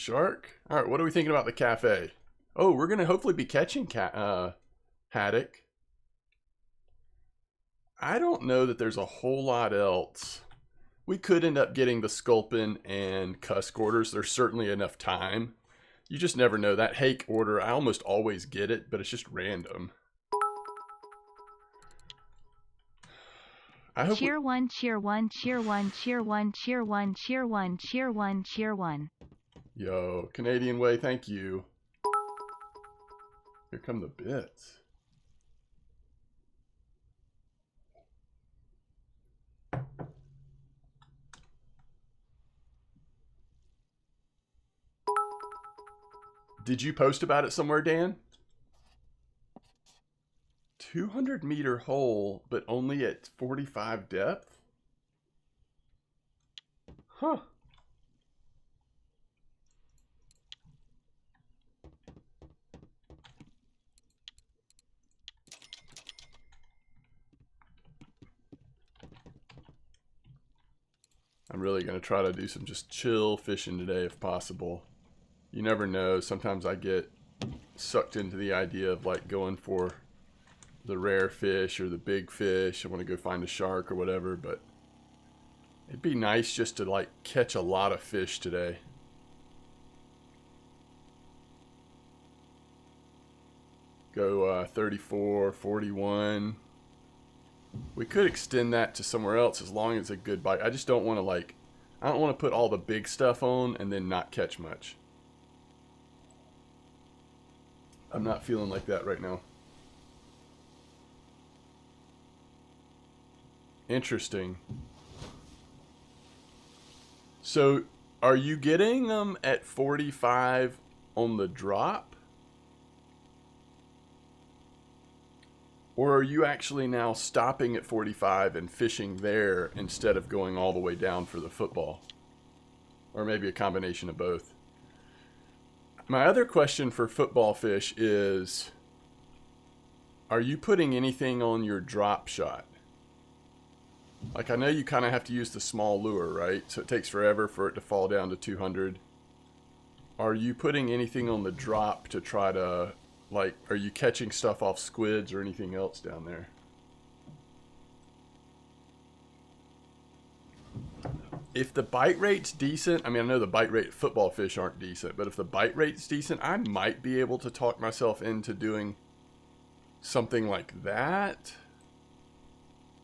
Shark? All right, what are we thinking about the cafe? Oh, we're going to hopefully be catching haddock. I don't know that there's a whole lot else. We could end up getting the sculpin and cusk orders. There's certainly enough time. You just never know. That hake order, I almost always get it, but it's just random. I hope cheer one, cheer one, cheer one, cheer one, cheer one, cheer one, cheer one, cheer one. Yo, Canadian Way, thank you. Here come the bits. Did you post about it somewhere, Dan? 200-meter hole, but only at 45 depth? Huh. I'm really going to try to do some just chill fishing today if possible. You never know. Sometimes I get sucked into the idea of like going for the rare fish or the big fish. I want to go find a shark or whatever, but it'd be nice just to like catch a lot of fish today. Go 34, 41. We could extend that to somewhere else as long as it's a good bite. I just don't want to like, I don't want to put all the big stuff on and then not catch much. I'm not feeling like that right now. Interesting. So, are you getting them at 45 on the drop? Or are you actually now stopping at 45 and fishing there instead of going all the way down for the football? Or maybe a combination of both. My other question for football fish is, are you putting anything on your drop shot? Like, I know you kind of have to use the small lure, right? So it takes forever for it to fall down to 200. Are you putting anything on the drop to try to, like, are you catching stuff off squids or anything else down there? If the bite rate's decent, I mean, I know the bite rate football fish aren't decent, but if the bite rate's decent, I might be able to talk myself into doing something like that.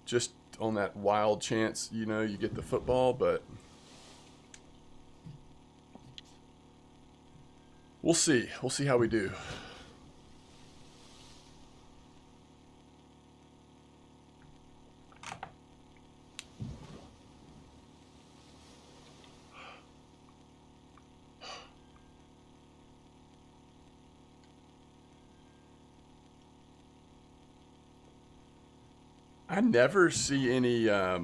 Just on that wild chance, you know, you get the football, but we'll see. We'll see how we do. I never see any all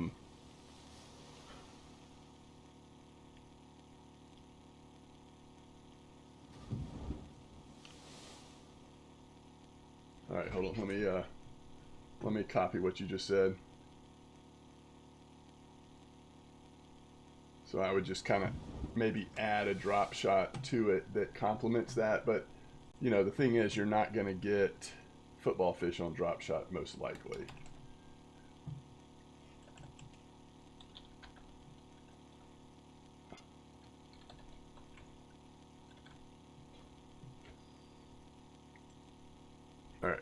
right, hold on. Let me copy what you just said. So I would just kind of maybe add a drop shot to it that complements that, but you know, the thing is you're not going to get football fish on drop shot most likely. All right.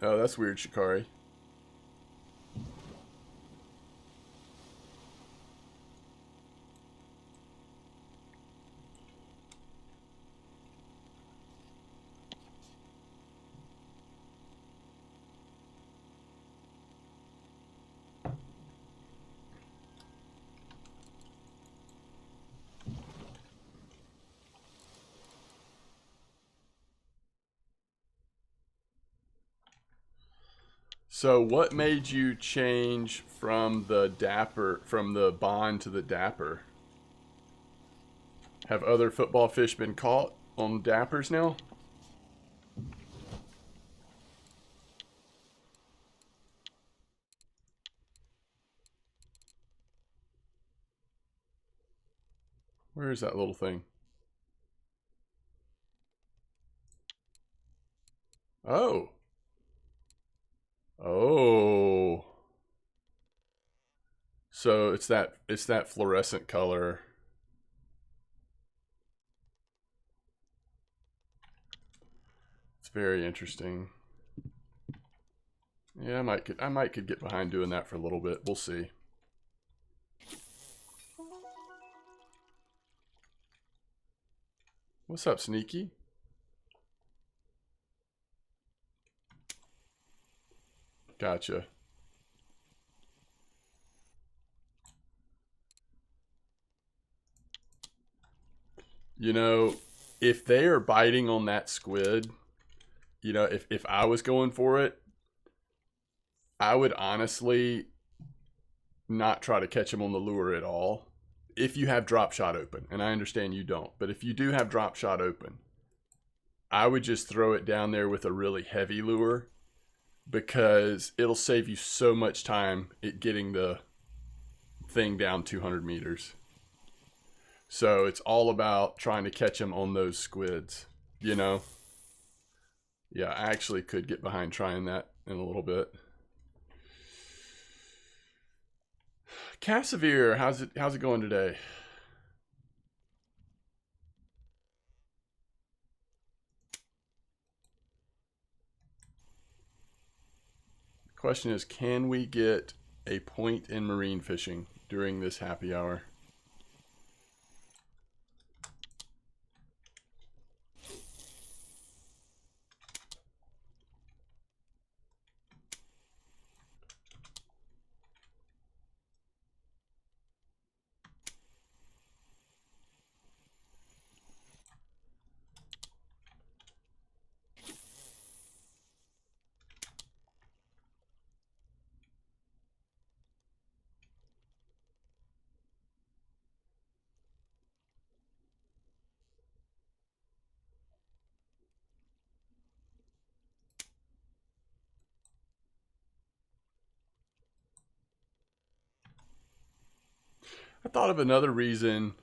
Oh, that's weird, Shikari. So what made you change from the Dapper, from the Bond to the Dapper? Have other football fish been caught on Dappers now? Where is that little thing? Oh. Oh. So it's that fluorescent color. It's very interesting. Yeah, I might could get behind doing that for a little bit. We'll see. What's up, Sneaky? Gotcha. You know, if they are biting on that squid, you know, if I was going for it, I would honestly not try to catch them on the lure at all. If you have drop shot open, and I understand you don't, but if you do have drop shot open, I would just throw it down there with a really heavy lure, because it'll save you so much time at getting the thing down 200 meters. So it's all about trying to catch them on those squids, you know? Yeah, I actually could get behind trying that in a little bit. Cassavir, how's it going today? Question is, can we get a point in marine fishing during this happy hour? I thought of another reason,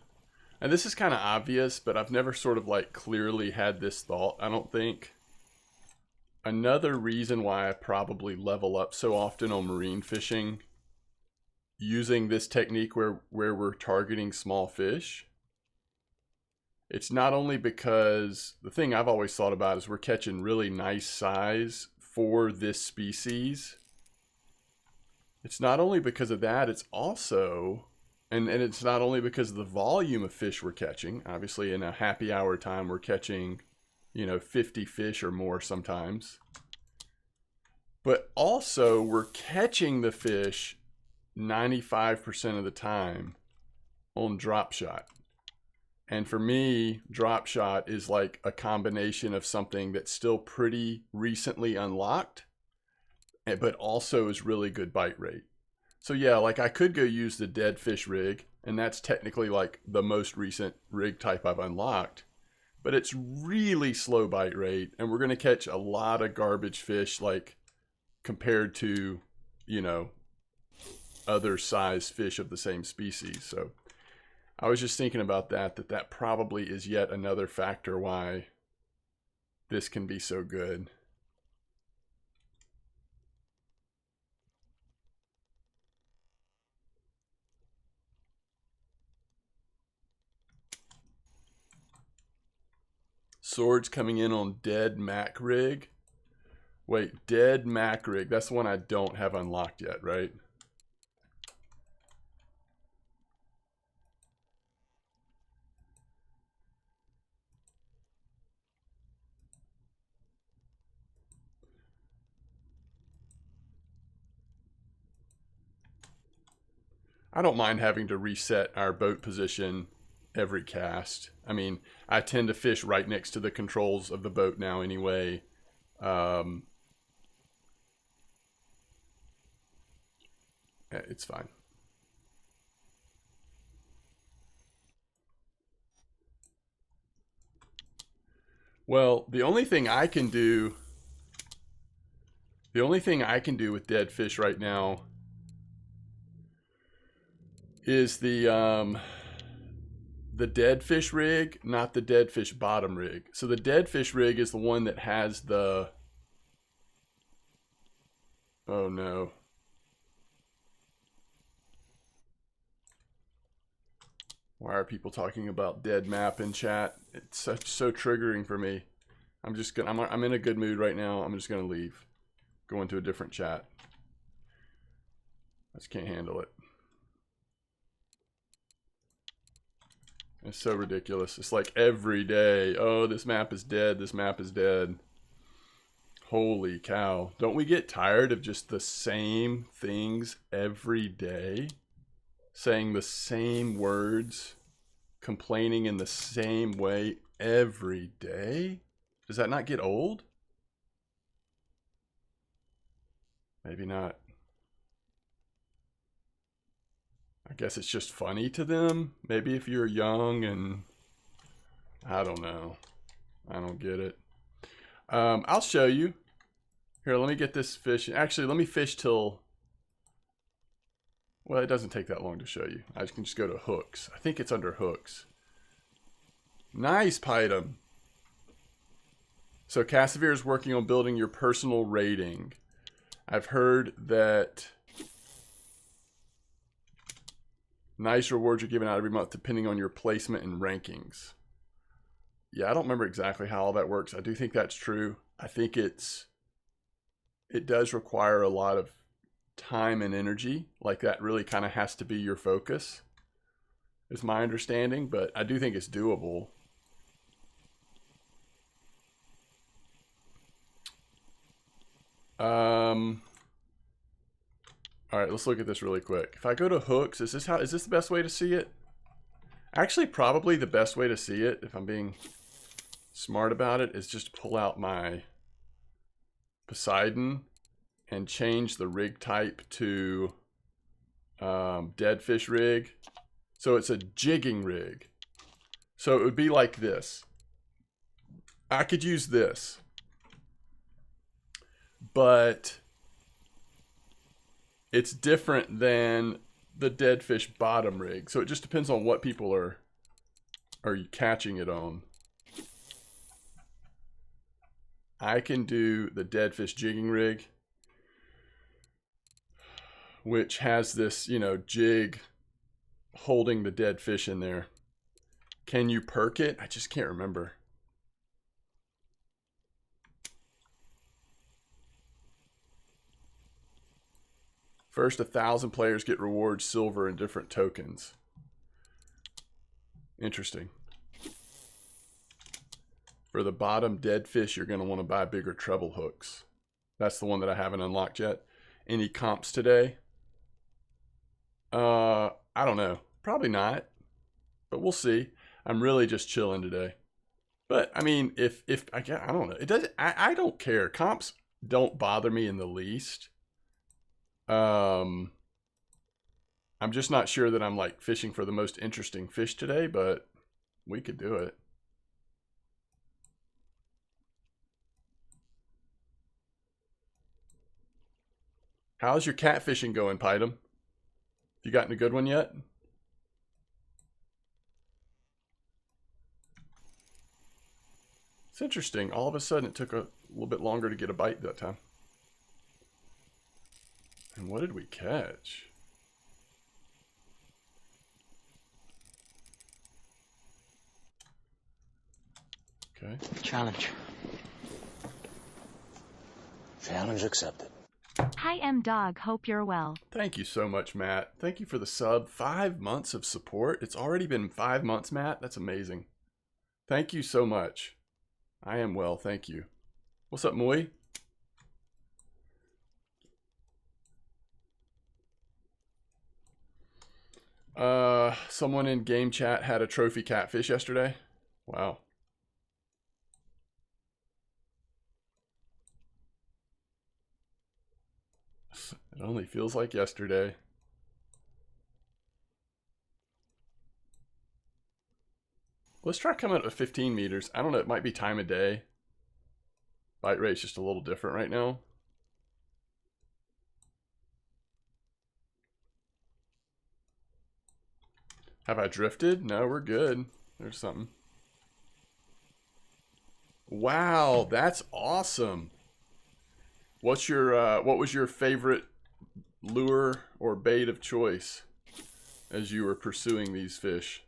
and this is kind of obvious, but I've never sort of like clearly had this thought, I don't think. Another reason why I probably level up so often on marine fishing using this technique where we're targeting small fish, it's not only because the thing I've always thought about is we're catching really nice size for this species. It's not only because of that, it's also, and it's not only because of the volume of fish we're catching. Obviously, in a happy hour time, we're catching, 50 fish or more sometimes. But also, we're catching the fish 95% of the time on drop shot. And for me, drop shot is like a combination of something that's still pretty recently unlocked, but also is really good bite rate. So yeah, like I could go use the dead fish rig, and that's technically like the most recent rig type I've unlocked, but it's really slow bite rate, and we're gonna catch a lot of garbage fish, like compared to, other size fish of the same species. So I was just thinking about that probably is yet another factor why this can be so good. Swords coming in on dead Mac rig. Wait, dead Mac rig. That's the one I don't have unlocked yet, right? I don't mind having to reset our boat position every cast. I mean, I tend to fish right next to the controls of the boat now anyway. It's fine. Well, the only thing I can do with dead fish right now is the dead fish rig, not the dead fish bottom rig. So the dead fish rig is the one that has the... Oh no. Why are people talking about dead map in chat? It's so triggering for me. I'm in a good mood right now. I'm just gonna leave. Go into a different chat. I just can't handle it. It's so ridiculous. It's like every day. Oh, this map is dead. This map is dead. Holy cow. Don't we get tired of just the same things every day? Saying the same words, complaining in the same way every day? Does that not get old? Maybe not. I guess it's just funny to them. Maybe if you're young and... I don't know. I don't get it. I'll show you. Here, let me get this fish. Actually, let me fish till... Well, it doesn't take that long to show you. I can just go to hooks. I think it's under hooks. Nice, Python. So Cassavir is working on building your personal rating. I've heard that nice rewards are given out every month depending on your placement and rankings. Yeah, I don't remember exactly how all that works. I do think that's true. I think it does require a lot of time and energy. Like that really kind of has to be your focus, is my understanding, but I do think it's doable. All right, let's look at this really quick. If I go to hooks, is this the best way to see it? Actually, probably the best way to see it, if I'm being smart about it, is just pull out my Poseidon and change the rig type to dead fish rig. So it's a jigging rig. So it would be like this. I could use this, but it's different than the dead fish bottom rig. So it just depends on what people are catching it on. I can do the dead fish jigging rig, which has this, you know, jig holding the dead fish in there. Can you perk it? I just can't remember. First 1,000 players get rewards, silver, and different tokens. Interesting. For the bottom dead fish, you're going to want to buy bigger treble hooks. That's the one that I haven't unlocked yet. Any comps today? I don't know. Probably not. But we'll see. I'm really just chilling today. But I mean, if I don't know. It doesn't. I don't care. Comps don't bother me in the least. I'm just not sure that I'm like fishing for the most interesting fish today, but we could do it. How's your catfishing going, Python? You gotten a good one yet? It's interesting. All of a sudden, it took a little bit longer to get a bite that time. And what did we catch? Okay. Challenge. Challenge accepted. Hi M-Dog, hope you're well. Thank you so much, Matt. Thank you for the sub. 5 months of support. It's already been 5 months, Matt. That's amazing. Thank you so much. I am well, thank you. What's up, Moy? Someone in game chat had a trophy catfish yesterday. Wow. It only feels like yesterday. Let's try coming up to 15 meters. I don't know, it might be time of day. Bite rate's just a little different right now. Have I drifted? No, we're good. There's something. Wow, that's awesome. What's your what was your favorite lure or bait of choice as you were pursuing these fish?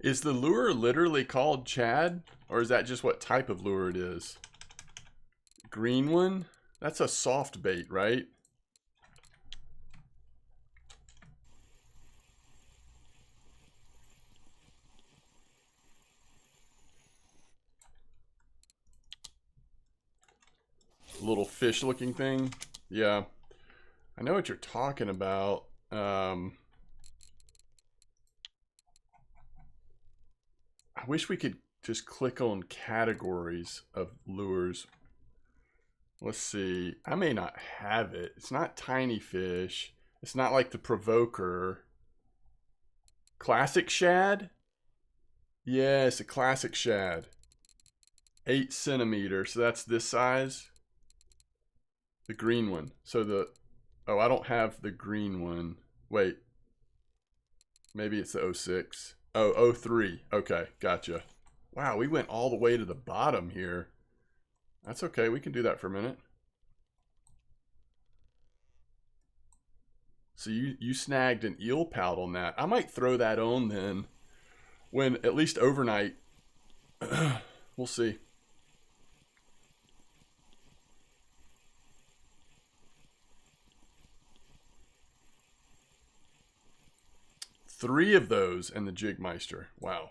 Is the lure literally called Chad? Or is that just what type of lure it is? Green one? That's a soft bait, right? Little fish looking thing. Yeah. I know what you're talking about. I wish we could just click on categories of lures. Let's see. I may not have it. It's not tiny fish. It's not like the provoker. Classic shad? Yes, a classic shad. 8 centimeters. So that's this size. The green one. So the... Oh, I don't have the green one. Wait. Maybe it's the 06. Oh, 03. Okay, gotcha. Wow, we went all the way to the bottom here. That's okay, we can do that for a minute. So you snagged an eel pout on that. I might throw that on then. When, at least overnight. We'll see. Three of those and the Jigmeister. Wow.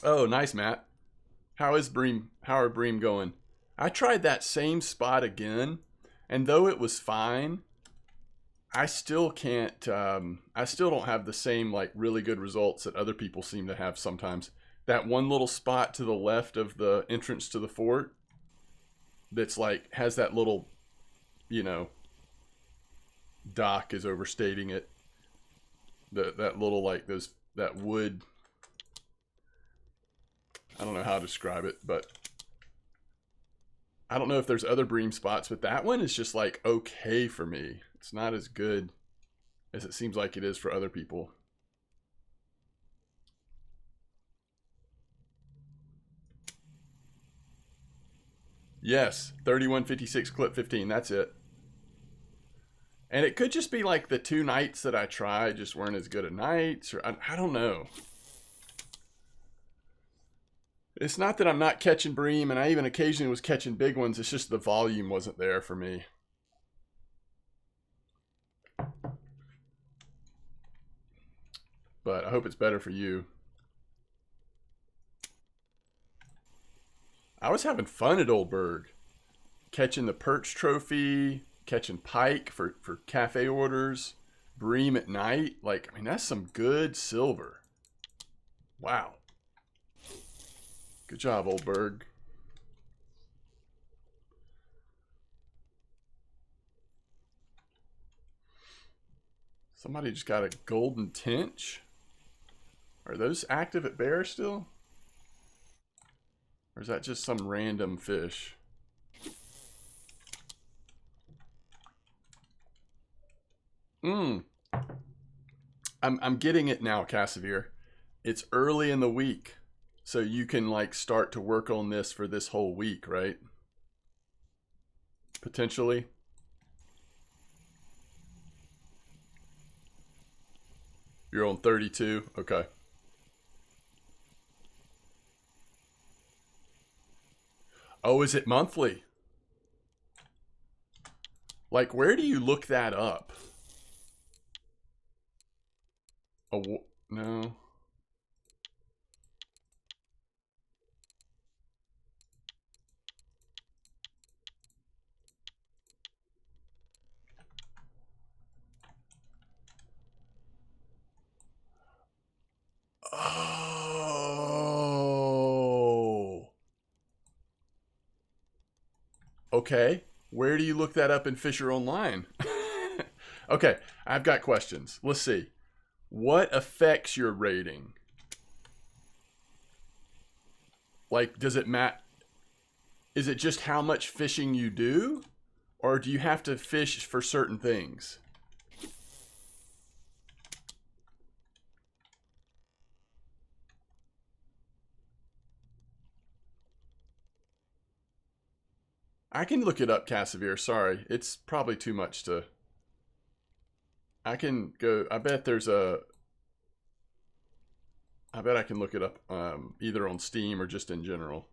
Oh, nice, Matt. How are Bream going? I tried that same spot again, and though it was fine, I still can't, I still don't have the same, like, really good results that other people seem to have sometimes. That one little spot to the left of the entrance to the fort that's like, has that little, you know, dock is overstating it. That little, like, that wood, I don't know how to describe it, but I don't know if there's other Bream spots, but that one is just like okay for me. It's not as good as it seems like it is for other people. Yes, 3156 clip 15, that's it. And it could just be like the 2 nights that I tried just weren't as good at nights, or I don't know. It's not that I'm not catching Bream, and I even occasionally was catching big ones. It's just the volume wasn't there for me. But I hope it's better for you. I was having fun at Oldberg. Catching the perch trophy, catching pike for cafe orders, Bream at night. Like, I mean, that's some good silver. Wow. Good job, Oldberg. Somebody just got a golden tench. Are those active at Bear still? Or is that just some random fish? I'm getting it now, Cassavir. It's early in the week. So you can like start to work on this for this whole week, right? potentially. You're on 32. Okay. Oh, is it monthly? Like, where do you look that up? Oh, no. Oh. Okay. Where do you look that up in Fisher Online? Okay, I've got questions. Let's see. What affects your rating? Like, does it is it just how much fishing you do? Or do you have to fish for certain things? I can look it up, Cassavir. Sorry. It's probably too much to... I can go... I bet there's a... I bet I can look it up either on Steam or just in general.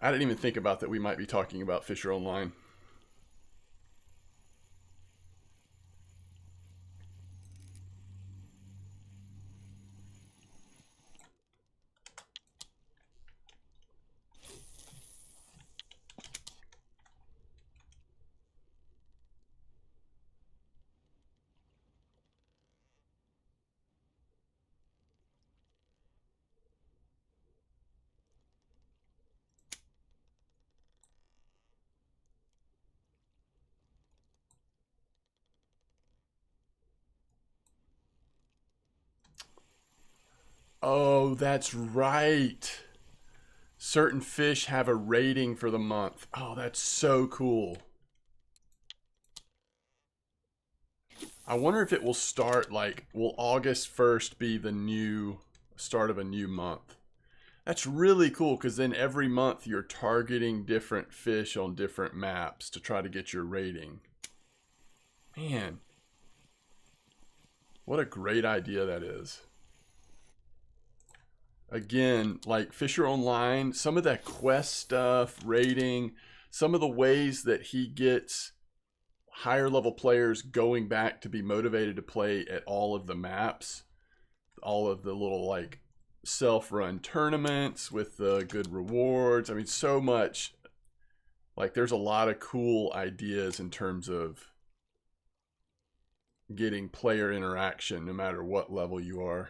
I didn't even think about that we might be talking about Fisher Online. Oh, that's right. Certain fish have a rating for the month. Oh, that's so cool. I wonder if it will start like, will August 1st be the new start of a new month? That's really cool because then every month you're targeting different fish on different maps to try to get your rating. Man, what a great idea that is. Again, like Fisher Online, some of that quest stuff, rating, some of the ways that he gets higher level players going back to be motivated to play at all of the maps, all of the little like self-run tournaments with the good rewards. I mean, so much. Like, there's a lot of cool ideas in terms of getting player interaction no matter what level you are.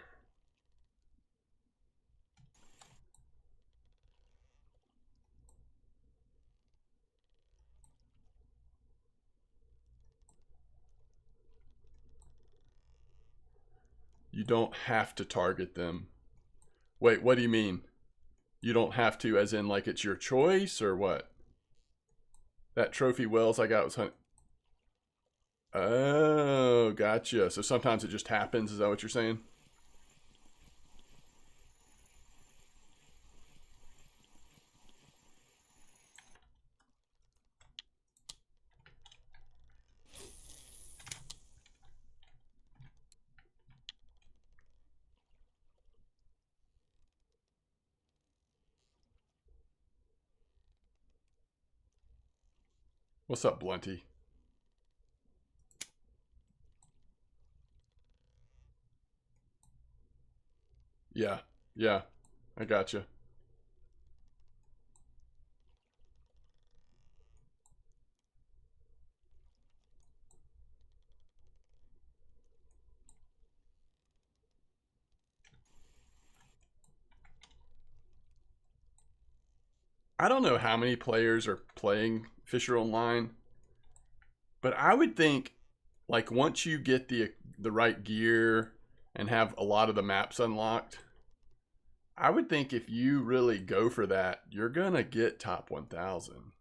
You don't have to target them. Wait, what do you mean? You don't have to, as in like it's your choice or what? That trophy Wells I got was hunt. Oh, gotcha. So sometimes it just happens. Is that what you're saying? What's up, Blunty? Yeah, yeah, I gotcha. I don't know how many players are playing Fisher Online, but I would think like once you get the right gear and have a lot of the maps unlocked, I would think if you really go for that, you're gonna get top 1000.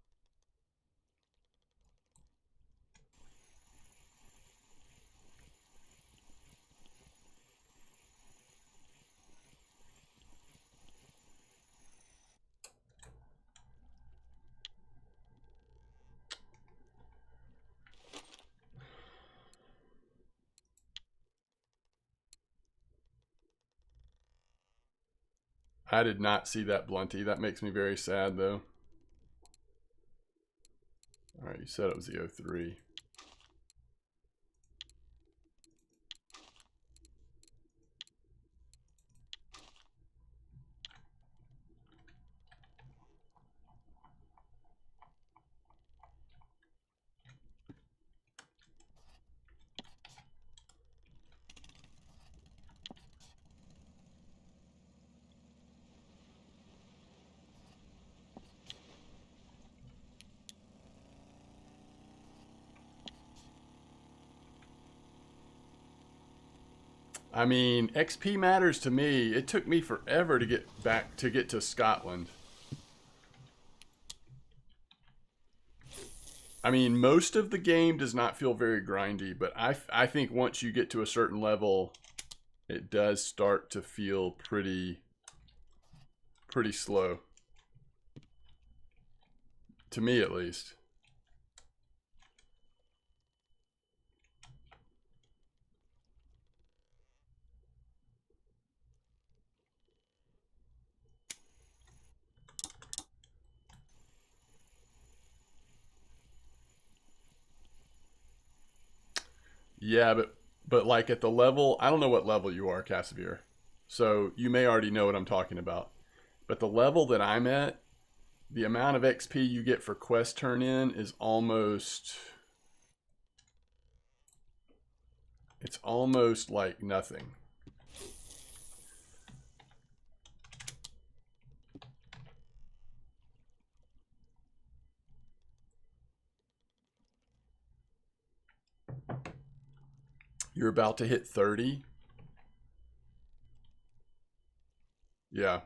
I did not see that Blunty. That makes me very sad, though. All right, you said it was the 03. I mean, XP matters to me. It took me forever to get to Scotland. I mean, most of the game does not feel very grindy, but I think once you get to a certain level, it does start to feel pretty slow. To me, at least. Yeah, but like at the level, I don't know what level you are, Casimir. So you may already know what I'm talking about. But the level that I'm at, the amount of XP you get for quest turn in is it's almost like nothing. You're about to hit 30. Yeah.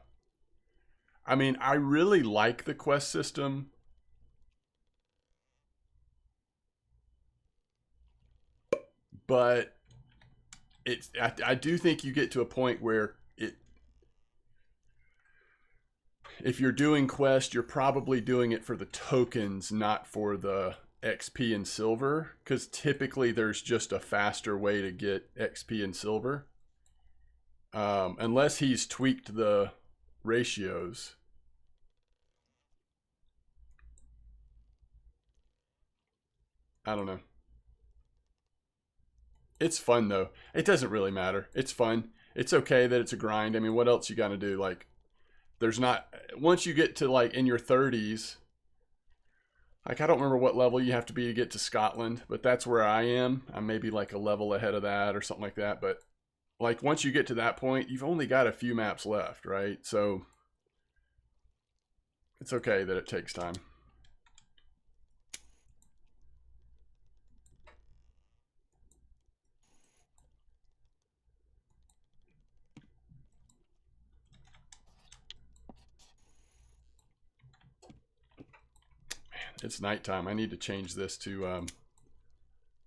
I mean, I really like the quest system. But I do think you get to a point where if you're doing quest, you're probably doing it for the tokens, not for the XP and silver, because typically there's just a faster way to get XP and silver. Unless he's tweaked the ratios. I don't know. It's fun though. It doesn't really matter. It's fun. It's okay that it's a grind. I mean, what else you got to do? Like, there's not, once you get to like in your 30s, like I don't remember what level you have to be to get to Scotland, but that's where I am. I'm maybe like a level ahead of that or something like that. But like once you get to that point, you've only got a few maps left, right? So it's okay that it takes time. It's nighttime. I need to change this to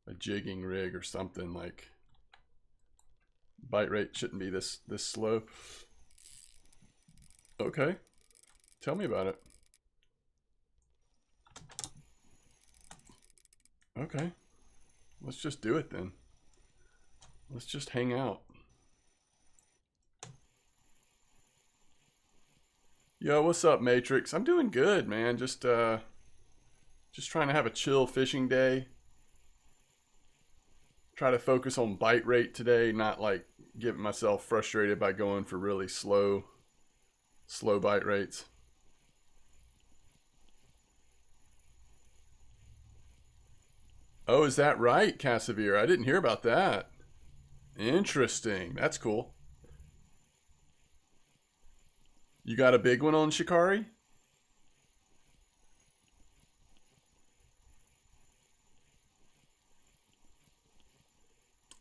a jigging rig or something. Like bite rate shouldn't be this slow. Okay, tell me about it. Okay, let's just do it then. Let's just hang out. Yo, what's up, Matrix? I'm doing good, man. Just trying to have a chill fishing day. Try to focus on bite rate today, not like getting myself frustrated by going for really slow bite rates. Oh, is that right, Casimir? I didn't hear about that. Interesting. That's cool. You got a big one on Shikari?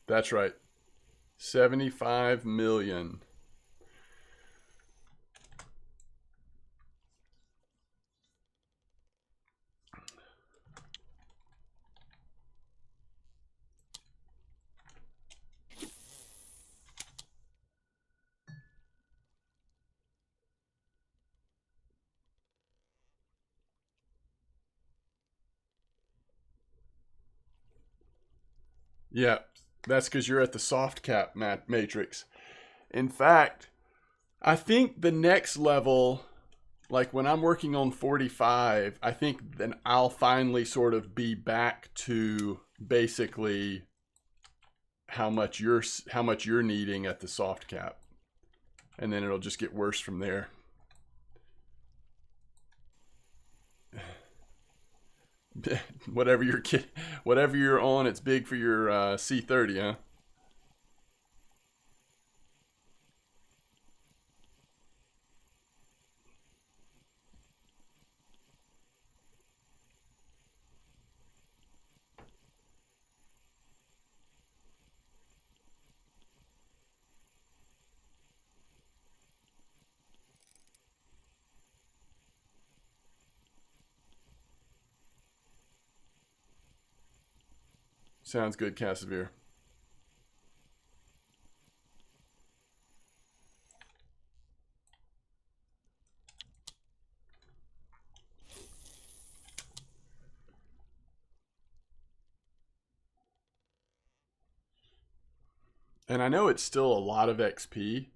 That's right. 75 million. Yeah, that's because you're at the soft cap matrix. In fact, I think the next level, like when I'm working on 45, I think then I'll finally sort of be back to basically how much you're needing at the soft cap, and then it'll just get worse from there. whatever you're on, it's big for your C30, huh? Sounds good, Casimir. And I know it's still a lot of XP,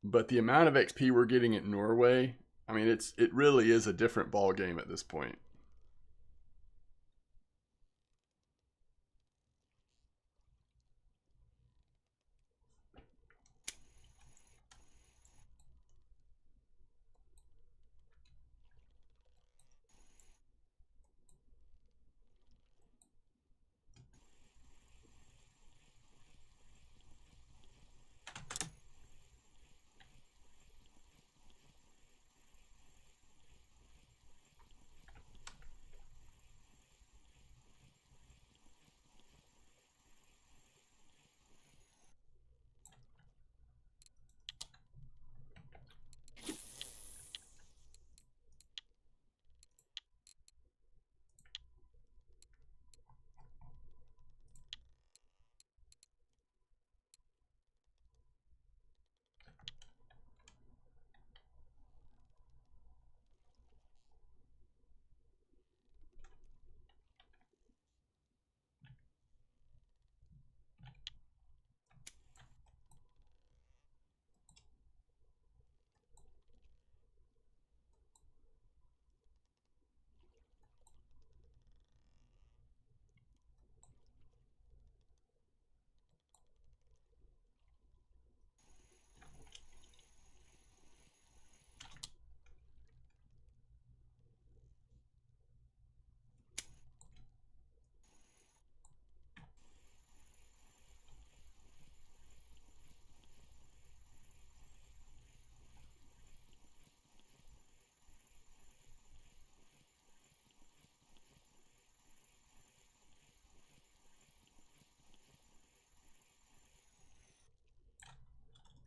but the amount of XP we're getting at Norway, I mean, it really is a different ball game at this point.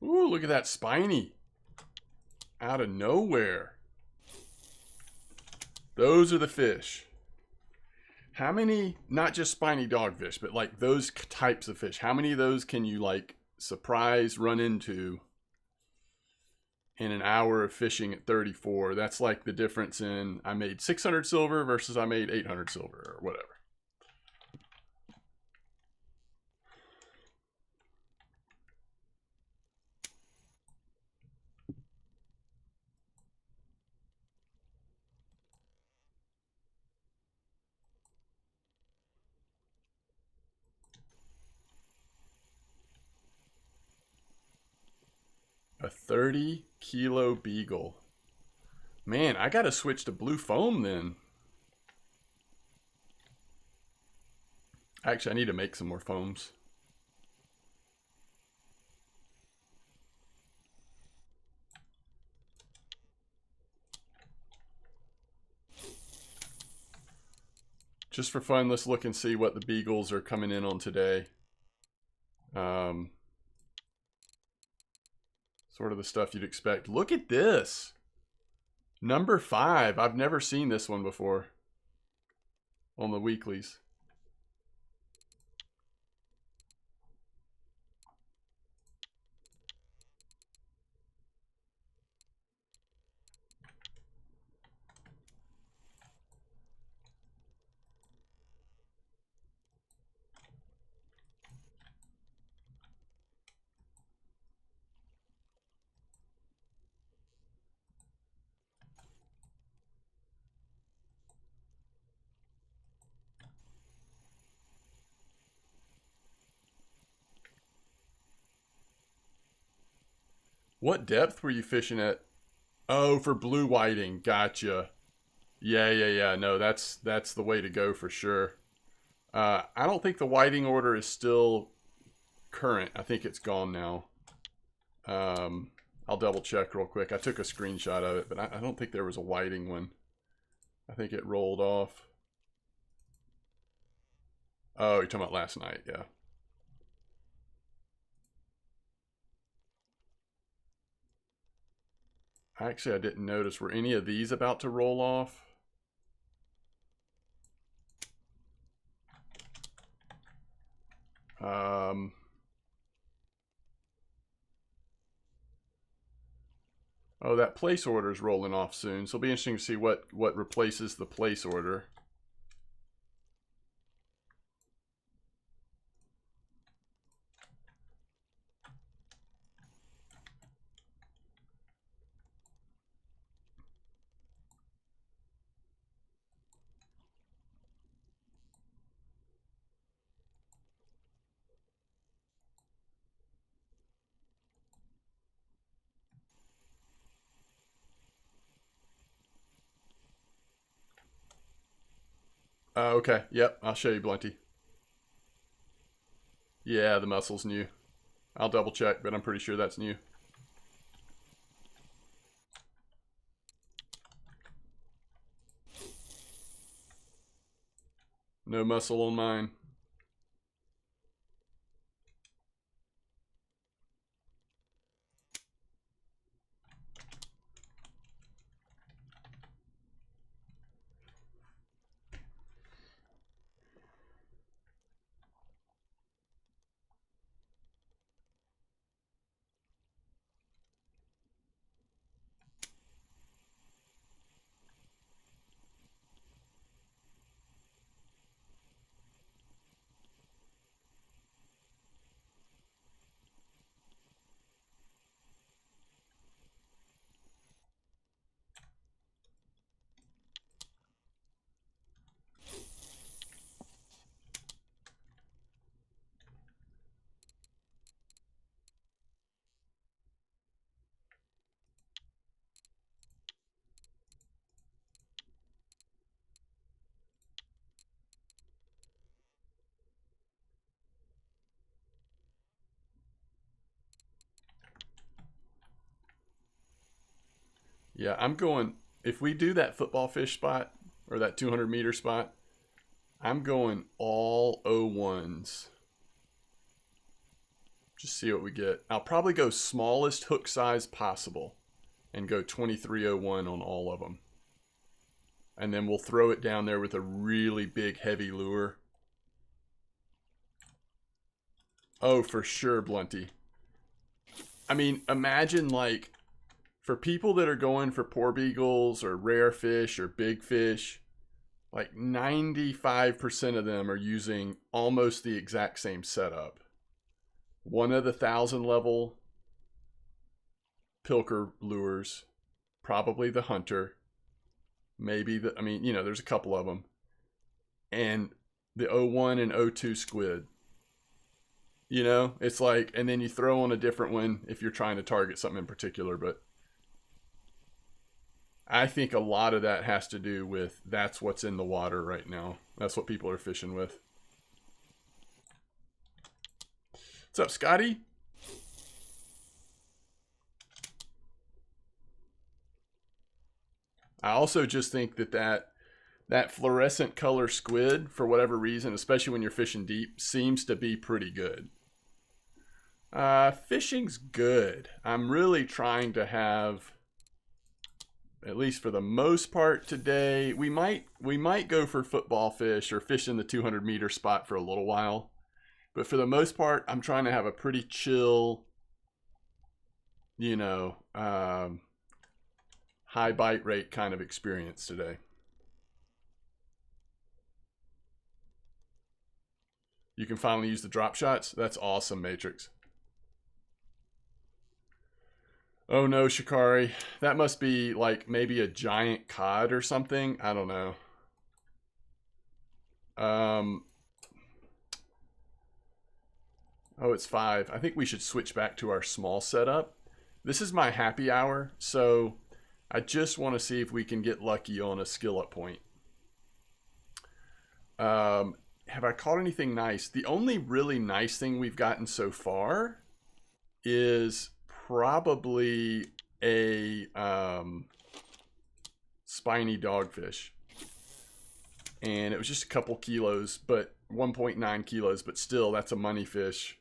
Ooh, look at that spiny. Out of nowhere. Those are the fish. How many, not just spiny dogfish, but like those types of fish, how many of those can you like surprise run into in an hour of fishing at 34? That's like the difference in I made 600 silver versus I made 800 silver or whatever. A 30-kilo beagle. Man, I gotta switch to blue foam then. Actually, I need to make some more foams. Just for fun, let's look and see what the beagles are coming in on today. Sort of the stuff you'd expect. Look at this. Number 5. I've never seen this one before on the weeklies. What depth were you fishing at? Oh, for blue whiting. Gotcha. Yeah. No, that's the way to go for sure. I don't think the whiting order is still current. I think it's gone now. I'll double check real quick. I took a screenshot of it, but I don't think there was a whiting one. I think it rolled off. Oh, you're talking about last night, yeah. Actually, I didn't notice. Were any of these about to roll off? Oh, that place order is rolling off soon. So it'll be interesting to see what replaces the place order. Okay, yep, I'll show you, Blunty. Yeah, the muscle's new. I'll double check, but I'm pretty sure that's new. No muscle on mine. Yeah, I'm going, if we do that football fish spot, or that 200-meter spot, I'm going all O1s. Just see what we get. I'll probably go smallest hook size possible and go 2301 on all of them. And then we'll throw it down there with a really big heavy lure. Oh, for sure, Blunty. I mean, imagine like, for people that are going for porbeagles or rare fish or big fish, like 95% of them are using almost the exact same setup. One of the 1,000 level Pilker lures, probably the Hunter, maybe the, I mean, you know, there's a couple of them, and the O1 and O2 squid. You know, it's like, and then you throw on a different one if you're trying to target something in particular, but I think a lot of that has to do with that's what's in the water right now. That's what people are fishing with. What's up, Scotty? I also just think that fluorescent color squid, for whatever reason, especially when you're fishing deep, seems to be pretty good. Fishing's good. I'm really trying to have, at least for the most part today, we might go for football fish or fish in the 200-meter spot for a little while. But for the most part, I'm trying to have a pretty chill, you know, high bite rate kind of experience today. You can finally use the drop shots. That's awesome, Matrix. Oh no, Shikari. That must be like maybe a giant cod or something. I don't know. Oh, it's 5. I think we should switch back to our small setup. This is my happy hour, so I just want to see if we can get lucky on a skill up point. Have I caught anything nice? The only really nice thing we've gotten so far is probably a spiny dogfish. And it was just a couple kilos, but 1.9 kilos, but still, that's a money fish.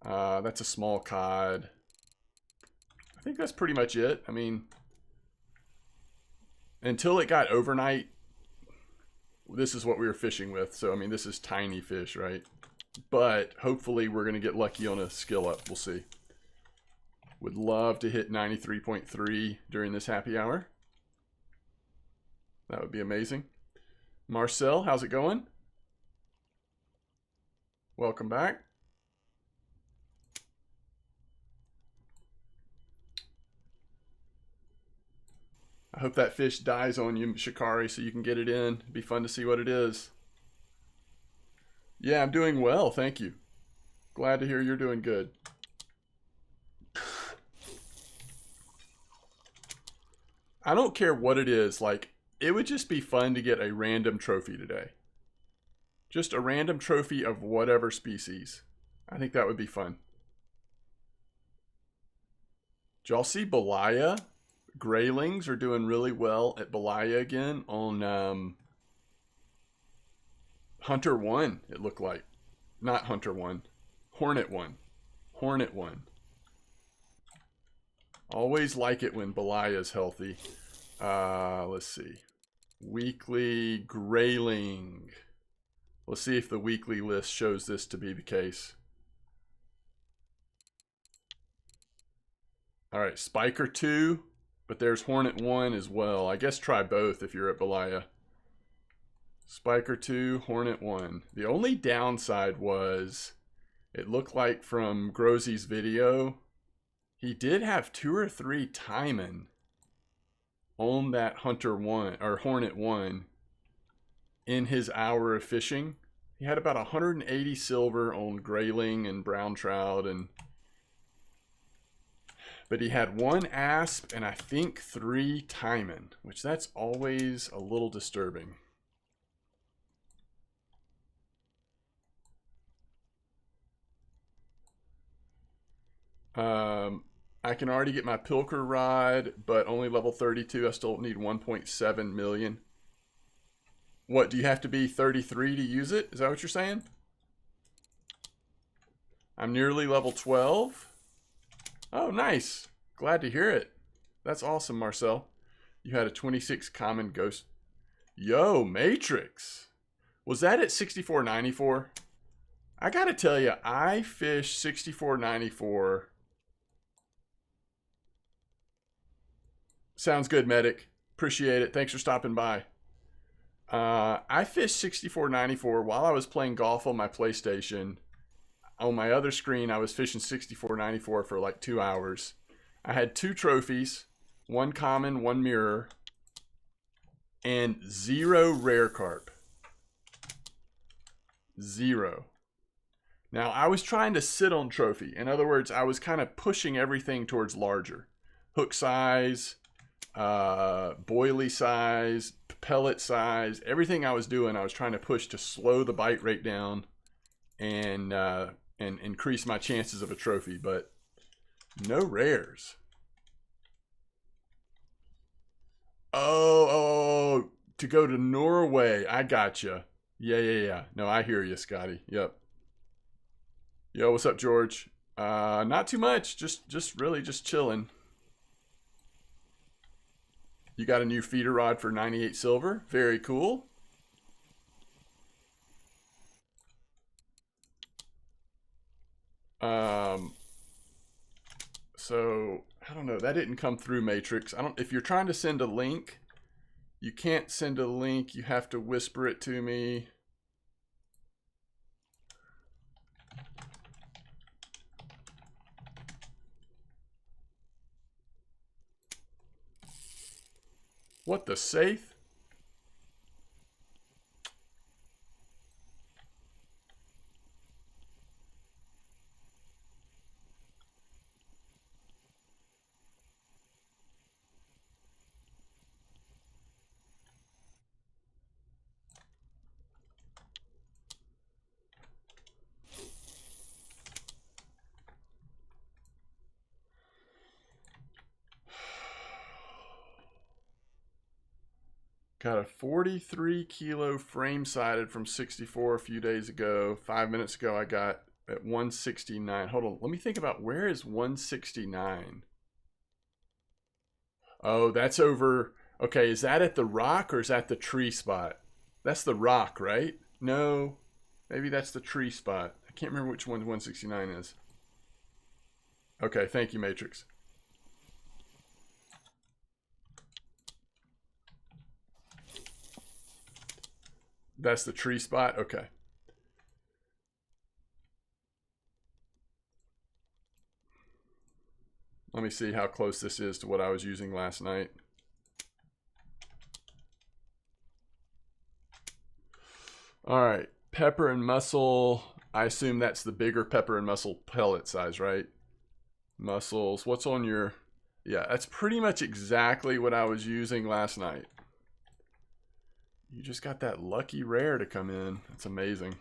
That's a small cod. I think that's pretty much it. I mean, until it got overnight, this is what we were fishing with. So, I mean, this is tiny fish, right? But hopefully we're going to get lucky on a skill up. We'll see. Would love to hit 93.3 during this happy hour. That would be amazing. Marcel, how's it going? Welcome back. I hope that fish dies on you, Shikari, so you can get it in. It'd be fun to see what it is. Yeah, I'm doing well, thank you. Glad to hear you're doing good. I don't care what it is, like, it would just be fun to get a random trophy today. Just a random trophy of whatever species. I think that would be fun. Did y'all see Belaya? Graylings are doing really well at Belaya again on Hunter 1, it looked like. Not Hunter 1. Hornet 1. Hornet 1. Always like it when Belaya is healthy. Let's see. Weekly Grayling. Let's see if the weekly list shows this to be the case. Alright, Spiker 2. But there's Hornet 1 as well. I guess try both if you're at Belaya. Spiker 2, Hornet 1. The only downside was, it looked like from Grozy's video, he did have 2 or 3 timing on that Hunter 1 or Hornet 1 in his hour of fishing. He had about 180 silver on grayling and brown trout, but he had 1 asp and I think 3 timing, which that's always a little disturbing. I can already get my Pilker rod, but only level 32. I still need 1.7 million. What, do you have to be 33 to use it? Is that what you're saying? I'm nearly level 12. Oh, nice. Glad to hear it. That's awesome, Marcel. You had a 26 common ghost. Yo, Matrix. Was that at 64.94? I gotta tell you, I fish 64.94. Sounds good, Medic. Appreciate it. Thanks for stopping by. I fished 64.94 while I was playing golf on my PlayStation. On my other screen, I was fishing 64.94 for like 2 hours. I had 2 trophies, 1 common, 1 mirror, and 0 rare carp. 0. Now, I was trying to sit on trophy. In other words, I was kind of pushing everything towards larger. Hook size, boilie size, pellet size, everything I was doing, I was trying to push to slow the bite rate down and increase my chances of a trophy, but no rares. Oh, to go to Norway. I gotcha. Yeah. No, I hear you, Scotty. Yep. Yo, what's up, George? Not too much. Just really just chilling. You got a new feeder rod for 98 silver. Very cool. So I don't know. That didn't come through, Matrix. If you're trying to send a link, you can't send a link. You have to whisper it to me. What the safe? Got a 43 kilo frame sided from 64 a few days ago. 5 minutes ago, I got at 169. Hold on. Let me think about where is 169? Oh, that's over. Okay, is that at the rock or is that the tree spot? That's the rock, right? No, maybe that's the tree spot. I can't remember which one 169 is. Okay, thank you, Matrix. That's the tree spot? Okay. Let me see how close this is to what I was using last night. All right, pepper and mussel. I assume that's the bigger pepper and mussel pellet size, right? Mussels. What's on your... Yeah, that's pretty much exactly what I was using last night. You just got that lucky rare to come in. That's amazing.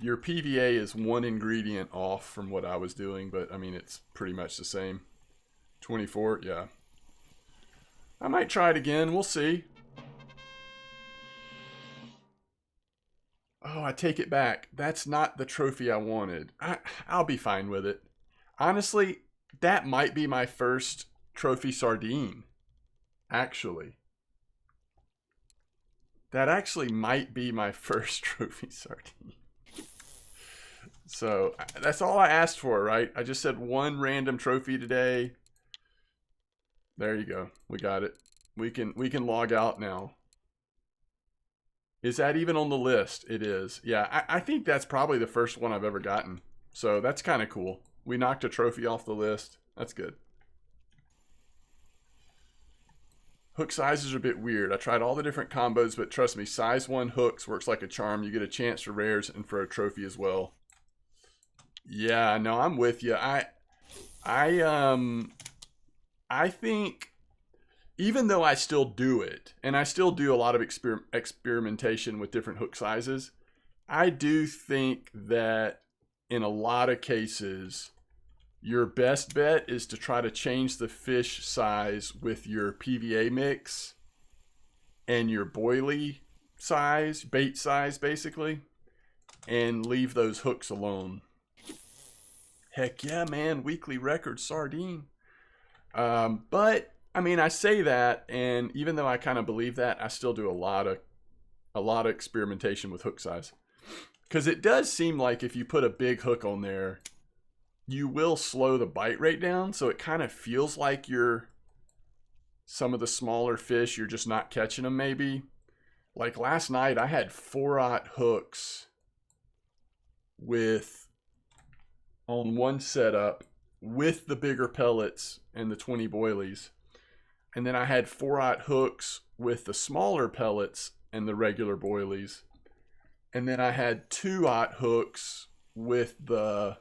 Your PVA is one ingredient off from what I was doing, but I mean, it's pretty much the same. 24, yeah. I might try it again. We'll see. Oh, I take it back. That's not the trophy I wanted. I'll be fine with it. Honestly, that might be my first trophy sardine. Actually. That actually might be my first trophy sardine. So, that's all I asked for, right? I just said one random trophy today. There you go. We got it. We can log out now. Is that even on the list? It is. Yeah, I think that's probably the first one I've ever gotten. So that's kind of cool. We knocked a trophy off the list. That's good. Hook sizes are a bit weird. I tried all the different combos, but trust me, size 1 hooks works like a charm. You get a chance for rares and for a trophy as well. Yeah, no, I'm with you. I think, even though I still do it, and I still do a lot of experimentation with different hook sizes, I do think that in a lot of cases, your best bet is to try to change the fish size with your PVA mix and your boilie size, bait size basically, and leave those hooks alone. Heck yeah, man, weekly record sardine. But I mean, I say that, and even though I kind of believe that, I still do a lot of experimentation with hook size, because it does seem like if you put a big hook on there, you will slow the bite rate down. So it kind of feels like some of the smaller fish, you're just not catching them. Maybe like last night, I had 4/0 hooks on one setup with the bigger pellets and the 20 boilies. And then I had 4/0 hooks with the smaller pellets and the regular boilies. And then I had 2/0 hooks with the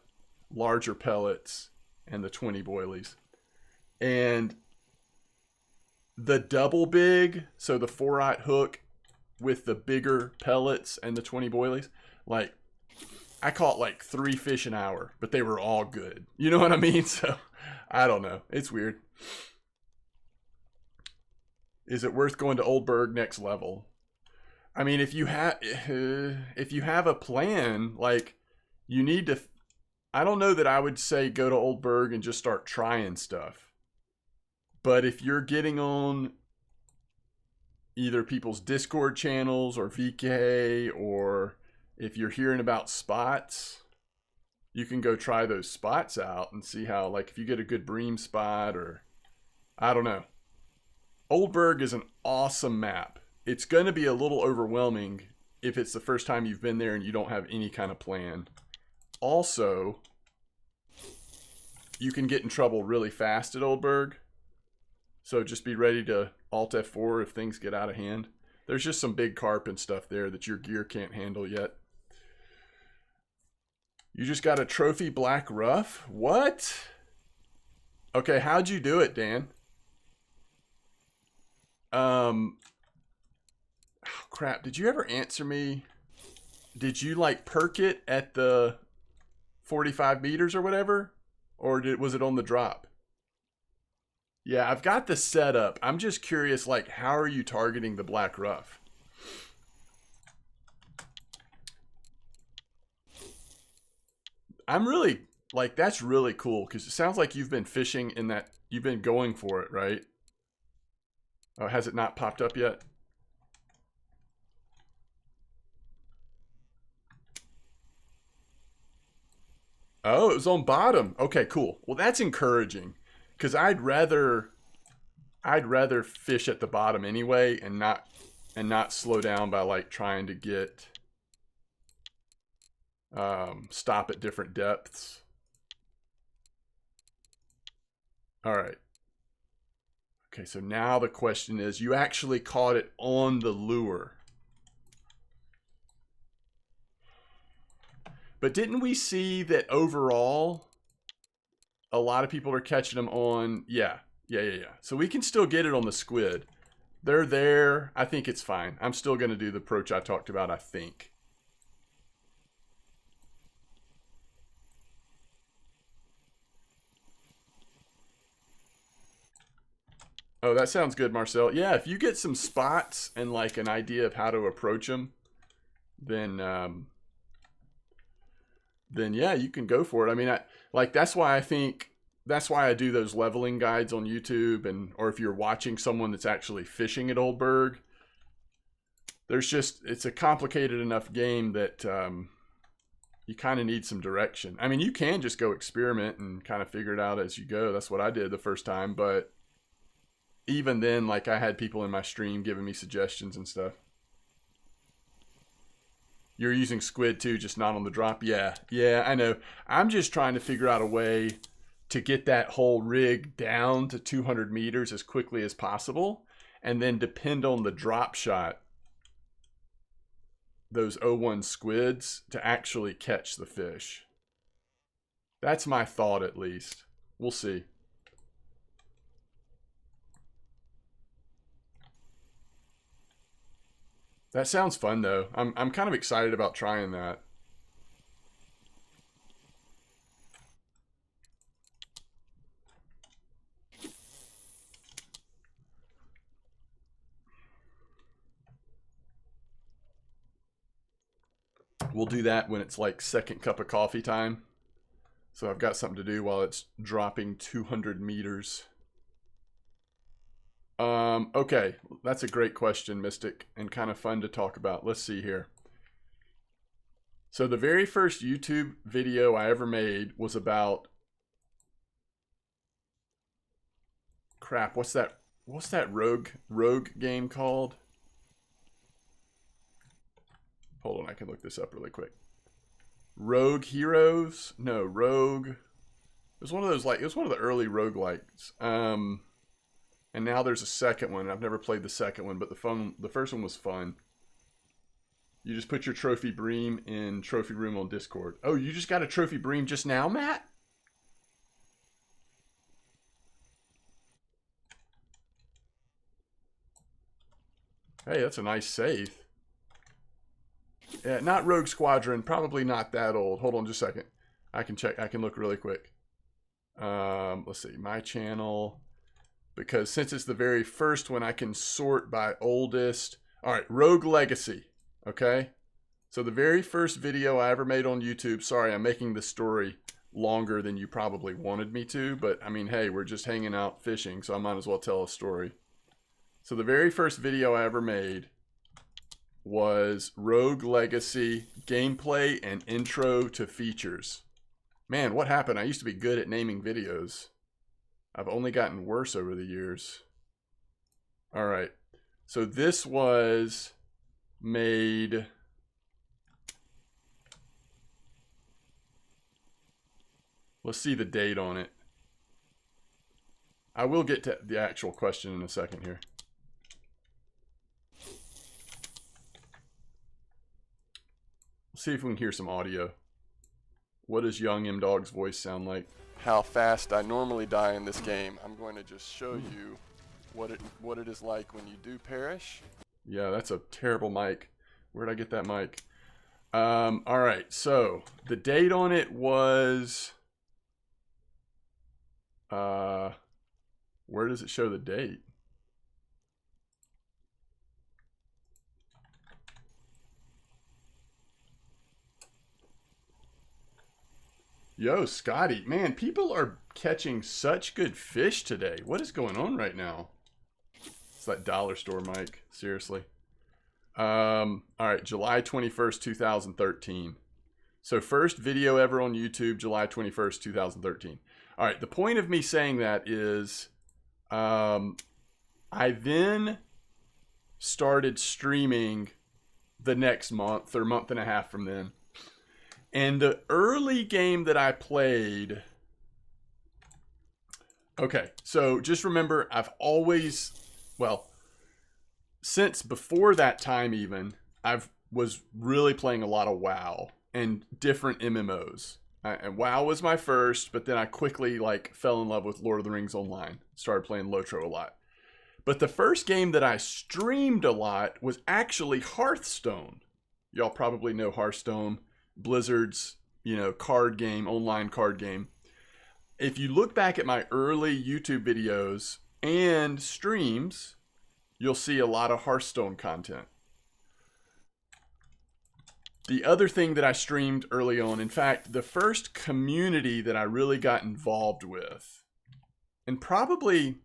larger pellets and the 20 boilies. And the double big, so the 4/0 hook with the bigger pellets and the 20 boilies, like, I caught like 3 fish an hour, but they were all good. You know what I mean? So, I don't know. It's weird. Is it worth going to Oldberg next level? I mean, if you have a plan, like, you need to... I don't know that I would say go to Oldberg and just start trying stuff. But if you're getting on either people's Discord channels or VK, or if you're hearing about spots, you can go try those spots out and see how, like, if you get a good bream spot, or I don't know. Oldberg is an awesome map. It's going to be a little overwhelming if it's the first time you've been there and you don't have any kind of plan. Also, you can get in trouble really fast at Oldberg. So just be ready to Alt F4 if things get out of hand. There's just some big carp and stuff there that your gear can't handle yet. You just got a trophy black rough? What? Okay, how'd you do it, Dan? Oh, crap. Did you ever answer me? Did you like perk it at the 45 meters or whatever? Or was it on the drop? Yeah, I've got the setup. I'm just curious, like, how are you targeting the black ruff? I'm really, like, that's really cool because it sounds like you've been fishing in that, you've been going for it, right? Oh, has it not popped up yet? Oh, it was on bottom. Okay, cool. Well, that's encouraging because I'd rather fish at the bottom anyway and not slow down by like trying to get stop at different depths. All right. Okay, so now the question is, you actually caught it on the lure. But didn't we see that overall a lot of people are catching them on, yeah. So we can still get it on the squid. They're there. I think it's fine. I'm still going to do the approach I talked about, I think. Oh, that sounds good, Marcel. Yeah, if you get some spots and like an idea of how to approach them, then yeah, you can go for it. I mean, that's why I do those leveling guides on YouTube, and or if you're watching someone that's actually fishing at Oldberg, it's a complicated enough game that you kind of need some direction. I mean, you can just go experiment and kind of figure it out as you go. That's what I did the first time, but even then, like, I had people in my stream giving me suggestions and stuff. You're using squid too, just not on the drop. Yeah, I know. I'm just trying to figure out a way to get that whole rig down to 200 meters as quickly as possible, and then depend on the drop shot, those O1 squids, to actually catch the fish. That's my thought, at least. We'll see. That sounds fun, though. I'm kind of excited about trying that. We'll do that when it's like second cup of coffee time. So I've got something to do while it's dropping 200 meters. Okay, that's a great question, Mystic, and kind of fun to talk about. Let's see here. So the very first YouTube video I ever made was about, crap, what's that rogue game called? Hold on, I can look this up really quick. Rogue Heroes? No, Rogue. It was one of those, like, it was one of the early roguelikes. And now there's a second one. I've never played the second one, but the first one was fun. You just put your trophy bream in trophy room on Discord. Oh, you just got a trophy bream just now, Matt? Hey, that's a nice save. Yeah, not Rogue Squadron. Probably not that old. Hold on just a second. I can check. I can look really quick. Let's see. My channel. Because since it's the very first one, I can sort by oldest. All right, Rogue Legacy. Okay? So the very first video I ever made on YouTube. Sorry, I'm making this story longer than you probably wanted me to. But, I mean, hey, we're just hanging out fishing, so I might as well tell a story. So the very first video I ever made was Rogue Legacy gameplay and intro to features. Man, what happened? I used to be good at naming videos. I've only gotten worse over the years. All right. So this was made... Let's see the date on it. I will get to the actual question in a second here. Let's see if we can hear some audio. What does young M-Dog's voice sound like? How fast I normally die in this game. I'm going to just show you what it is like when you do perish. Yeah, that's a terrible mic. Where'd I get that mic? All right, so the date on it was Where does it show the date? Yo, Scotty, man, people are catching such good fish today. What is going on right now? It's that dollar store, Mike. Seriously. All right, July 21st, 2013. So first video ever on YouTube, July 21st, 2013. All right, the point of me saying that is I then started streaming the next month or month and a half from then. And the early game that I played... Okay, so just remember, I've always... Well, since before that time even, was really playing a lot of WoW and different MMOs. And WoW was my first, but then I quickly fell in love with Lord of the Rings Online. Started playing LOTRO a lot. But the first game that I streamed a lot was actually Hearthstone. Y'all probably know Hearthstone. Blizzard's, card game, online card game. If you look back at my early YouTube videos and streams, you'll see a lot of Hearthstone content. The other thing that I streamed early on, in fact, the first community that I really got involved with, and probably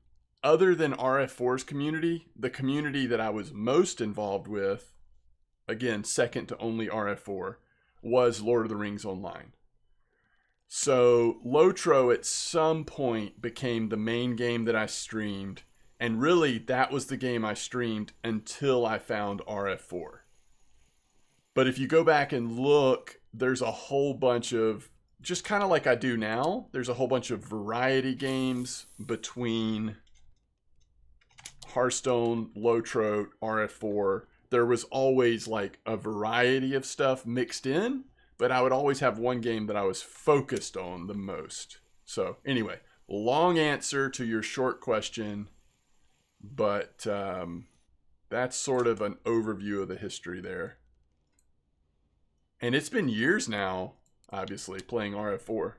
other than RF4's community, the community that I was most involved with, again, second to only RF4, was Lord of the Rings Online. So LOTRO at some point became the main game that I streamed, and really that was the game I streamed until I found RF4. But if you go back and look, there's a whole bunch of, just kind of like I do now, there's a whole bunch of variety games between Hearthstone, LOTRO, RF4. There was always a variety of stuff mixed in, but I would always have one game that I was focused on the most. So anyway, long answer to your short question, but that's sort of an overview of the history there. And it's been years now, obviously, playing RF4.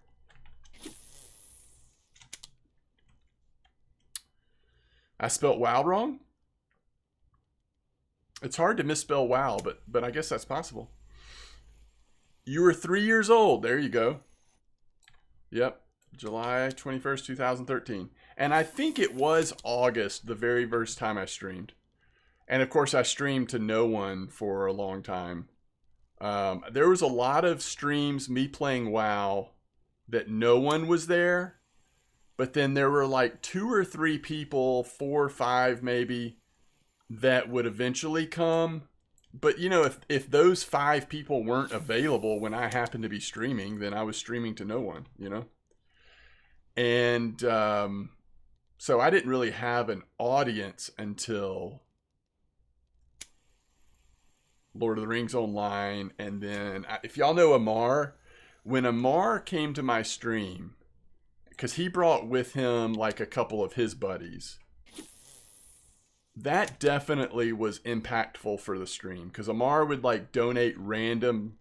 I spelt WoW wrong? It's hard to misspell WoW, but I guess that's possible. You were 3 years old. There you go. Yep. July 21st, 2013. And I think it was August, the very first time I streamed. And of course, I streamed to no one for a long time. There was a lot of streams, me playing WoW, that no one was there. But then there were 2 or 3 people, 4 or 5 maybe, that would eventually come. But if those 5 people weren't available when I happened to be streaming, then I was streaming to no one, And so I didn't really have an audience until Lord of the Rings Online. And then if y'all know Amar, when Amar came to my stream, because he brought with him a couple of his buddies, that definitely was impactful for the stream, because Amar would donate random,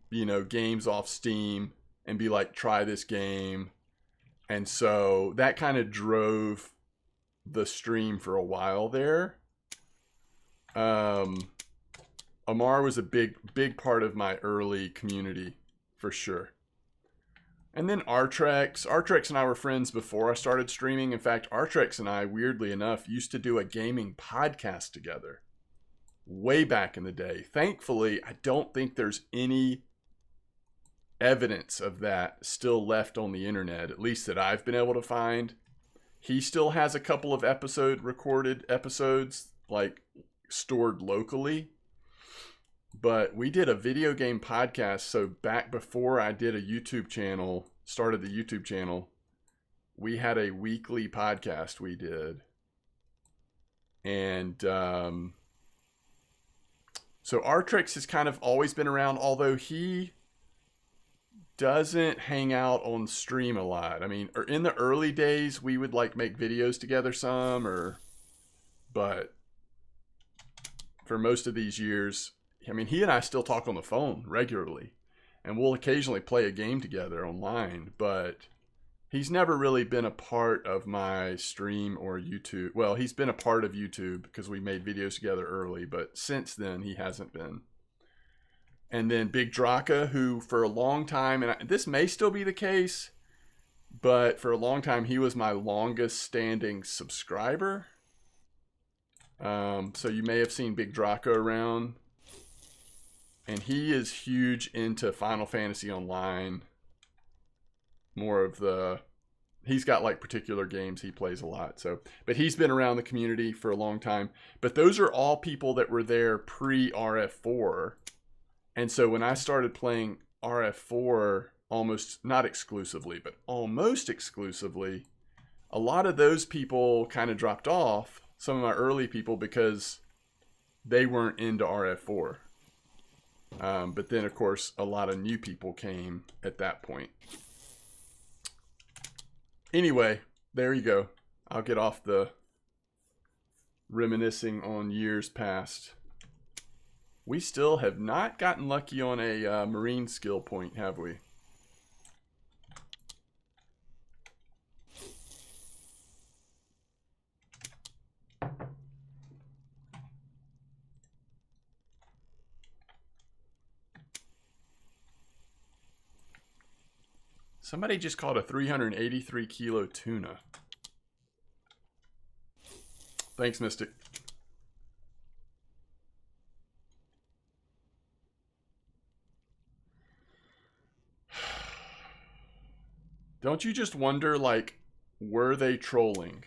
games off Steam and be try this game. And so that kind of drove the stream for a while there. Amar was a big part of my early community for sure. And then Artrex and I were friends before I started streaming. In fact, Artrex and I, weirdly enough, used to do a gaming podcast together way back in the day. Thankfully, I don't think there's any evidence of that still left on the internet, at least that I've been able to find. He still has a couple of recorded episodes, stored locally. But we did a video game podcast, so back before I did a YouTube channel, started the YouTube channel, we had a weekly podcast we did. And so Artrix has kind of always been around, although he doesn't hang out on stream a lot. I mean, in the early days, we would make videos together but for most of these years, I mean, he and I still talk on the phone regularly, and we'll occasionally play a game together online, but He's never really been a part of my stream or YouTube. Well, he's been a part of YouTube because we made videos together early, but since then he hasn't been. And then Big Draka, who for a long time, and this may still be the case, but for a long time he was my longest standing subscriber. So you may have seen Big Draka around. And he is huge into Final Fantasy Online. More of the... He's got like particular games he plays a lot. So, but he's been around the community for a long time. But those are all people that were there pre-RF4. And so when I started playing RF4, almost, not exclusively, but almost exclusively, a lot of those people kind of dropped off. Some of my early people, because they weren't into RF4. But then, of course, a lot of new people came at that point. Anyway, there you go. I'll get off the reminiscing on years past. We still have not gotten lucky on a marine skill point, have we? Somebody just caught a 383 kilo tuna. Thanks, Mystic. Don't you just wonder, like, were they trolling?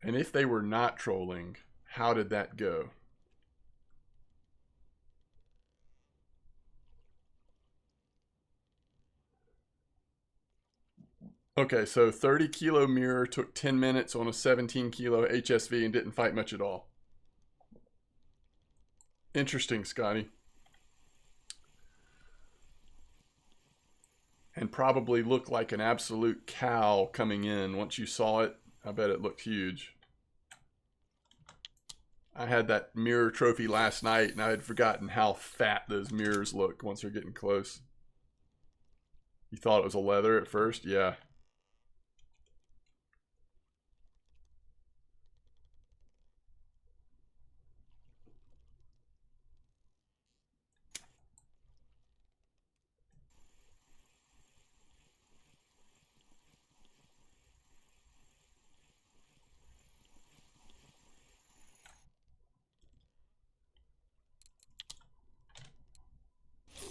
And if they were not trolling, how did that go? Okay, so 30 kilo mirror took 10 minutes on a 17 kilo HSV and didn't fight much at all. Interesting, Scotty. And probably looked like an absolute cow coming in. Once you saw it, I bet it looked huge. I had that mirror trophy last night, and I had forgotten how fat those mirrors look once they're getting close. You thought it was a leather at first? Yeah.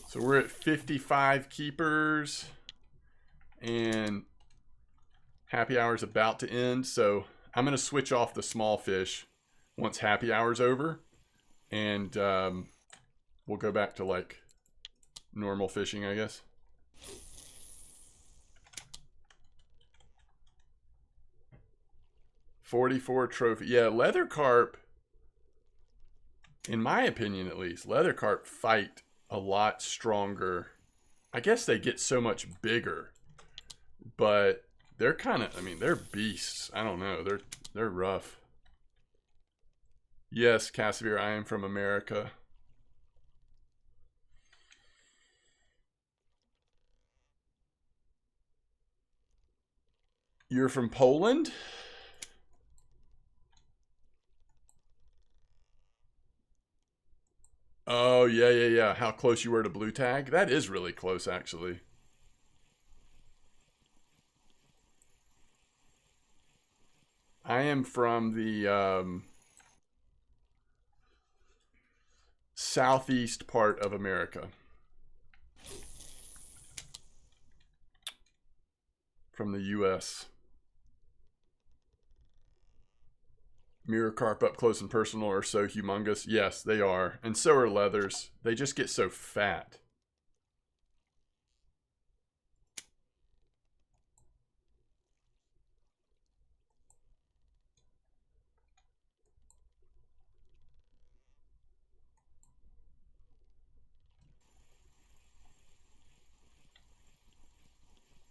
So we're at 55 keepers, and happy hour's about to end. So I'm going to switch off the small fish once happy hour's over, and we'll go back to like normal fishing, I guess. $44 trophy. Yeah, leather carp, in my opinion at least, leather carp fight a lot stronger. I guess they get so much bigger, but they're kind of, I mean, they're beasts. I don't know. They're rough. Yes, Casimir, I am from America. You're from Poland? Oh, yeah. How close you were to blue tag? That is really close, actually. I am from the southeast part of America. From the U.S. Mirror carp up close and personal are so humongous. Yes, they are. And so are leathers. They just get so fat.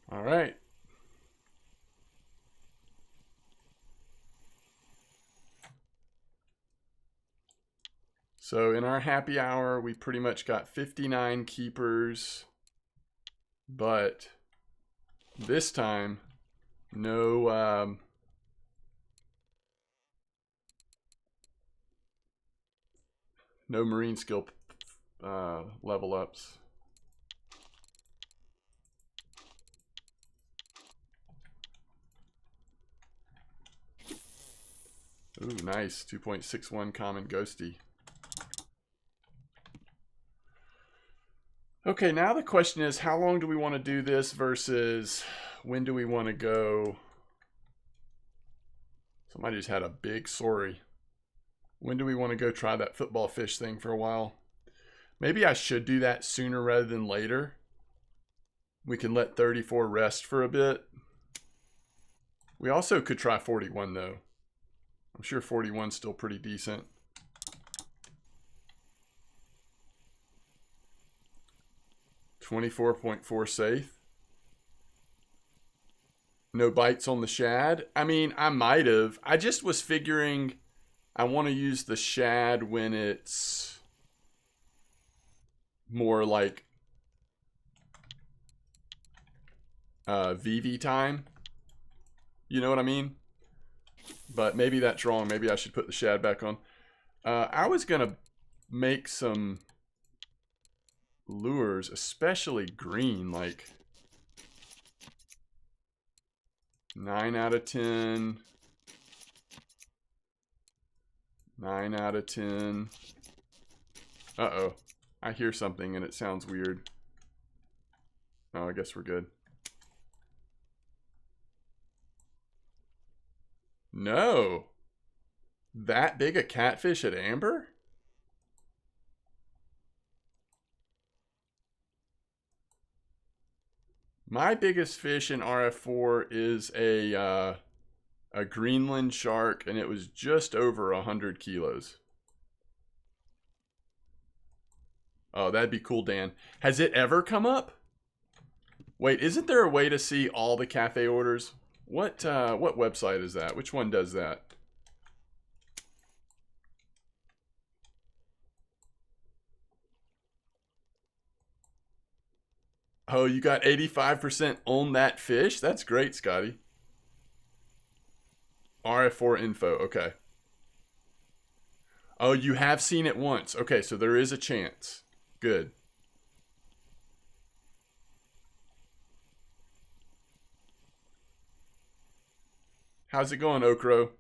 All right. So in our happy hour, we pretty much got 59 keepers, but this time, no marine skill level ups. Ooh, nice. 2.61 common ghosty. Okay, now the question is, how long do we want to do this versus when do we want to go? Somebody just had a big sorry. When do we want to go try that football fish thing for a while? Maybe I should do that sooner rather than later. We can let 34 rest for a bit. We also could try 41 though. I'm sure 41's still pretty decent. $24.4 safe. No bites on the shad. I mean, I might have. I just was figuring I want to use the shad when it's more like VV time. You know what I mean? But maybe that's wrong. Maybe I should put the shad back on. I was going to make some lures, especially green, like 9 out of 10. 9 out of 10. Uh-oh. I hear something and it sounds weird. Oh, I guess we're good. No. That big a catfish at amber? My biggest fish in RF4 is a Greenland shark, and it was just over 100 kilos. Oh, that'd be cool, Dan. Has it ever come up? Wait, isn't there a way to see all the cafe orders? What website is that? Which one does that? Oh, you got 85% on that fish? That's great, Scotty. RF4 info, okay. Oh, you have seen it once. Okay, so there is a chance. Good. How's it going, Okro?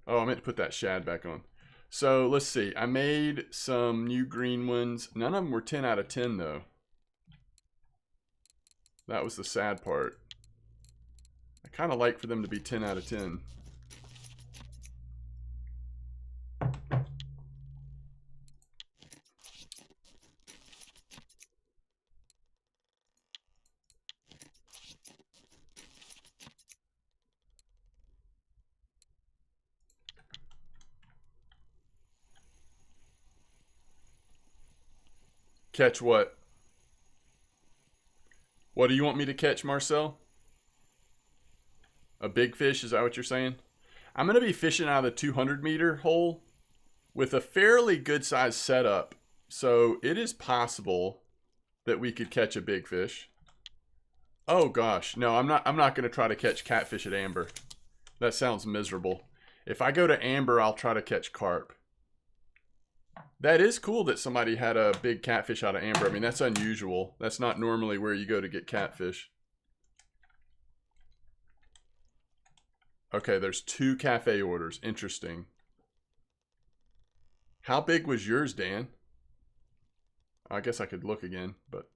Oh, I meant to put that shad back on. So let's see. I made some new green ones. None of them were 10 out of 10 though. That was the sad part. I kind of like for them to be 10 out of 10. Catch what? What do you want me to catch, Marcel? A big fish, is that what you're saying? I'm going to be fishing out of the 200-meter hole with a fairly good sized setup. So it is possible that we could catch a big fish. Oh gosh, no, I'm not going to try to catch catfish at amber. That sounds miserable. If I go to amber, I'll try to catch carp. That is cool that somebody had a big catfish out of amber. I mean, that's unusual. That's not normally where you go to get catfish. Okay, there's 2 cafe orders. Interesting. How big was yours, Dan? I guess I could look again, but...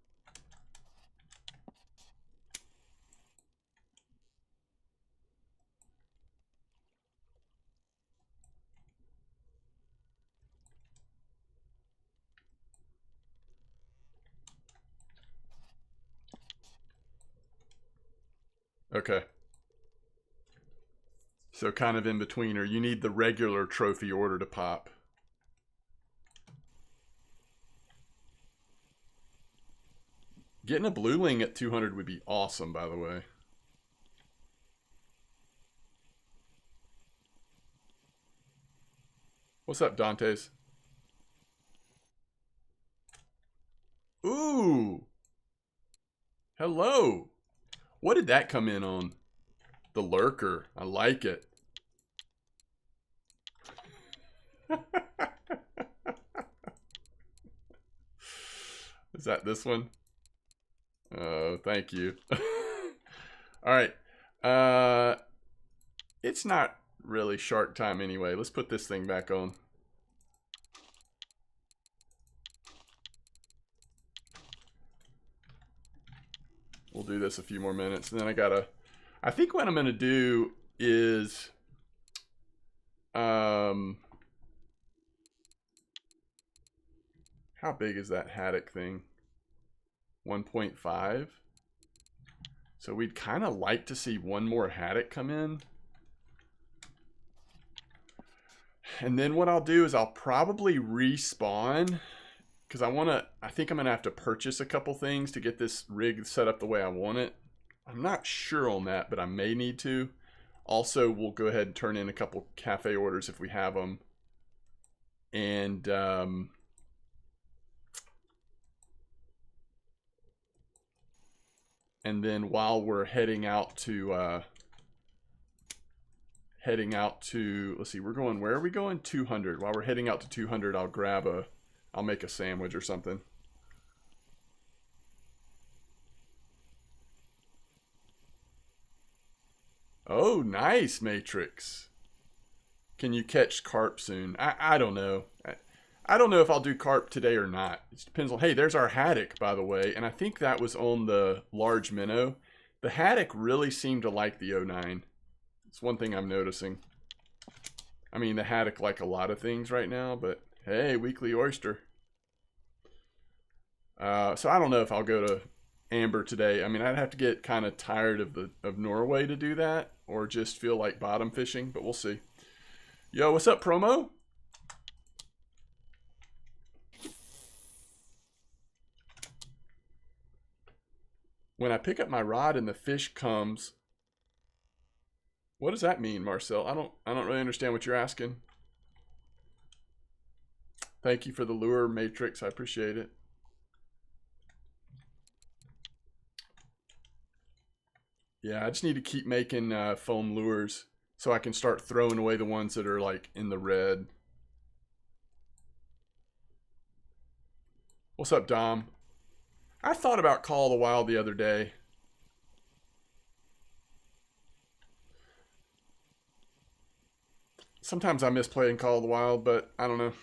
Okay. So kind of in between, or you need the regular trophy order to pop. Getting a blueling at 200 would be awesome, by the way. What's up, Dantes? Ooh. Hello. What did that come in on? The lurker. I like it. Is that this one? Oh, thank you. All right. It's not really shark time anyway. Let's put this thing back on. We'll do this a few more minutes, and then I think what I'm gonna do is, how big is that haddock thing? 1.5. So we'd kind of like to see one more haddock come in. And then what I'll do is I'll probably respawn, because I think I'm gonna have to purchase a couple things to get this rig set up the way I want it. I'm not sure on that, but I may need to. Also, we'll go ahead and turn in a couple cafe orders if we have them. And then while we're heading out to let's see, we're going, where are we going? 200. While we're heading out to 200, I'll make a sandwich or something. Oh, nice, Matrix. Can you catch carp soon? I don't know. I don't know if I'll do carp today or not. It depends on, hey, there's our haddock, by the way. And I think that was on the large minnow. The haddock really seemed to like the 09. It's one thing I'm noticing. I mean, the haddock like a lot of things right now, but hey, weekly oyster. So I don't know if I'll go to amber today. I mean, I'd have to get kind of tired of Norway to do that, or just feel like bottom fishing, but we'll see. Yo, what's up, Promo? When I pick up my rod and the fish comes, what does that mean, Marcel? I don't really understand what you're asking. Thank you for the lure, Matrix. I appreciate it. Yeah, I just need to keep making foam lures so I can start throwing away the ones that are like in the red. What's up, Dom? I thought about Call of the Wild the other day. Sometimes I miss playing Call of the Wild, but I don't know.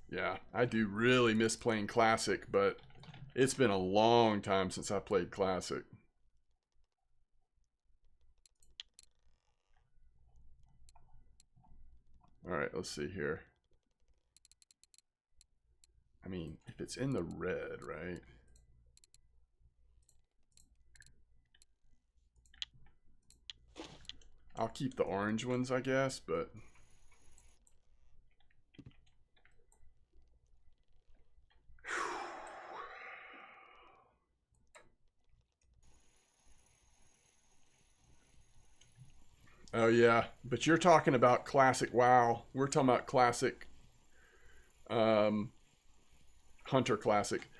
Yeah, I do really miss playing Classic, but it's been a long time since I played Classic. All right, let's see here. I mean, if it's in the red, right? I'll keep the orange ones, I guess, but... Oh, yeah. But you're talking about Classic WoW. We're talking about Classic... Hunter Classic.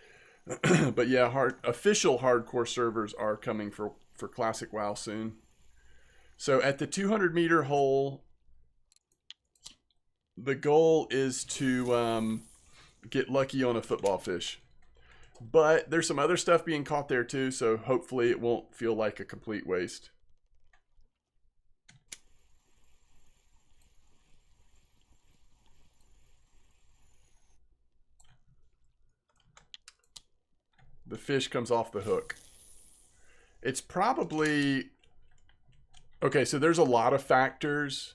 But yeah, official hardcore servers are coming for Classic WoW soon. So at the 200 meter hole, the goal is to get lucky on a football fish. But there's some other stuff being caught there too, so hopefully it won't feel like a complete waste. The fish comes off the hook. It's probably... Okay, so there's a lot of factors.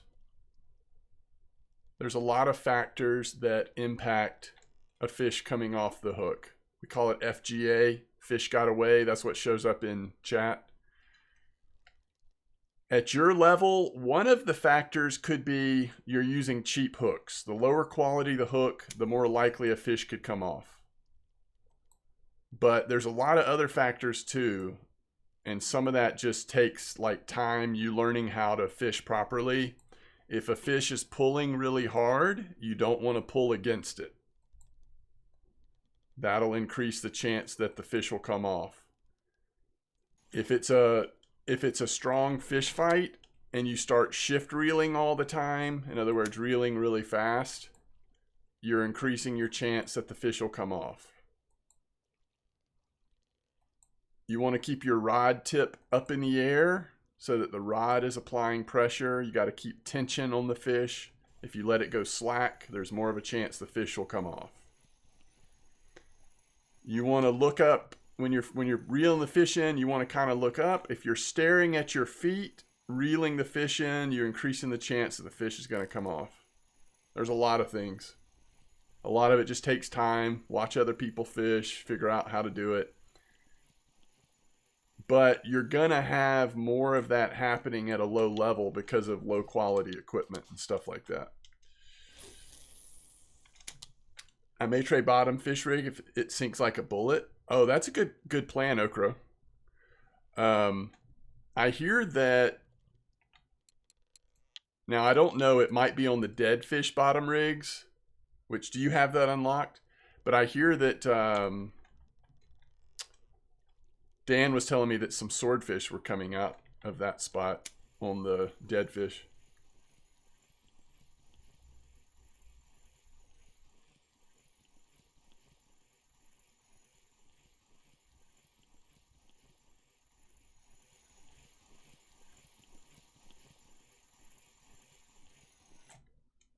There's a lot of factors that impact a fish coming off the hook. We call it FGA, fish got away. That's what shows up in chat. At your level, one of the factors could be you're using cheap hooks. The lower quality the hook, the more likely a fish could come off. But there's a lot of other factors too. And some of that just takes like time, you learning how to fish properly. If a fish is pulling really hard, you don't want to pull against it. That'll increase the chance that the fish will come off. If it's a strong fish fight and you start shift reeling all the time, in other words, reeling really fast, you're increasing your chance that the fish will come off. You want to keep your rod tip up in the air so that the rod is applying pressure. You got to keep tension on the fish. If you let it go slack, there's more of a chance the fish will come off. You want to look up when you're reeling the fish in, you want to kind of look up. If you're staring at your feet, reeling the fish in, you're increasing the chance that the fish is going to come off. There's a lot of things. A lot of it just takes time. Watch other people fish, figure out how to do it. But you're going to have more of that happening at a low level because of low quality equipment and stuff like that. I may trade bottom fish rig if it sinks like a bullet. Oh, that's a good plan, Okra. I hear that. Now, I don't know. It might be on the dead fish bottom rigs. Which, do you have that unlocked? But I hear that Dan was telling me that some swordfish were coming out of that spot on the dead fish.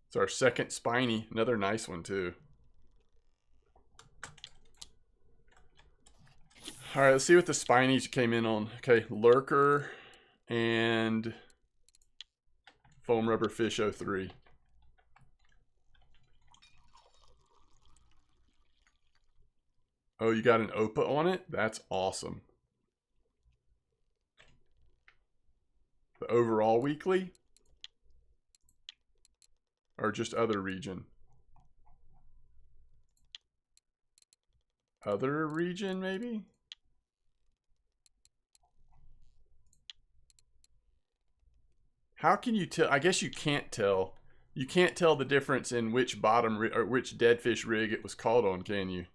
It's our second spiny. Another nice one, too. All right, let's see what the spinies came in on. Okay, Lurker and Foam Rubber Fish 03. Oh, you got an OPA on it? That's awesome. The overall weekly? Or just other region? Other region, maybe? How can you tell? I guess you can't tell. You can't tell the difference in which bottom or which dead fish rig it was caught on, can you?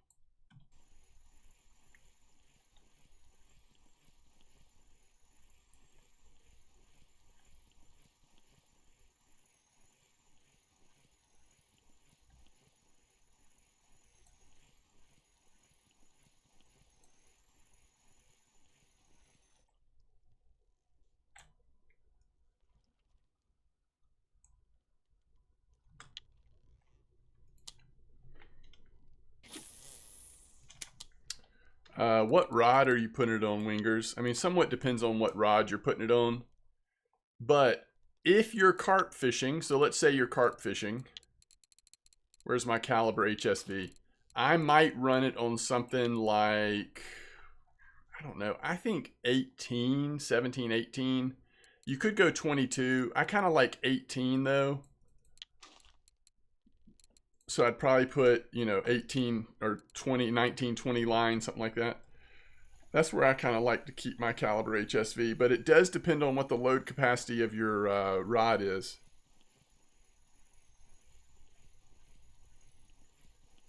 What rod are you putting it on, Wingers? I mean, somewhat depends on what rod you're putting it on. But if you're carp fishing, so let's say you're carp fishing. Where's my caliber HSV? I might run it on something like, I don't know, I think 18, 17, 18. You could go 22. I kind of like 18 though. So I'd probably put, 18 or 20, 19, 20 lines, something like that. That's where I kind of like to keep my caliber HSV, but it does depend on what the load capacity of your rod is.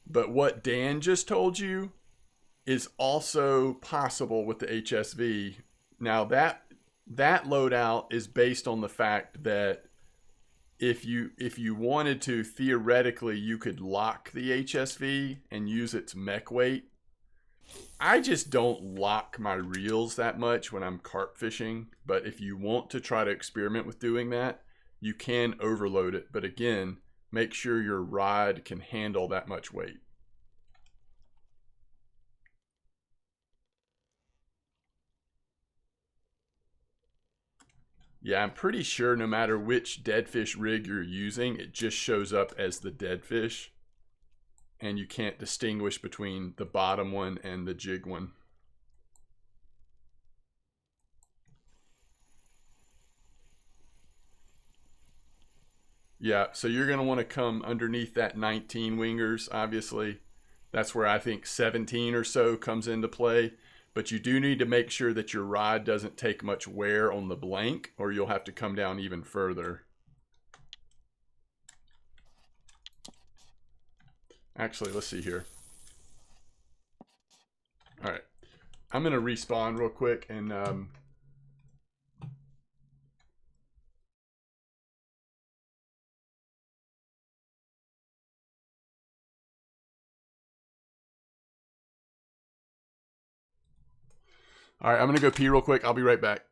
But what Dan just told you is also possible with the HSV. Now that loadout is based on the fact that if you wanted to, theoretically, you could lock the HSV and use its mech weight. I just don't lock my reels that much when I'm carp fishing, but if you want to try to experiment with doing that, you can overload it. But again, make sure your rod can handle that much weight. Yeah, I'm pretty sure no matter which dead fish rig you're using, it just shows up as the dead fish. And you can't distinguish between the bottom one and the jig one. Yeah, so you're going to want to come underneath that 19 wingers, obviously. That's where I think 17 or so comes into play. But you do need to make sure that your rod doesn't take much wear on the blank, or you'll have to come down even further. Actually, let's see here. All right. I'm going to respawn real quick and all right, I'm going to go pee real quick. I'll be right back.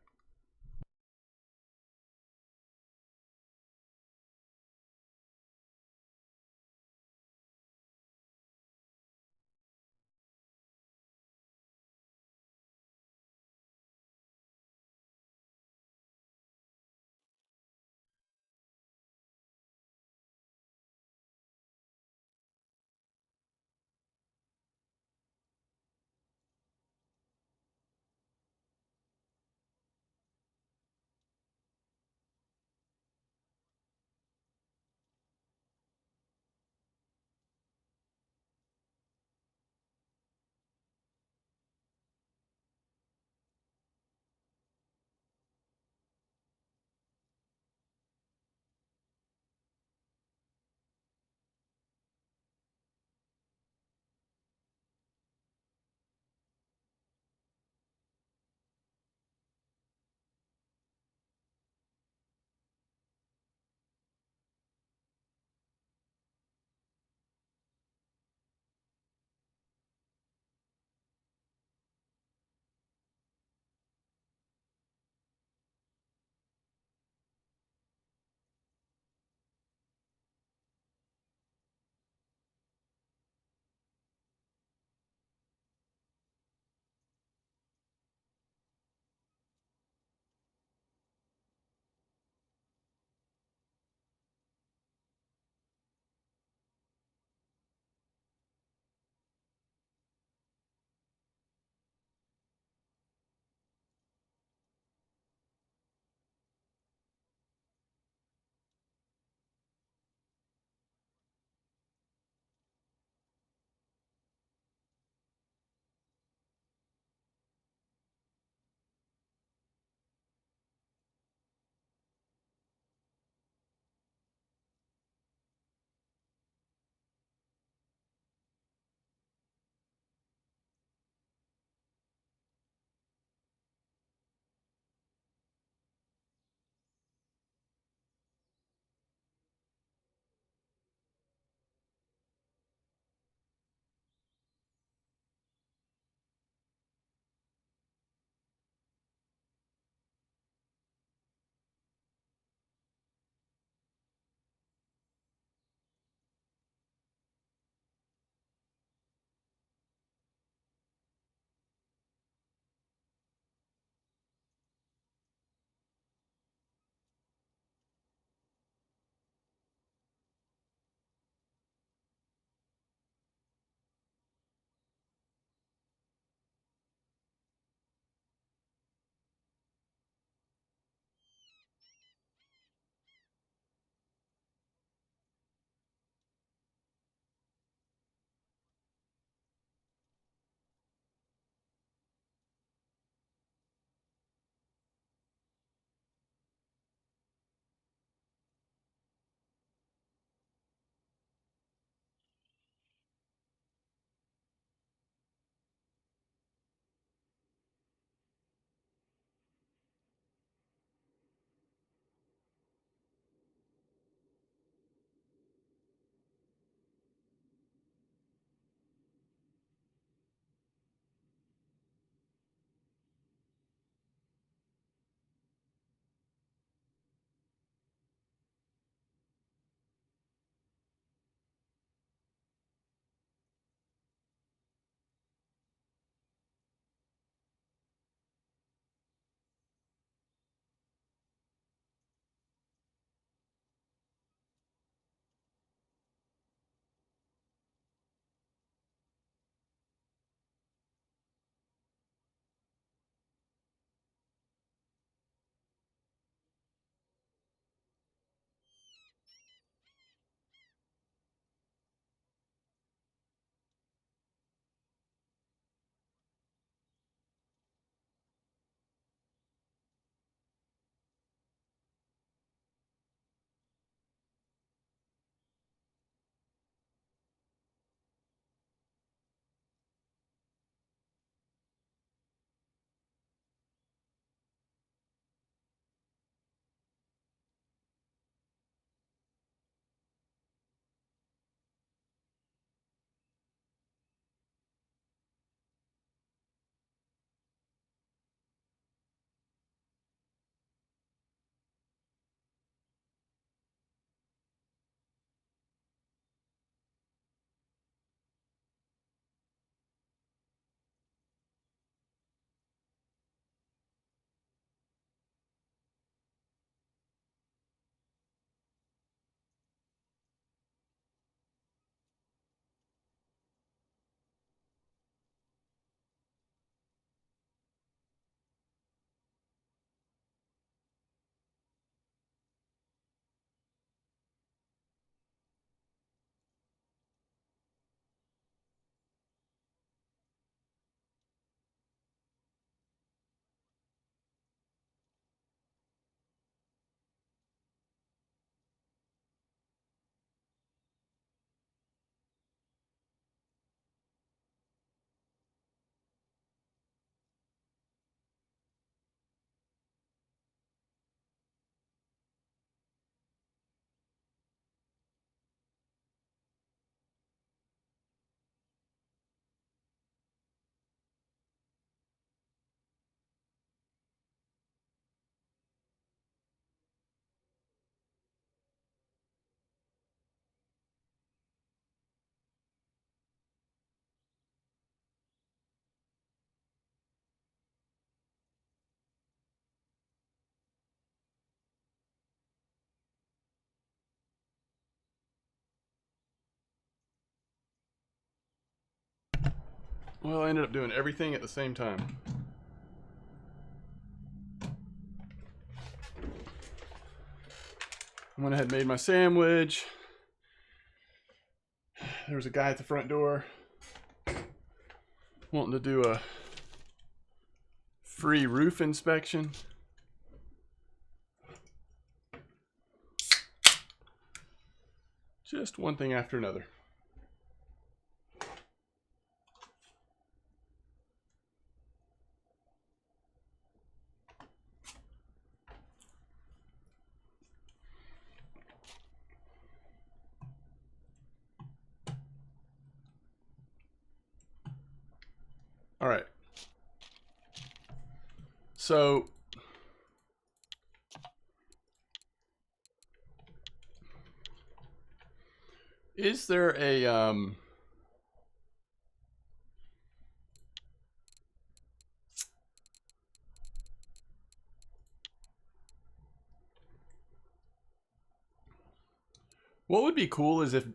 Well, I ended up doing everything at the same time. I went ahead and made my sandwich. There was a guy at the front door wanting to do a free roof inspection. Just one thing after another. All right. So is there a what would be cool is if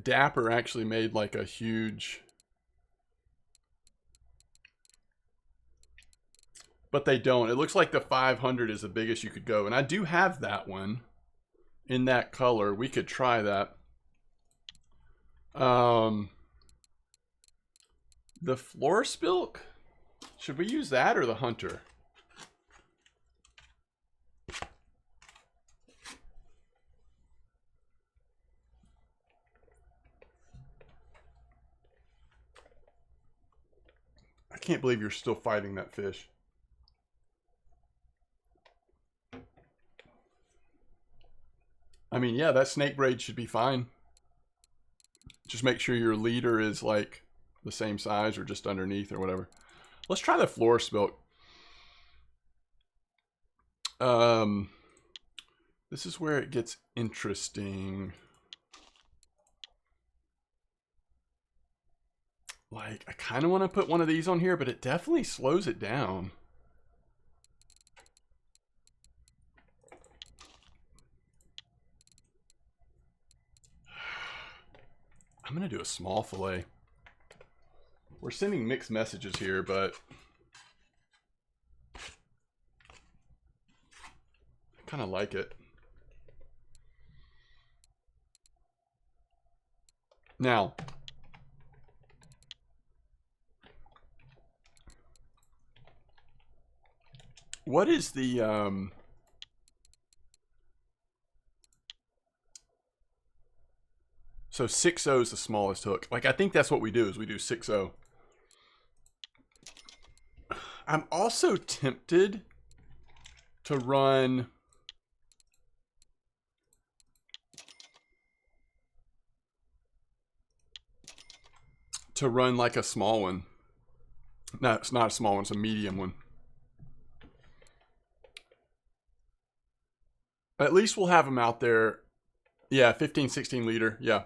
Dapper actually made like a huge, but they don't. It looks like the 500 is the biggest you could go, and I do have that one in that color. We could try that. The Floor Spilk, should we use that or the Hunter? I can't believe you're still fighting that fish. I mean, yeah, that snake braid should be fine. Just make sure your leader is like the same size or just underneath or whatever. Let's try the Floor Spilk. This is where it gets interesting. Like, I kind of want to put one of these on here, but it definitely slows it down. I'm going to do a small fillet. We're sending mixed messages here, but I kind of like it. Now, what is the so 6.0 is the smallest hook. Like, I think that's what we do, is we do 6.0. I'm also tempted to run like a small one. No, it's not a small one, it's a medium one. At least we'll have them out there. Yeah, 15, 16 liter. Yeah.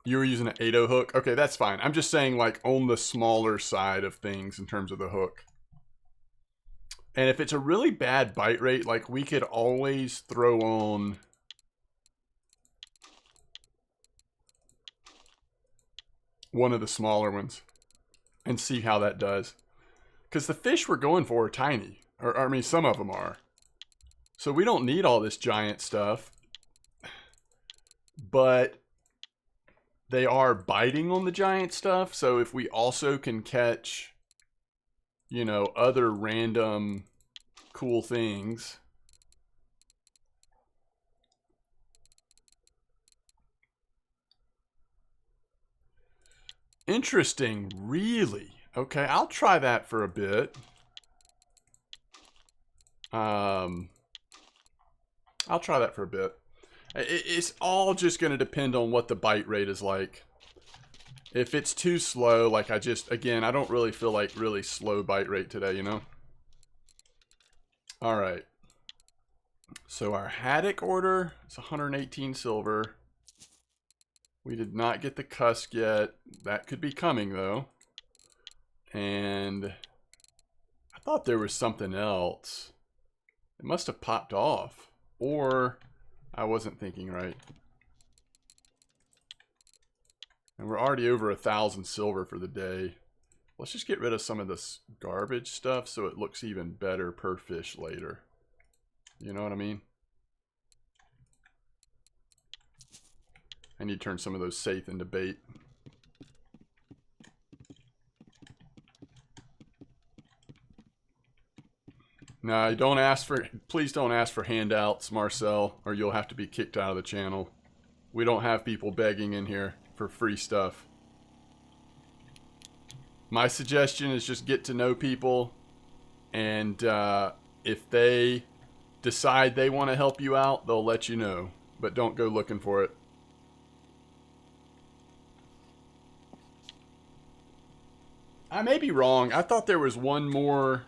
You were using an 8.0 hook? Okay, that's fine. I'm just saying, like, on the smaller side of things in terms of the hook. And if it's a really bad bite rate, like, we could always throw on one of the smaller ones and see how that does. Because the fish we're going for are tiny. Or, I mean, some of them are. So we don't need all this giant stuff. But they are biting on the giant stuff. So if we also can catch, you know, other random cool things. Interesting, really? Okay, I'll try that for a bit. I'll try that for a bit. It's all just going to depend on what the bite rate is like. If it's too slow, like I don't really feel like really slow bite rate today, you know? All right. So our haddock order is 118 silver. We did not get the cusk yet. That could be coming though. And I thought there was something else. It must have popped off. Or I wasn't thinking right. And we're already over 1,000 silver for the day. Let's just get rid of some of this garbage stuff so it looks even better per fish later. You know what I mean? I need to turn some of those safe into bait. No, don't ask for, please don't ask for handouts, Marcel, or you'll have to be kicked out of the channel. We don't have people begging in here for free stuff. My suggestion is just get to know people, and if they decide they want to help you out, they'll let you know, but don't go looking for it. I may be wrong. I thought there was one more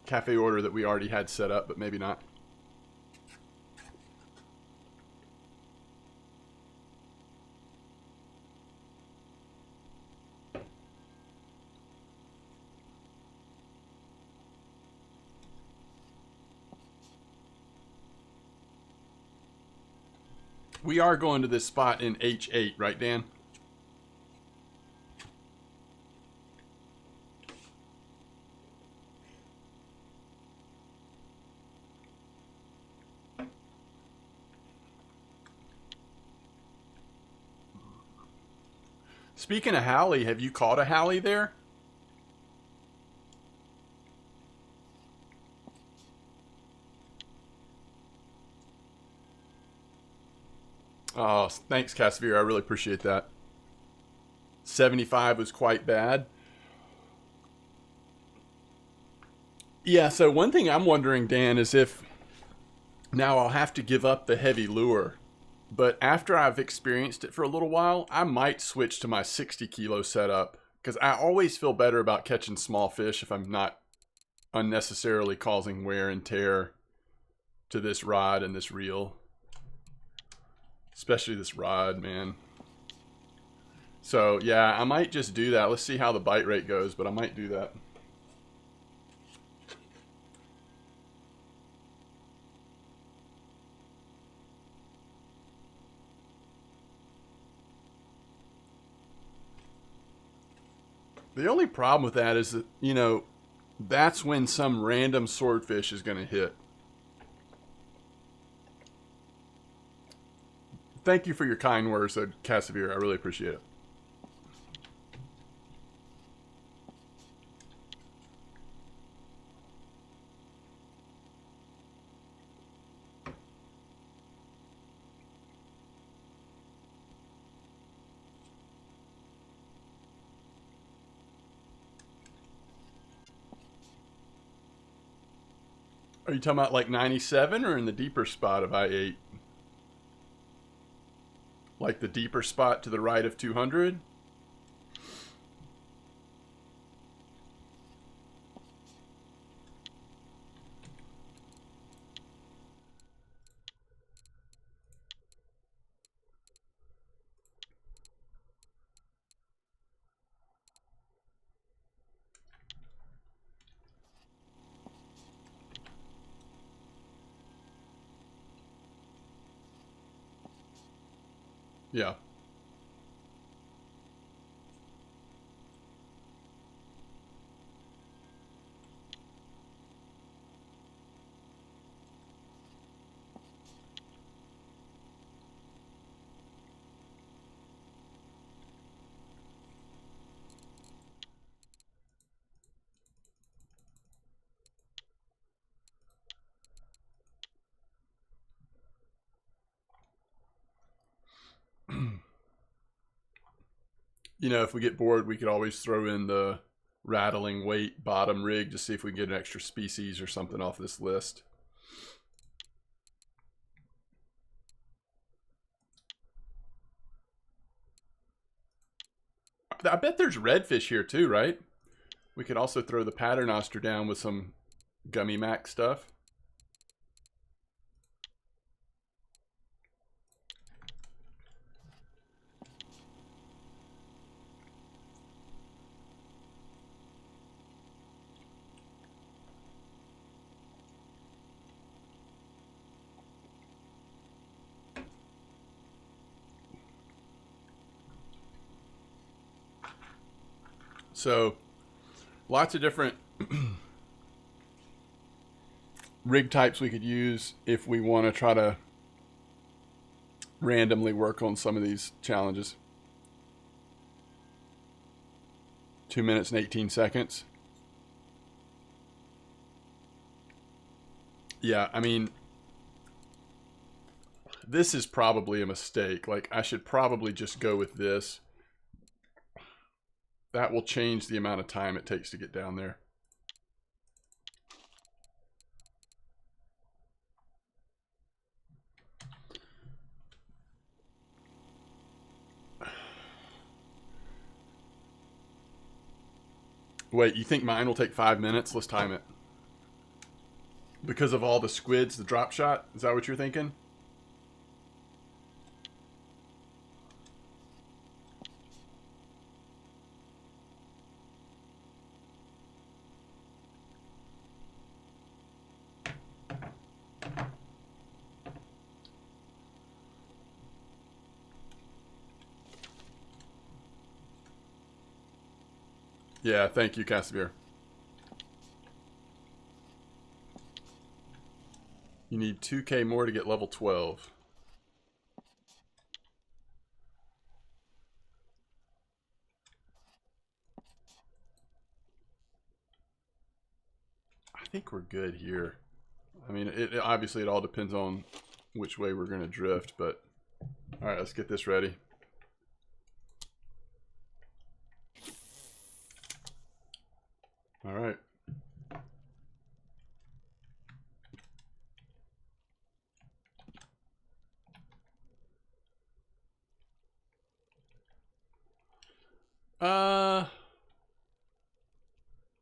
cafe order that we already had set up, but maybe not. We are going to this spot in H8, right, Dan? Speaking of Hallie, have you caught a Hallie there? Oh, thanks, Casavir. I really appreciate that. 75 was quite bad. Yeah, so one thing I'm wondering, Dan, is if now I'll have to give up the heavy lure. But after I've experienced it for a little while, I might switch to my 60 kilo setup. Because I always feel better about catching small fish if I'm not unnecessarily causing wear and tear to this rod and this reel. Especially this rod, man. So, yeah, I might just do that. Let's see how the bite rate goes, but I might do that. The only problem with that is that, you know, that's when some random swordfish is going to hit. Thank you for your kind words, Casavir. I really appreciate it. Are you talking about like 97 or in the deeper spot of I-8? Like the deeper spot to the right of 200? Yeah. You know, if we get bored, we could always throw in the rattling weight bottom rig to see if we can get an extra species or something off this list. I bet there's redfish here too, right? We could also throw the paternoster down with some gummy mac stuff. So lots of different rig types we could use if we want to try to randomly work on some of these challenges. 2 minutes and 18 seconds. Yeah, I mean, this is probably a mistake. Like, I should probably just go with this. That will change the amount of time it takes to get down there. Wait, you think mine will take 5 minutes? Let's time it. Because of all the squids, the drop shot? Is that what you're thinking? Yeah, thank you, Casimir. You need 2K more to get level 12. I think we're good here. I mean, obviously it all depends on which way we're going to drift, but all right, let's get this ready. All right.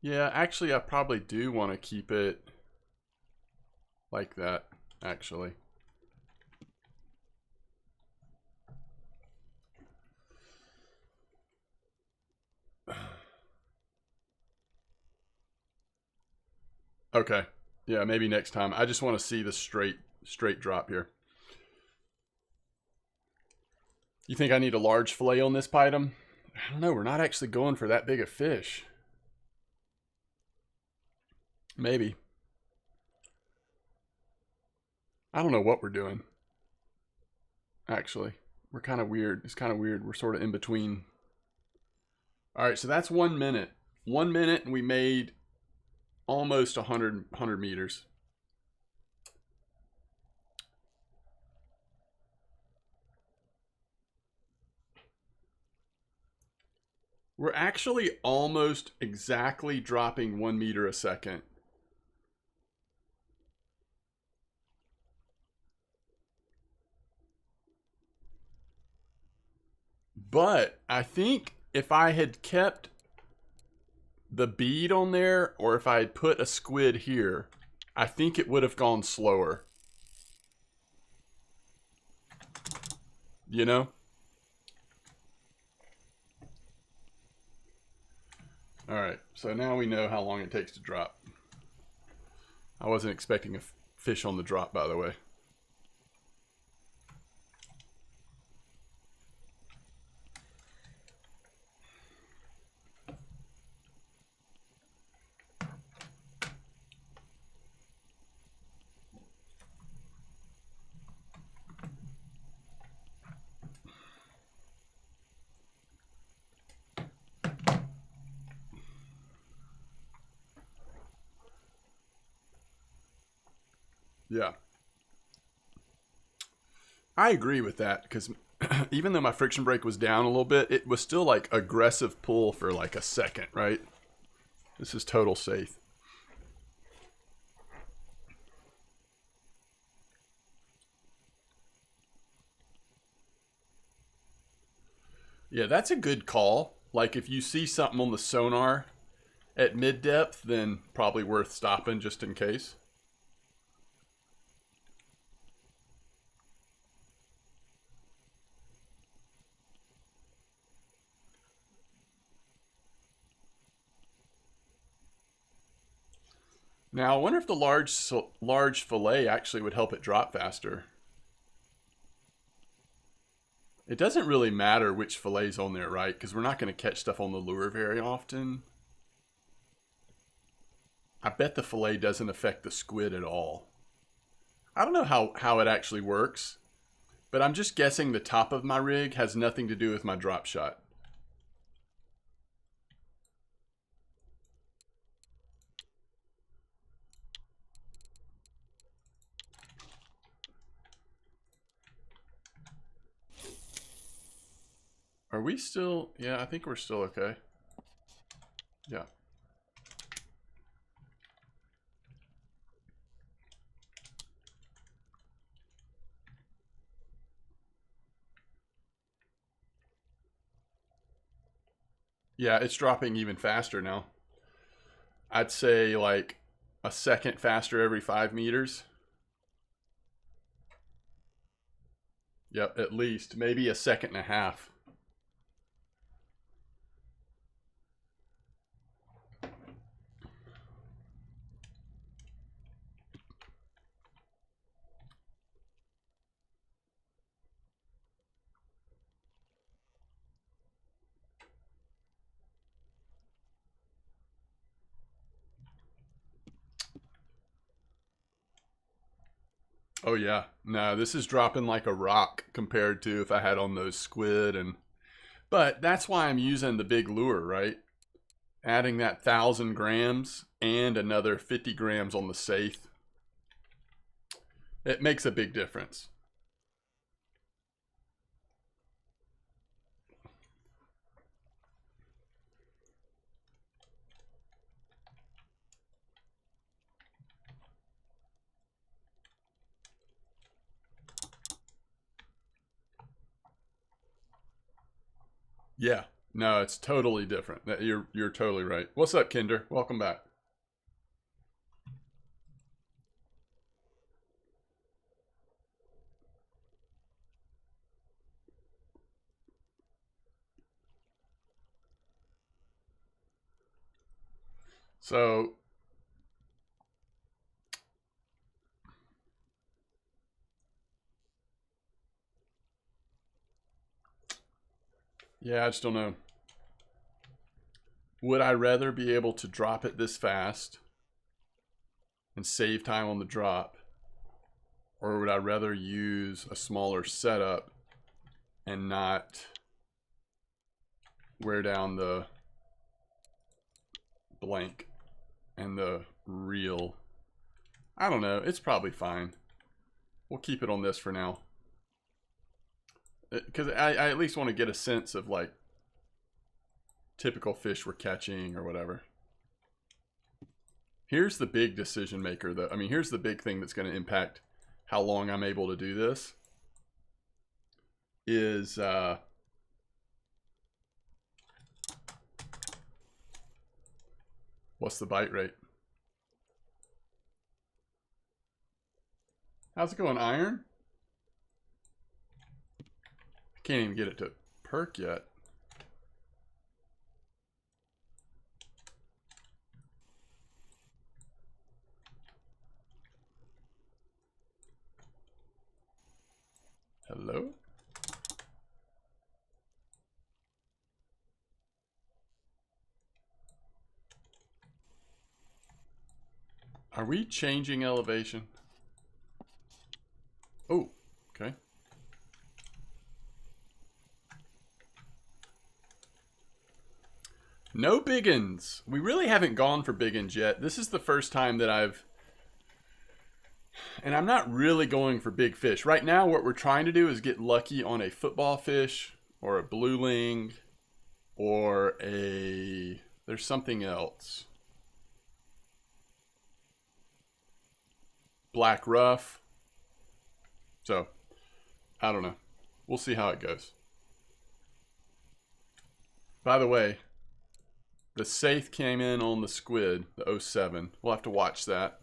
Yeah, actually I probably do want to keep it like that, actually. Okay. Yeah, maybe next time. I just want to see the straight drop here. You think I need a large fillet on this item? I don't know. We're not actually going for that big a fish. Maybe. I don't know what we're doing. Actually, we're kind of weird. It's kind of weird. We're sort of in between. All right, so that's 1 minute. 1 minute, and we made almost 100 meters. We're actually almost exactly dropping 1 meter a second. But I think if I had kept the bead on there, or if I had put a squid here, I think it would have gone slower. You know? Alright, so now we know how long it takes to drop. I wasn't expecting a fish on the drop, by the way. Yeah. I agree with that, because even though my friction brake was down a little bit, it was still like aggressive pull for like a second, right? This is total safe. Yeah, that's a good call. Like if you see something on the sonar at mid depth, then probably worth stopping just in case. Now, I wonder if the large fillet actually would help it drop faster. It doesn't really matter which fillet's on there, right? Because we're not going to catch stuff on the lure very often. I bet the fillet doesn't affect the squid at all. I don't know how it actually works, but I'm just guessing the top of my rig has nothing to do with my drop shot. Are we still... Yeah, I think we're still okay. Yeah. Yeah, it's dropping even faster now. I'd say like a second faster every 5 meters. Yep, at least. Maybe a second and a half. Oh yeah. No, this is dropping like a rock compared to if I had on those squid and... But that's why I'm using the big lure, right? Adding that 1,000 grams and another 50 grams on the Saith. It makes a big difference. Yeah. No, it's totally different. You're totally right. What's up, Kinder? Welcome back. So, yeah, I just don't know. Would I rather be able to drop it this fast and save time on the drop? Or would I rather use a smaller setup and not wear down the blank and the reel? I don't know. It's probably fine. We'll keep it on this for now. Because I at least want to get a sense of like typical fish we're catching or whatever. Here's the big decision maker though. I mean, here's the big thing that's going to impact how long I'm able to do this. Is what's the bite rate? How's it going, Iron? I can't even get it to perk yet. Hello? Are we changing elevation? Oh, okay. No biggins. We really haven't gone for biggins yet. This is the first time that and I'm not really going for big fish. Right now, what we're trying to do is get lucky on a football fish or a blueling or there's something else. Black rough. So, I don't know. We'll see how it goes. By the way, the Saith came in on the squid, the 07. We'll have to watch that.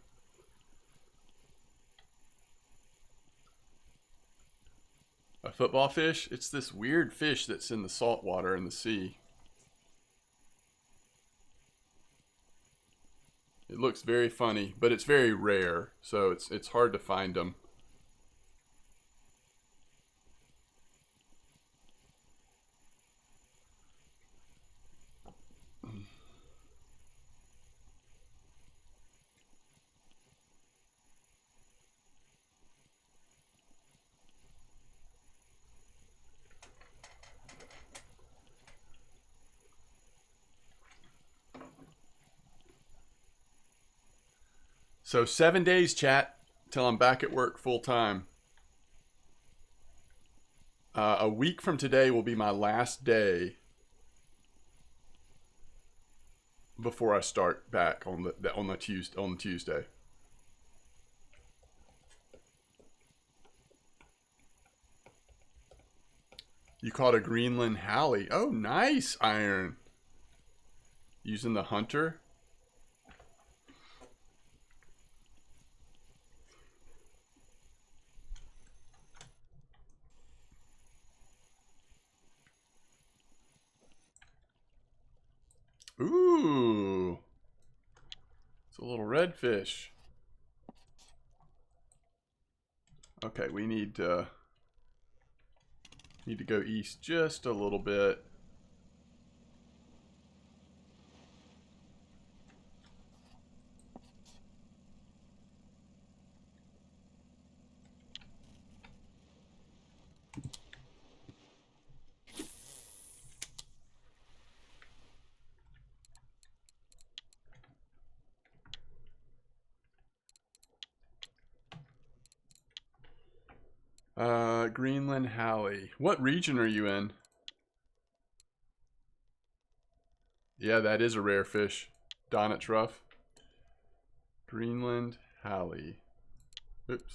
A football fish? It's this weird fish that's in the salt water in the sea. It looks very funny, but it's very rare, so it's hard to find them. So 7 days, chat, till I'm back at work full time. A week from today will be my last day before I start back on the Tuesday. You caught a Greenland Halley. Oh, nice, Iron. Using the Hunter. Ooh. It's a little redfish. Okay, we need to go east just a little bit. Greenland Halley. What region are you in? Yeah, that is a rare fish. Donut Rough. Greenland Halley. Oops.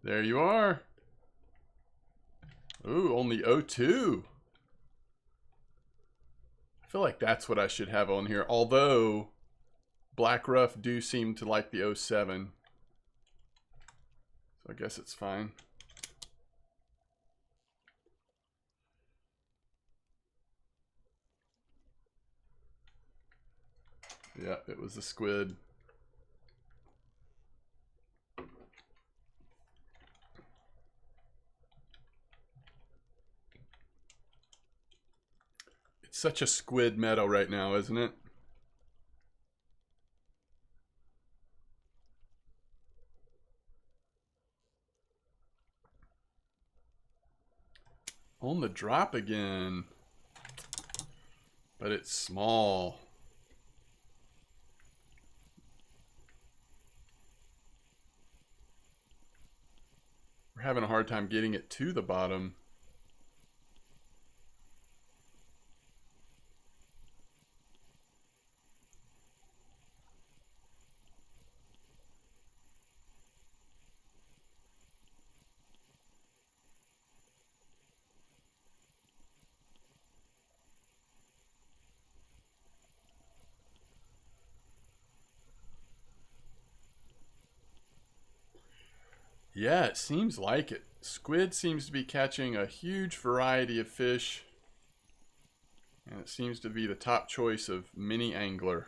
There you are. Ooh, only 02. I feel like that's what I should have on here. Although, Black Ruff do seem to like the 07. So I guess it's fine. Yeah, it was a squid. It's such a squid meadow right now, isn't it? On the drop again. But it's small. We're having a hard time getting it to the bottom. Yeah, it seems like it. Squid seems to be catching a huge variety of fish. And it seems to be the top choice of many angler.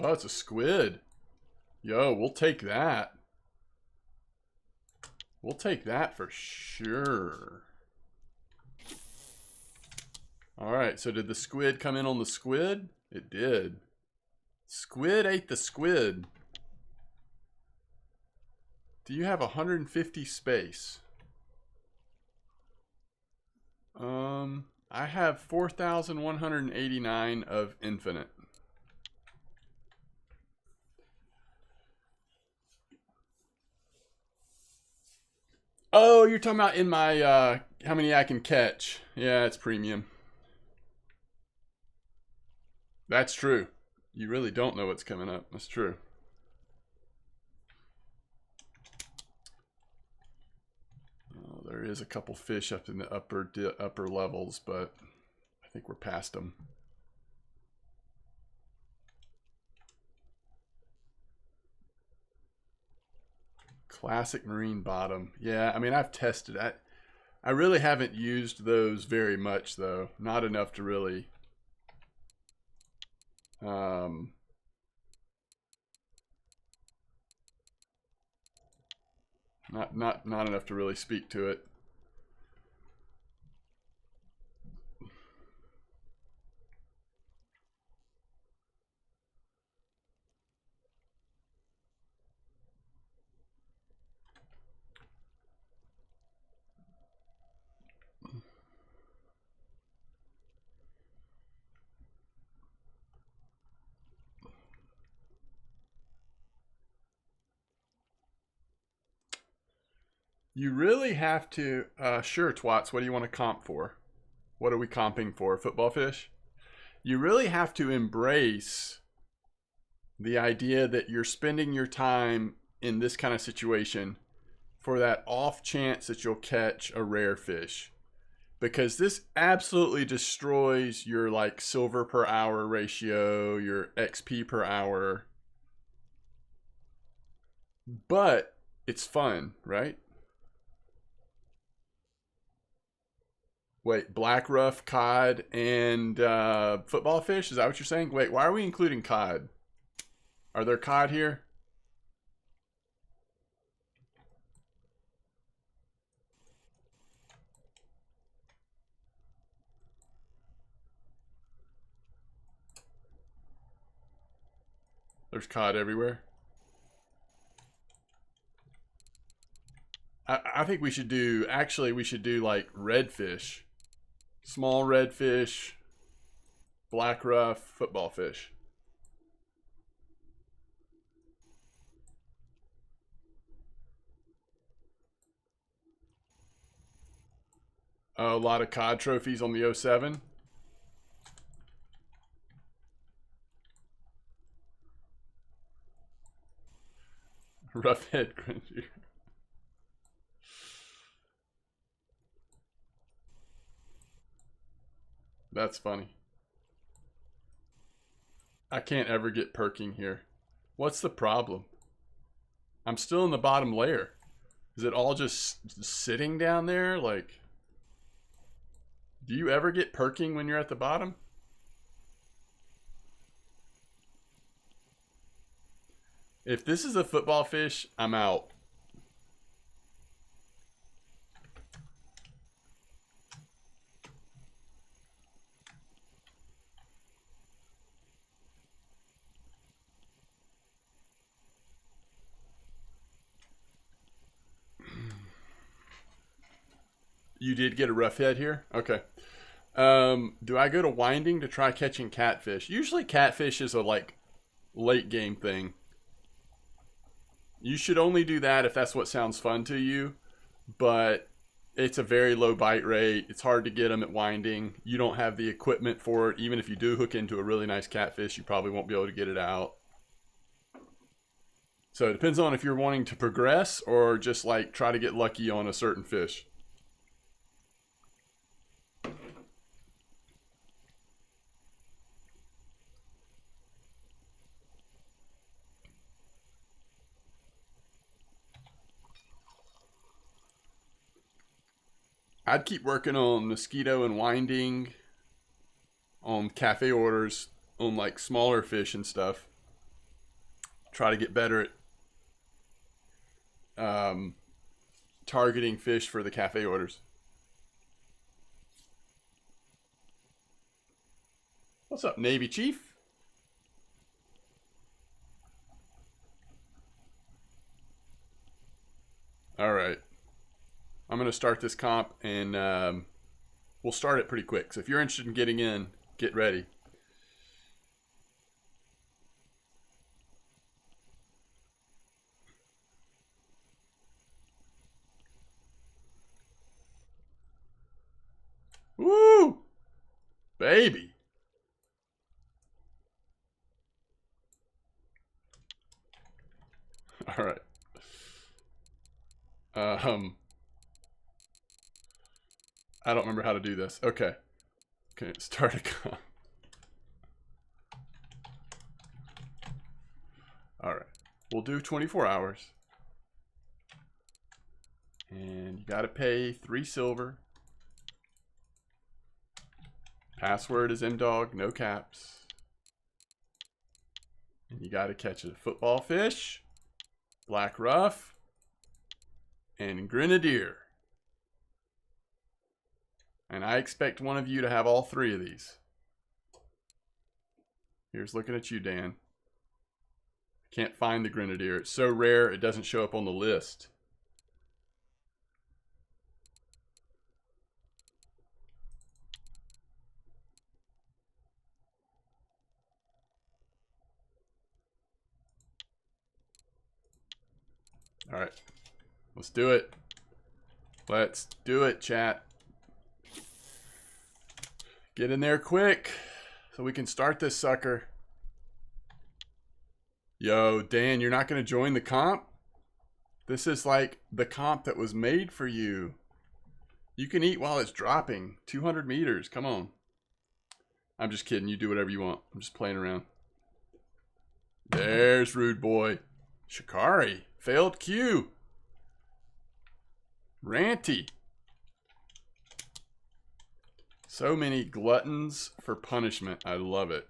Oh, it's a squid. Yo, we'll take that. We'll take that for sure. Alright, so did the squid come in on the squid? It did. Squid ate the squid. Do you have 150 space? I have 4,189 of infinite. Oh, you're talking about in my, how many I can catch. Yeah, it's premium. That's true. You really don't know what's coming up. That's true. Oh, there is a couple fish up in the upper levels, but I think we're past them. Classic marine bottom. Yeah, I mean, I've tested it. I really haven't used those very much, though. Not enough to really Not enough to really speak to it. You really have to, sure, twats, what do you want to comp for? What are we comping for? Football fish? You really have to embrace the idea that you're spending your time in this kind of situation for that off chance that you'll catch a rare fish. Because this absolutely destroys your like silver per hour ratio, your XP per hour. But it's fun, right? Wait, black rough, cod, and football fish? Is that what you're saying? Wait, why are we including cod? Are there cod here? There's cod everywhere. I think we should do, actually, we should do like redfish. Small redfish, black rough, football fish. A lot of cod trophies on the 07. Rough head cringy. That's funny. I can't ever get perking here. What's the problem? I'm still in the bottom layer. Is it all just sitting down there? Like, do you ever get perking when you're at the bottom? If this is a football fish, I'm out. You did get a rough head here? Okay. Do I go to winding to try catching catfish? Usually catfish is a like late game thing. You should only do that if that's what sounds fun to you, but it's a very low bite rate. It's hard to get them at winding. You don't have the equipment for it. Even if you do hook into a really nice catfish, you probably won't be able to get it out. So it depends on if you're wanting to progress or just like try to get lucky on a certain fish. I'd keep working on mosquito and winding, on cafe orders, on like smaller fish and stuff. Try to get better at targeting fish for the cafe orders. What's up, Navy Chief? All right. I'm going to start this comp, and we'll start it pretty quick. So if you're interested in getting in, get ready. Woo! Baby. All right. I don't remember how to do this. Okay. Okay, start a comp. All right. We'll do 24 hours. And you got to pay 3 silver. Password is mdog, no caps. And you got to catch a football fish, black rough, and grenadier. And I expect one of you to have all three of these. Here's looking at you, Dan. Can't find the grenadier. It's so rare it doesn't show up on the list. All right, let's do it. Let's do it, chat. Get in there quick so we can start this sucker. Yo, Dan, you're not going to join the comp? This is like the comp that was made for you. You can eat while it's dropping. 200 meters, come on. I'm just kidding, you do whatever you want. I'm just playing around. There's Rude Boy. Shikari. Failed Q. Ranty. So many gluttons for punishment. I love it.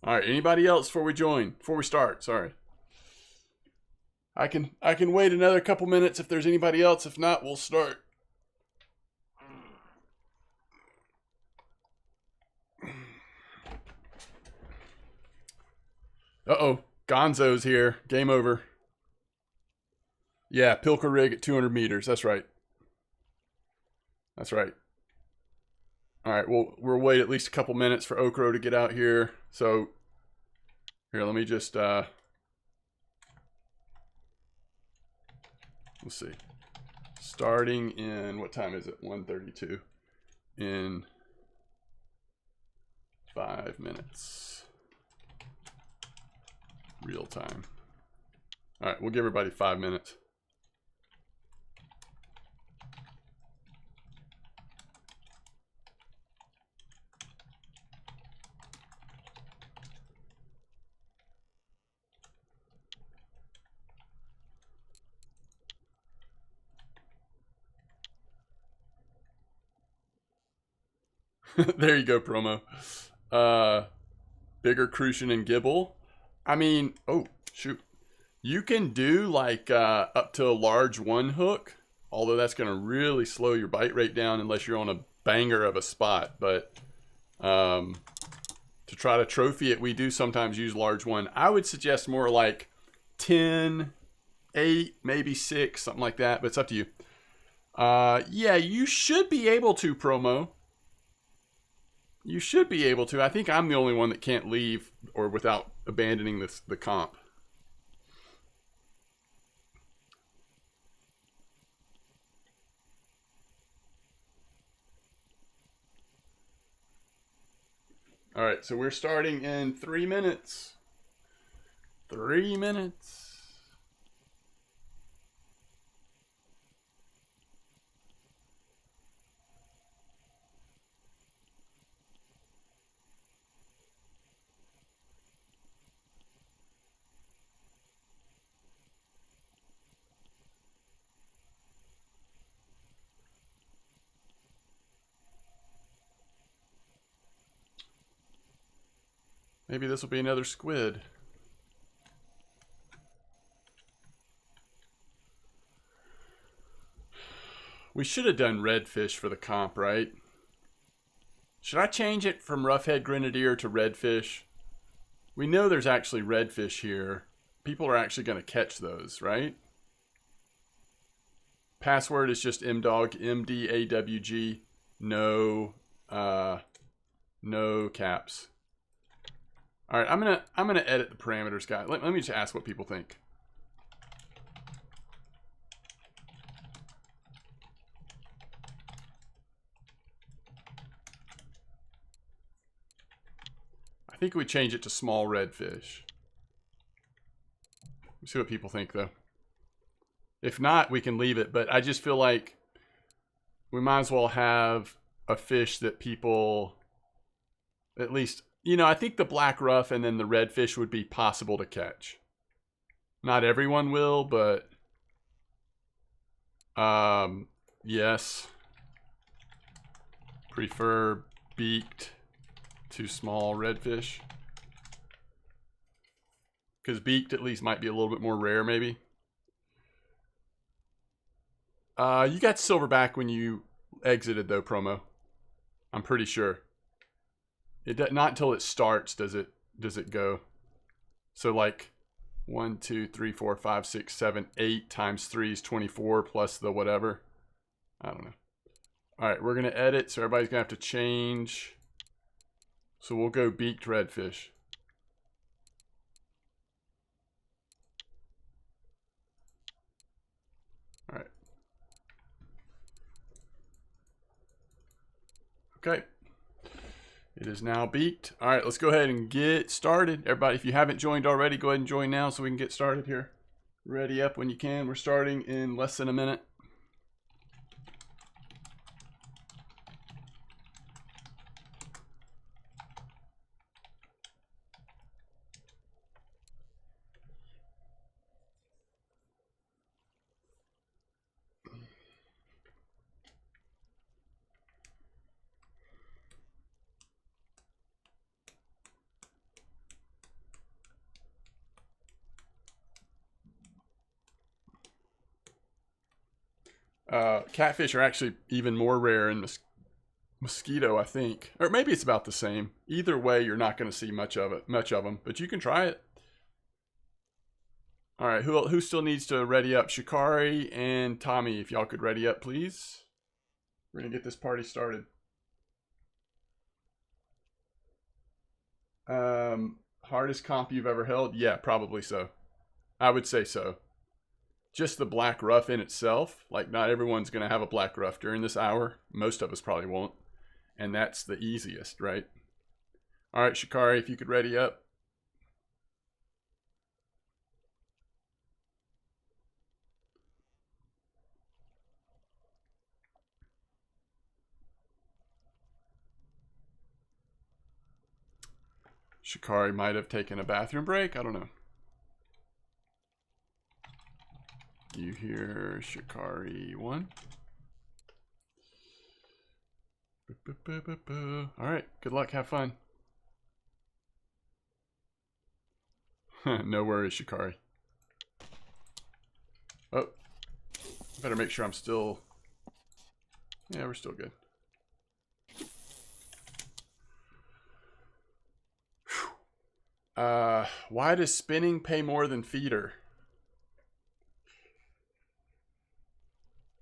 All right, anybody else before we start? Sorry. I can wait another couple minutes if there's anybody else. If not, we'll start. Uh-oh. Gonzo's here. Game over. Yeah, Pilker rig at 200 meters. That's right. That's right. All right, we'll wait at least a couple minutes for Okro to get out here. So, here, let me just, let's see. Starting in, what time is it? 1:32. In 5 minutes. Real time. All right, we'll give everybody 5 minutes. There you go, promo. Bigger Crucian and Gibble. I mean, oh, shoot. You can do like up to a large one hook, although that's going to really slow your bite rate down unless you're on a banger of a spot. But to try to trophy it, we do sometimes use large one. I would suggest more like 10, 8, maybe 6, something like that, but it's up to you. Yeah, you should be able to, promo. You should be able to. I think I'm the only one that can't leave or without abandoning the comp. All right, so we're starting in 3 minutes. 3 minutes. Maybe this will be another squid. We should have done redfish for the comp, right? Should I change it from roughhead grenadier to redfish? We know there's actually redfish here. People are actually going to catch those, right? Password is just mdog, MDAWG, no caps. All right, I'm gonna edit the parameters, guys. Let me just ask what people think. I think we change it to small redfish. Let's see what people think, though. If not, we can leave it. But I just feel like we might as well have a fish that people, at least. You know, I think the black ruff and then the redfish would be possible to catch. Not everyone will, but yes. Prefer beaked to small redfish. Because beaked at least might be a little bit more rare, maybe. You got silverback when you exited though, promo. I'm pretty sure. Not until it starts does it go. So like 1, 2, 3, 4, 5, 6, 7, 8 times 3 is 24 plus the whatever. I don't know. All right, we're gonna edit, so everybody's gonna have to change. So we'll go beaked redfish. All right. Okay. It is now beaked. All right, let's go ahead and get started. Everybody, if you haven't joined already, go ahead and join now so we can get started here. Ready up when you can. We're starting in less than a minute. Catfish are actually even more rare in mosquito, I think, or maybe it's about the same. Either way, you're not going to see much of them, but you can try it. All right, who still needs to ready up? Shikari and Tommy, if y'all could ready up, please. We're gonna get this party started. Hardest comp you've ever held? Yeah, probably so. I would say so. Just the black rough in itself, like not everyone's going to have a black rough during this hour. Most of us probably won't. And that's the easiest, right? All right, Shikari, if you could ready up. Shikari might have taken a bathroom break. I don't know. You hear Shikari 1. All right, good luck. Have fun. No worries, Shikari. Oh, better make sure I'm still... Yeah, we're still good. Why does spinning pay more than feeder?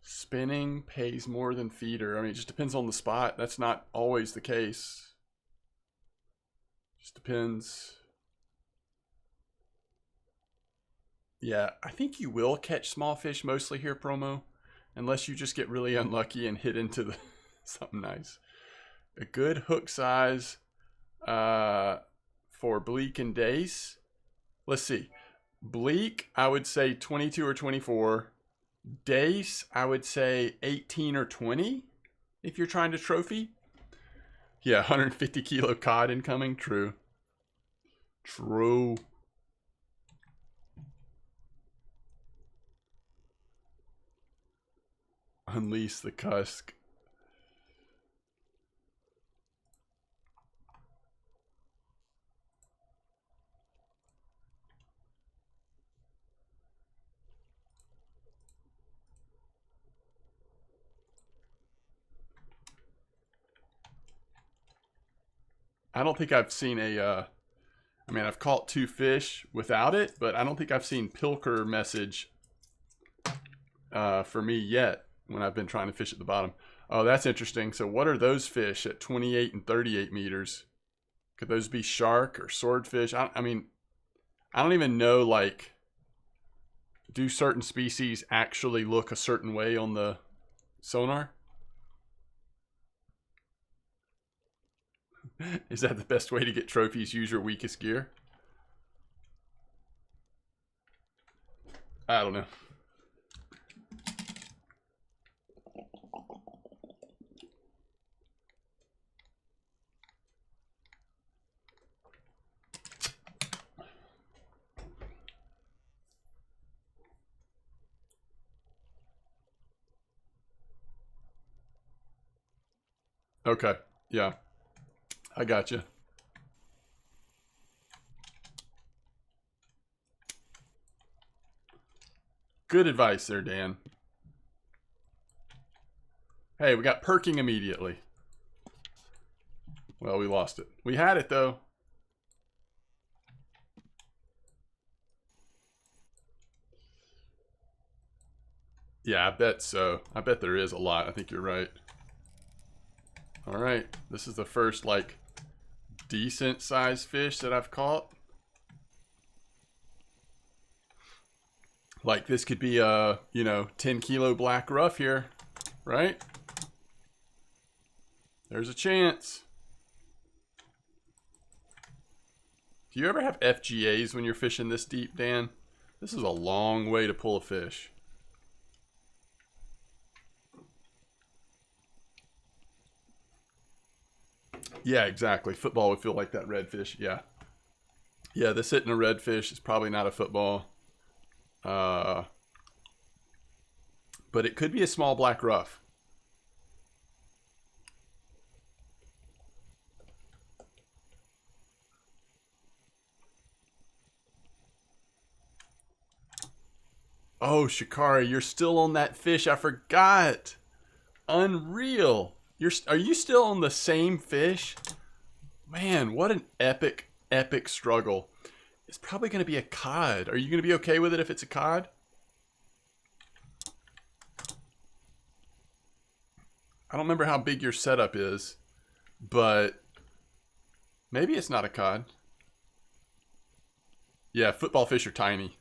Spinning pays more than feeder. I mean, it just depends on the spot. That's not always the case. Just depends. Yeah, I think you will catch small fish mostly here, promo, unless you just get really unlucky and hit into the something nice. A good hook size for bleak and dace. Let's see. Bleak, I would say 22 or 24. Dace, I would say 18 or 20 if you're trying to trophy. Yeah, 150 kilo cod incoming. True. True. Unleash the cusk. I don't think I've seen a, I mean, I've caught 2 fish without it, but I don't think I've seen Pilker message for me yet when I've been trying to fish at the bottom. Oh, that's interesting. So what are those fish at 28 and 38 meters? Could those be shark or swordfish? I mean, I don't even know, like, do certain species actually look a certain way on the sonar? Is that the best way to get trophies? Use your weakest gear? I don't know. Okay, yeah. I got you. Good advice there, Dan. Hey, we got perking immediately. Well, we lost it. We had it, though. Yeah, I bet so. I bet there is a lot. I think you're right. All right. This is the first, like, decent sized fish that I've caught. Like, this could be a, 10 kilo black rough here, right? There's a chance. Do you ever have FGAs when you're fishing this deep, Dan? This is a long way to pull a fish. Yeah, exactly. Football would feel like that redfish. Yeah. Yeah, this hitting a redfish is probably not a football. But it could be a small black rough. Oh, Shikari, you're still on that fish. I forgot. Unreal. Are you still on the same fish? Man, what an epic, epic struggle. It's probably going to be a cod. Are you going to be okay with it if it's a cod? I don't remember how big your setup is, but maybe it's not a cod. Yeah, football fish are tiny.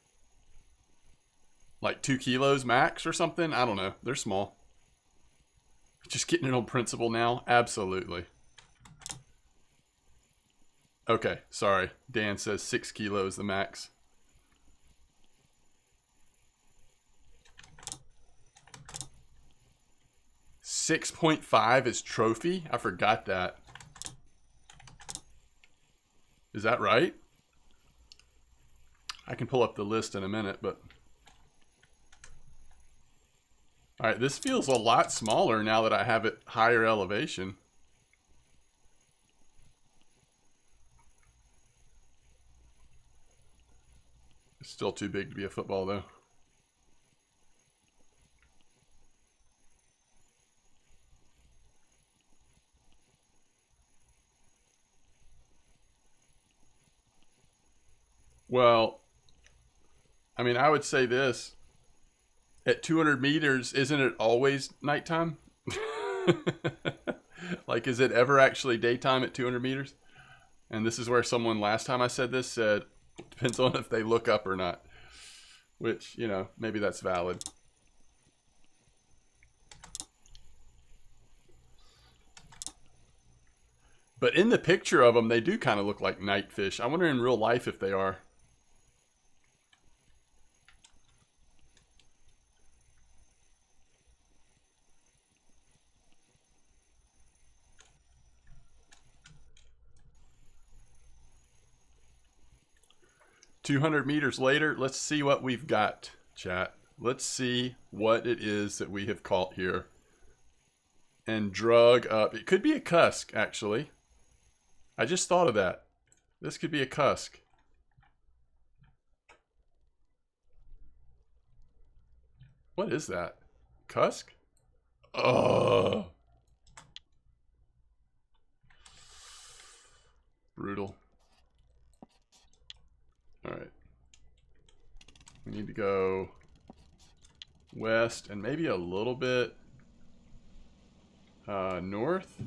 Like 2 kilos max or something? I don't know. They're small. Just getting it on principle now? Absolutely. Okay, sorry. Dan says 6 kilos the max. $6.5 is trophy? I forgot that. Is that right? I can pull up the list in a minute, but... Alright, this feels a lot smaller now that I have it higher elevation. It's still too big to be a football, though. Well, I mean, I would say this. At 200 meters, isn't it always nighttime? Like, is it ever actually daytime at 200 meters? And this is where someone last time I said this said, depends on if they look up or not. Which, maybe that's valid. But in the picture of them, they do kind of look like night fish. I wonder in real life if they are. "200 meters later, let's see what we've got, chat. Let's see what it is that we have caught here. And drug up. It could be a cusk, actually. I just thought of that. This could be a cusk. What is that? Cusk? Oh. Brutal. Alright. We need to go west and maybe a little bit north.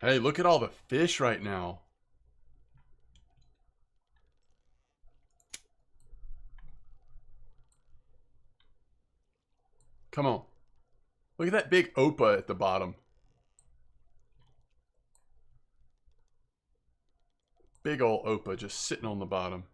Hey, look at all the fish right now. Come on. Look at that big Opa at the bottom. Big old Opa just sitting on the bottom.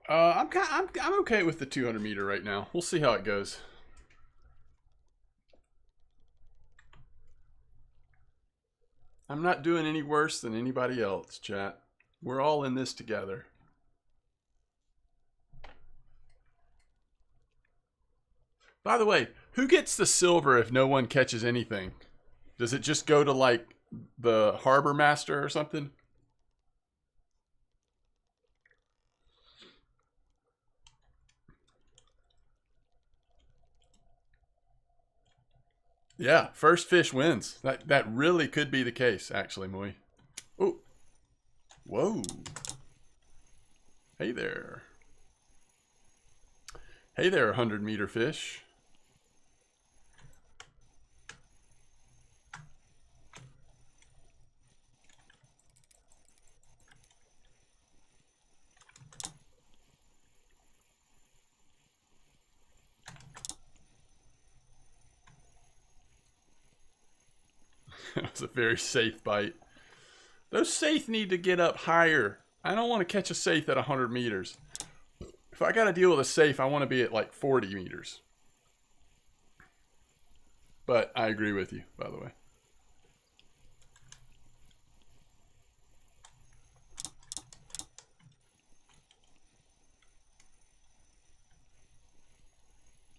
I'm okay with the 200 meter right now. We'll see how it goes. I'm not doing any worse than anybody else, chat. We're all in this together. By the way, who gets the silver if no one catches anything? Does it just go to like the harbor master or something? Yeah, first fish wins. That really could be the case, actually, Mui. Oh. Whoa. Hey there. Hey there, 100-meter fish. That was a very safe bite. Those saith need to get up higher. I don't want to catch a saith at 100 meters. If I got to deal with a safe, I want to be at like 40 meters. But I agree with you, by the way.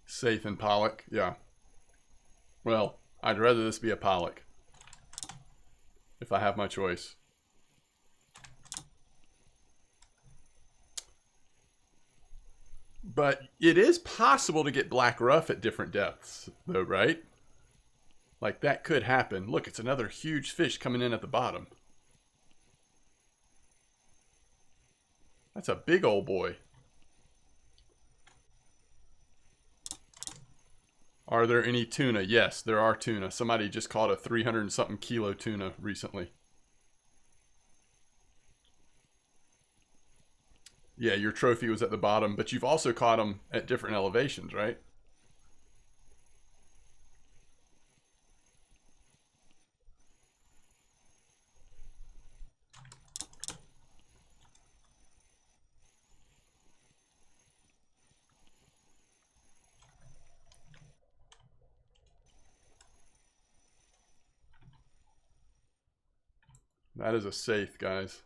Saith and pollock, yeah. Well, I'd rather this be a pollock. If I have my choice. But it is possible to get black ruff at different depths, though, right? Like, that could happen. Look, it's another huge fish coming in at the bottom. That's a big old boy. Are there any tuna? Yes, there are tuna. Somebody just caught a 300 and something kilo tuna recently. Yeah, your trophy was at the bottom, but you've also caught them at different elevations, right? That is a safe, guys.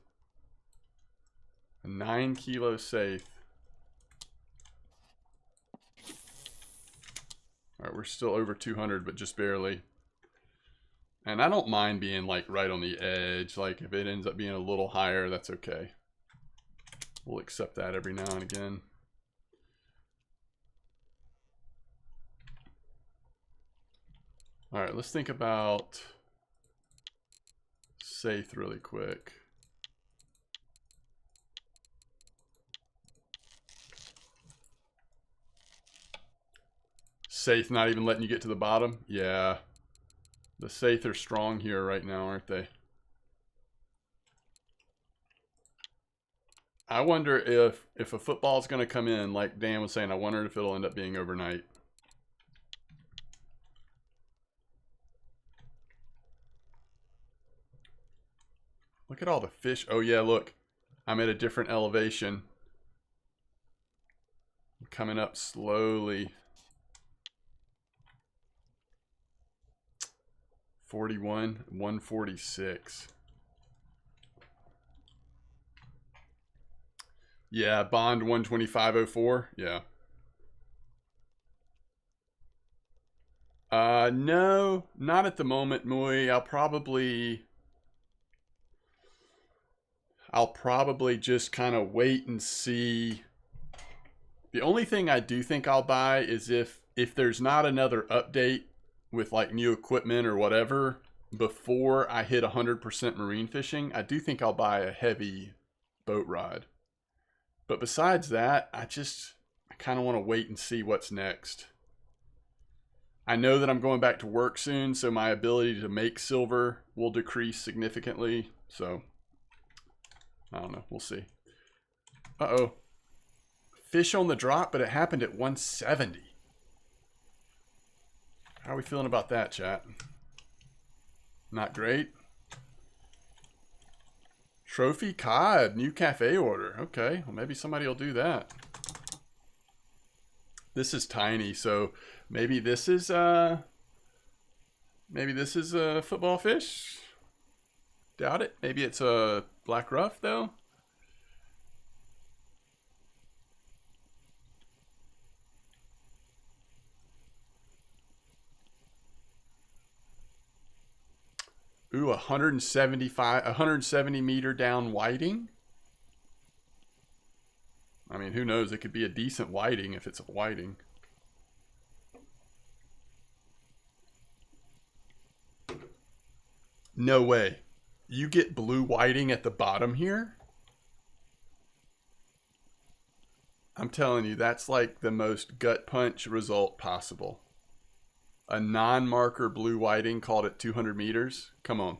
A 9 kilo safe. Alright, we're still over 200, but just barely. And I don't mind being like right on the edge. Like if it ends up being a little higher, that's okay. We'll accept that every now and again. Alright, let's think about safe really quick. Safe not even letting you get to the bottom? Yeah. The safe are strong here right now, aren't they? I wonder if a football's going to come in, like Dan was saying, I wonder if it'll end up being overnight. Look at all the fish. Oh yeah, look. I'm at a different elevation. I'm coming up slowly. 41, 146. Yeah, bond 125.04. Yeah. No, not at the moment, Mui. I'll probably just kind of wait and see. The only thing I do think I'll buy is if there's not another update with like new equipment or whatever before I hit 100% marine fishing, I do think I'll buy a heavy boat rod. But besides that, I kind of want to wait and see what's next. I know that I'm going back to work soon, so my ability to make silver will decrease significantly. So, I don't know. We'll see. Uh-oh. Fish on the drop, but it happened at 170. How are we feeling about that, chat? Not great. Trophy cod, new cafe order. Okay, well maybe somebody will do that. This is tiny, so maybe this is a football fish. Doubt it. Maybe it's a black ruff though. Ooh, 170 meter down whiting. I mean, who knows? It could be a decent whiting if it's a whiting. No way. You get blue whiting at the bottom here? I'm telling you, that's like the most gut punch result possible. A non-marker blue whiting called at 200 meters? Come on.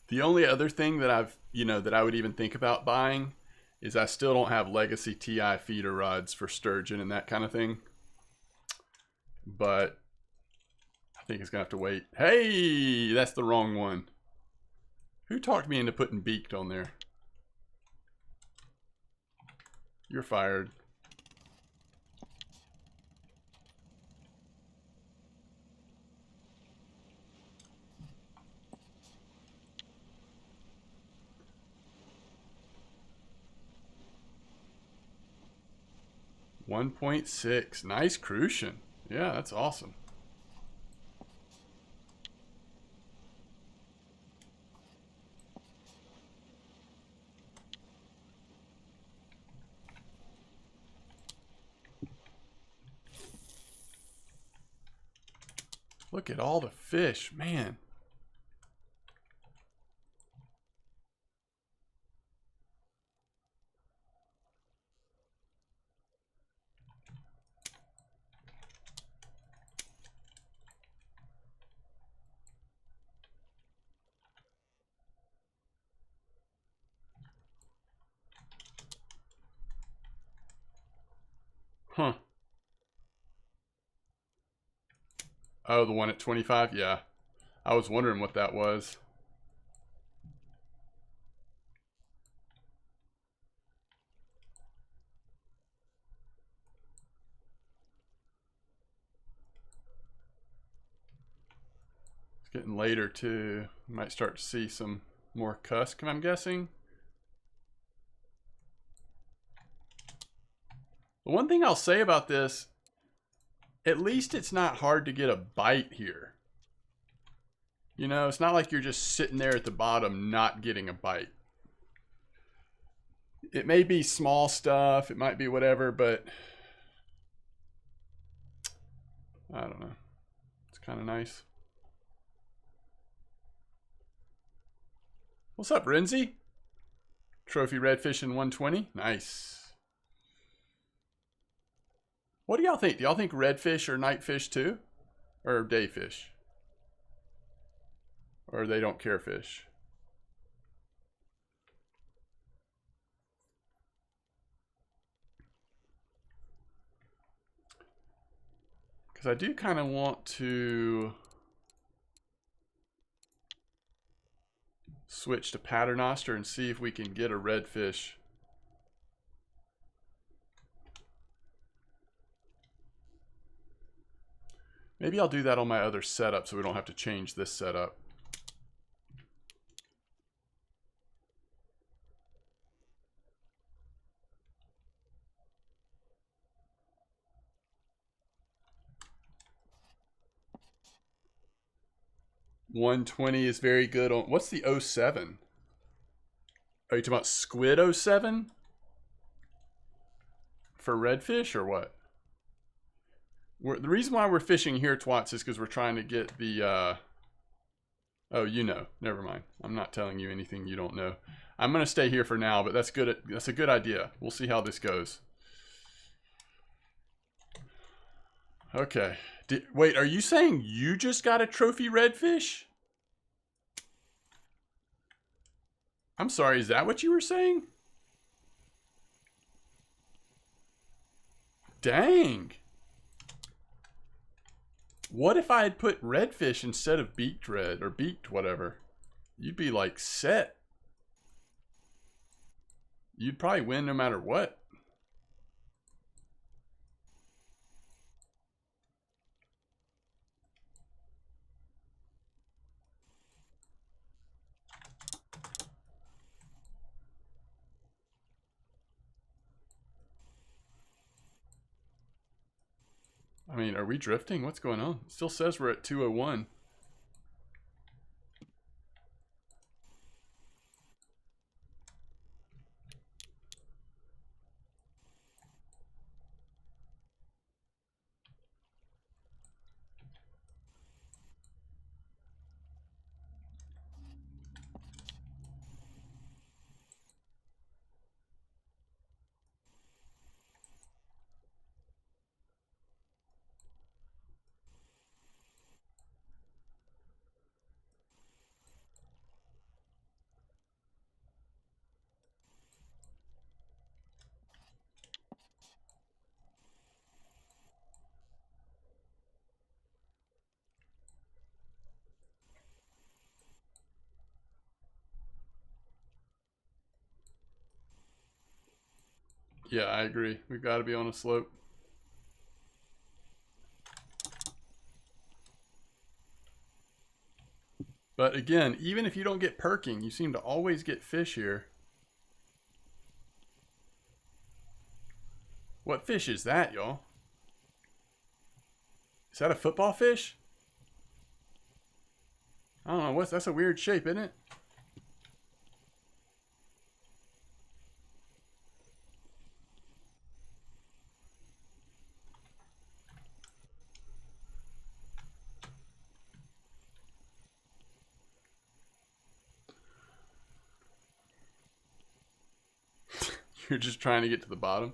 The only other thing that that I would even think about buying is I still don't have Legacy TI feeder rods for sturgeon and that kind of thing. But I think it's going to have to wait. Hey, that's the wrong one. Who talked me into putting beaked on there? You're fired. $1.6. Nice crucian. Yeah, that's awesome. Look at all the fish, man. Huh. Oh, the one at 25? Yeah. I was wondering what that was. It's getting later too. We might start to see some more cusk, I'm guessing. The one thing I'll say about this, at least it's not hard to get a bite here. You know, it's not like you're just sitting there at the bottom not getting a bite. It may be small stuff, it might be whatever, but I don't know. It's kind of nice. What's up, Renzi? Trophy redfish in 120. Nice. What do y'all think? Do y'all think redfish are night fish too? Or day fish? Or they don't care fish? Because I do kind of want to switch to Paternoster and see if we can get a redfish. Maybe I'll do that on my other setup so we don't have to change this setup. $120 is very good on, what's the 07? Are you talking about squid 07? For redfish or what? The reason why we're fishing here, Twats, is because we're trying to get the, oh, you know, never mind. I'm not telling you anything you don't know. I'm going to stay here for now, but that's good. That's a good idea. We'll see how this goes. Okay. Wait, are you saying you just got a trophy redfish? I'm sorry, is that what you were saying? Dang. What if I had put redfish instead of beaked red or beaked whatever? You'd be like set. You'd probably win no matter what. I mean, are we drifting? What's going on? It still says we're at 201. Yeah, I agree. We've got to be on a slope. But again, even if you don't get perking, you seem to always get fish here. What fish is that, y'all? Is that a football fish? I don't know. That's a weird shape, isn't it? You're just trying to get to the bottom.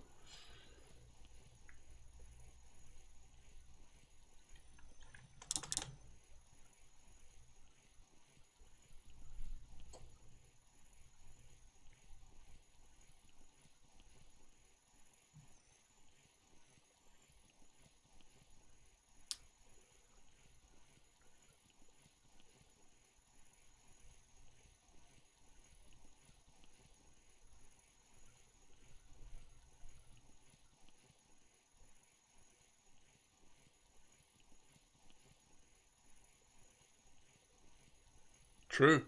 True.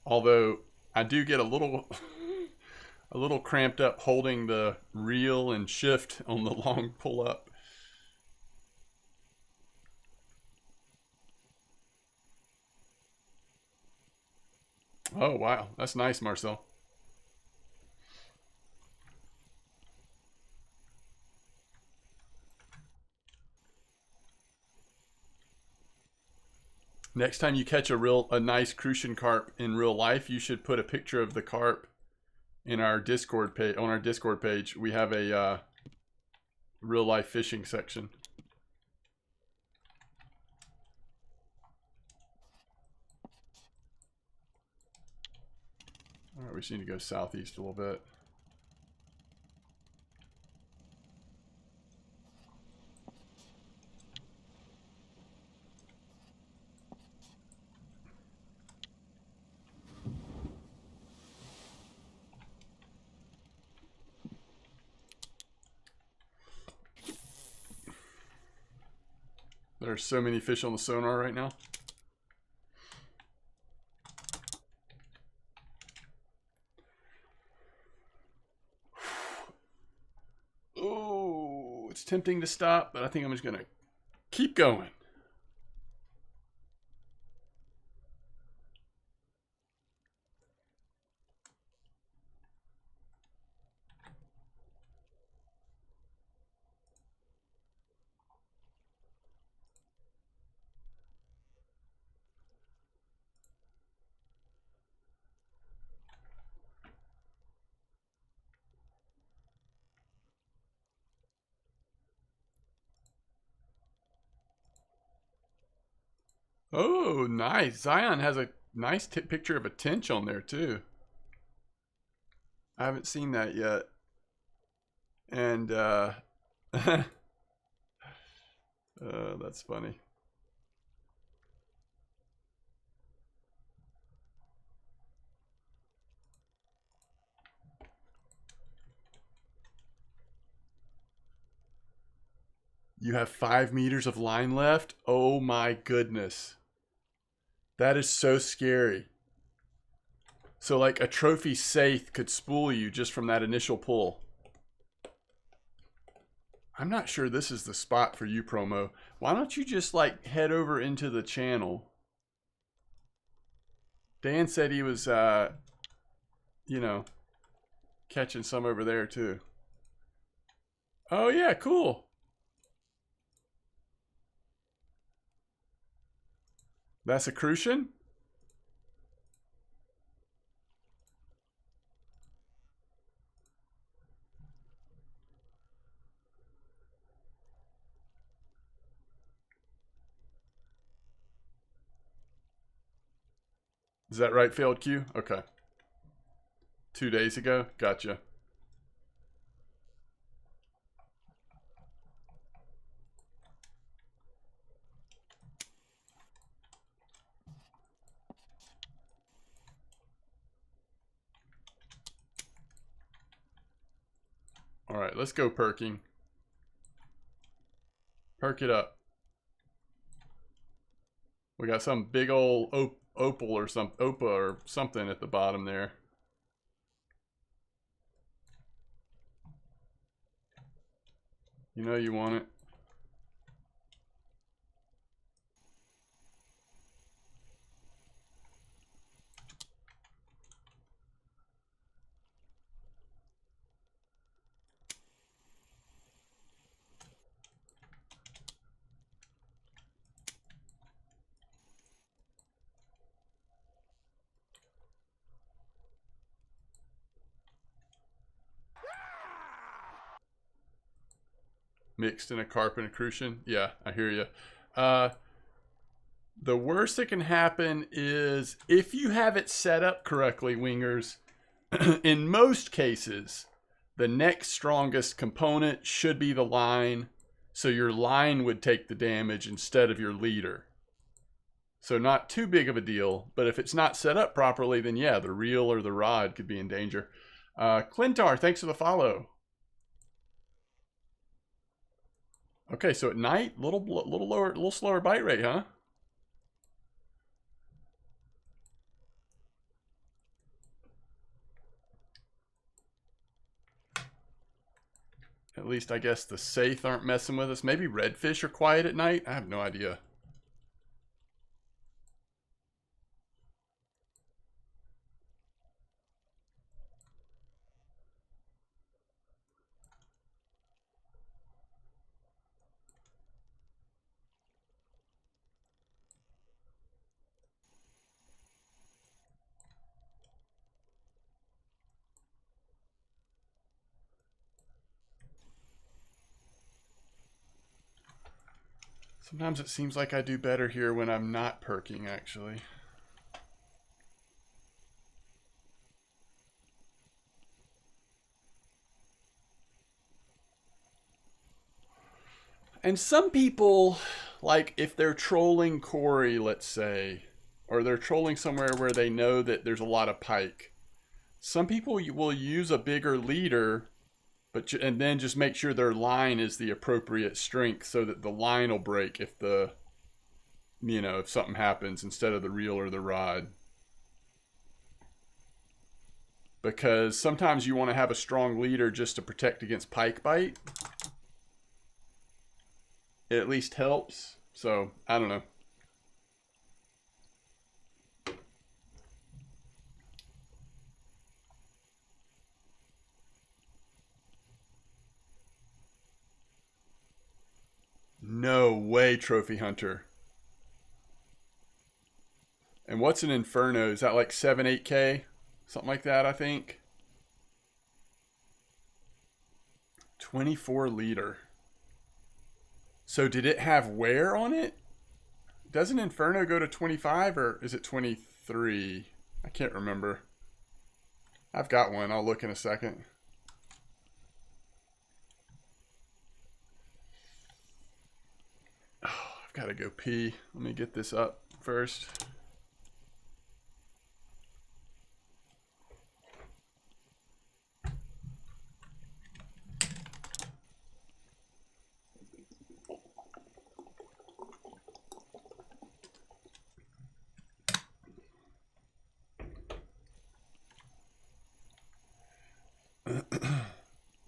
Although I do get a little a little cramped up holding the reel and shift on the long pull up. Oh wow, that's nice, Marcel. Next time you catch a nice crucian carp in real life, you should put a picture of the carp in our Discord page. On our Discord page, we have a real life fishing section. All right, we just need to go southeast a little bit. There are so many fish on the sonar right now. Oh, it's tempting to stop, but I think I'm just gonna keep going. Oh, nice. Zion has a nice picture of a tench on there, too. I haven't seen that yet. And, that's funny. You have 5 meters of line left? Oh my goodness. That is so scary. So like a trophy safe could spool you just from that initial pull. I'm not sure this is the spot for you, Promo. Why don't you just like head over into the channel? Dan said he was, you know, catching some over there too. Oh yeah, cool. That's a crucian? Is that right, failed Q? Okay. 2 days ago? Gotcha. All right, let's go perking. Perk it up. We got some big old opal or some opa or something at the bottom there. You know you want it. Mixed in a carp and a crucian. Yeah, I hear you. The worst that can happen is if you have it set up correctly, wingers, in most cases, the next strongest component should be the line. So your line would take the damage instead of your leader. So not too big of a deal, but if it's not set up properly, then yeah, the reel or the rod could be in danger. Clintar, thanks for the follow. Okay, so at night, little lower, little slower bite rate, huh? At least I guess the saith aren't messing with us. Maybe redfish are quiet at night. I have no idea. Sometimes it seems like I do better here when I'm not perking, actually. And some people, like if they're trolling Corey, let's say, or they're trolling somewhere where they know that there's a lot of pike, some people will use a bigger leader, and then just make sure their line is the appropriate strength so that the line will break if if something happens instead of the reel or the rod. Because sometimes you want to have a strong leader just to protect against pike bite. It at least helps. So, I don't know. No way, Trophy Hunter. And what's an Inferno? Is that like 7, 8K? Something like that, I think. 24 liter. So did it have wear on it? Doesn't Inferno go to 25 or is it 23? I can't remember. I've got one. I'll look in a second. Oh, I've got to go pee. Let me get this up first.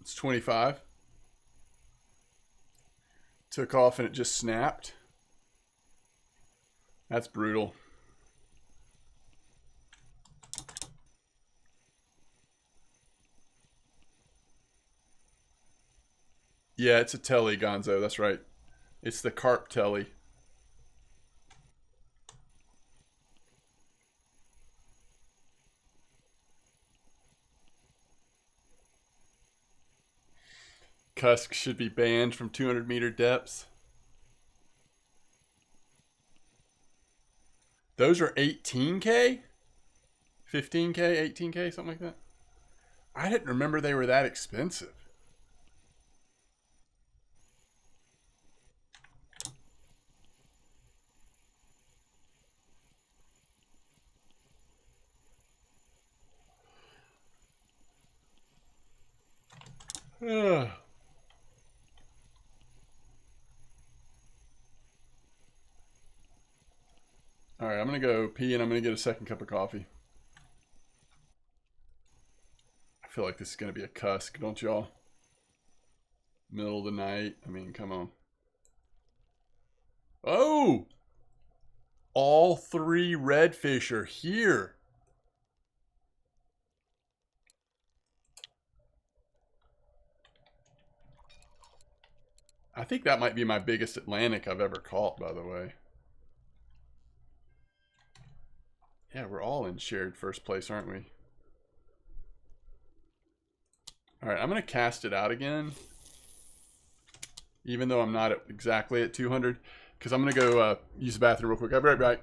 It's 25. Took off and it just snapped. That's brutal. Yeah, it's a telly, Gonzo. That's right. It's the carp telly. Cusk should be banned from 200-meter depths. Those are 18K? 15K, 18K, something like that? I didn't remember they were that expensive. Ugh. All right, I'm going to go pee and I'm going to get a second cup of coffee. I feel like this is going to be a cusk, don't y'all? Middle of the night. I mean, come on. Oh! All three redfish are here. I think that might be my biggest Atlantic I've ever caught, by the way. Yeah, we're all in shared first place, aren't we? All right, I'm going to cast it out again. Even though I'm not exactly at 200. Because I'm going to go use the bathroom real quick. I'll be right back.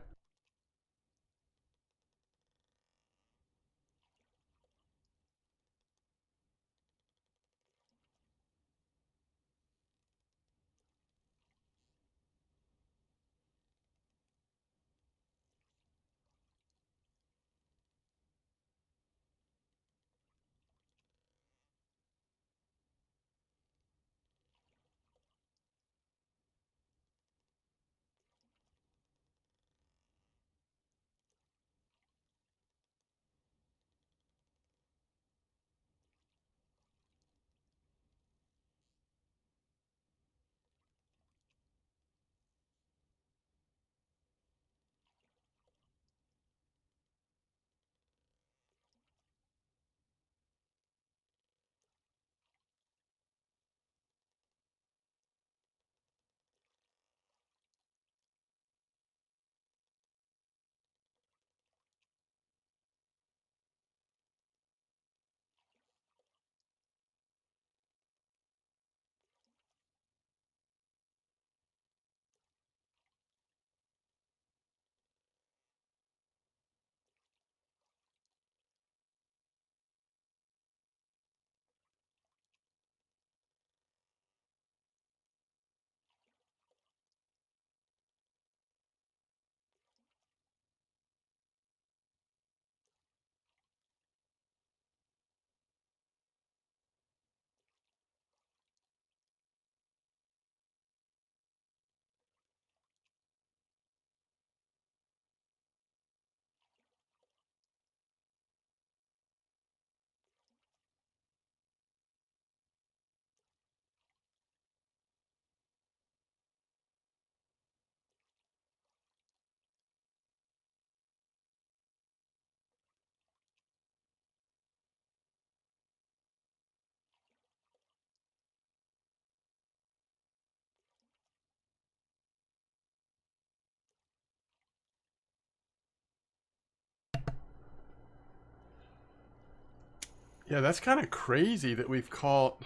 Yeah, that's kind of crazy that we've caught...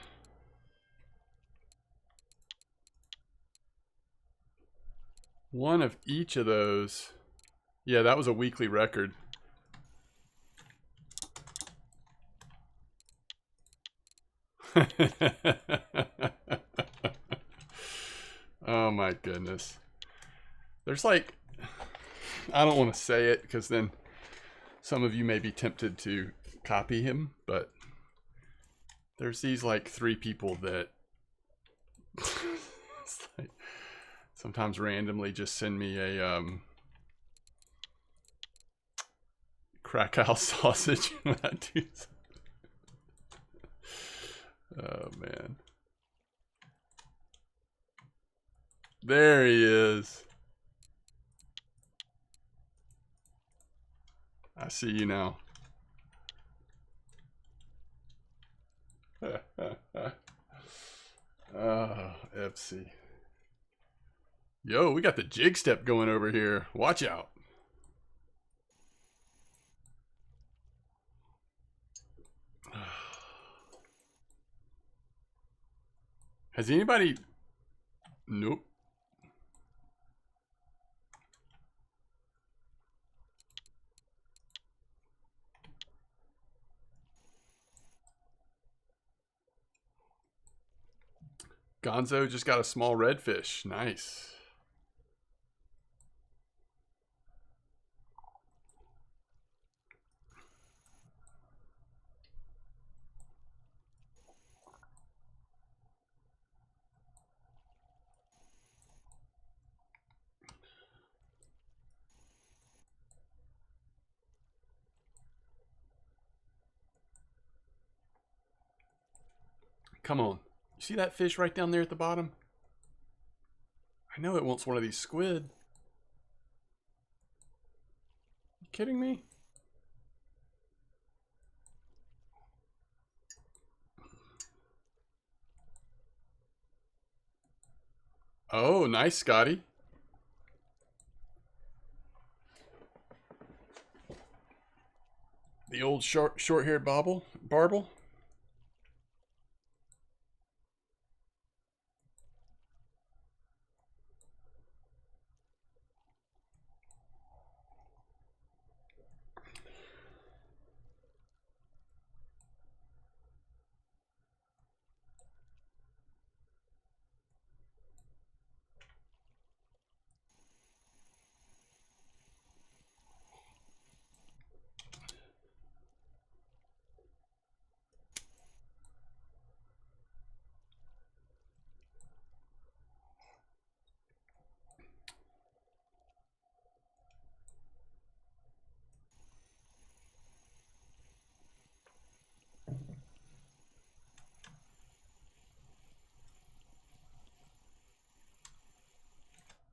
One of each of those. Yeah, that was a weekly record. Oh my goodness. There's like, I don't want to say it because then some of you may be tempted to copy him, but there's these like 3 people that like, sometimes randomly just send me a Krakow sausage when I do something. Oh man. There he is. I see you now. Oh, Epsy. Yo, we got the jig step going over here. Watch out. Has anybody... Nope. Gonzo just got a small redfish. Nice. Come on. You see that fish right down there at the bottom? I know it wants one of these squid. You kidding me? Oh, nice, Scotty. The old short-haired barble.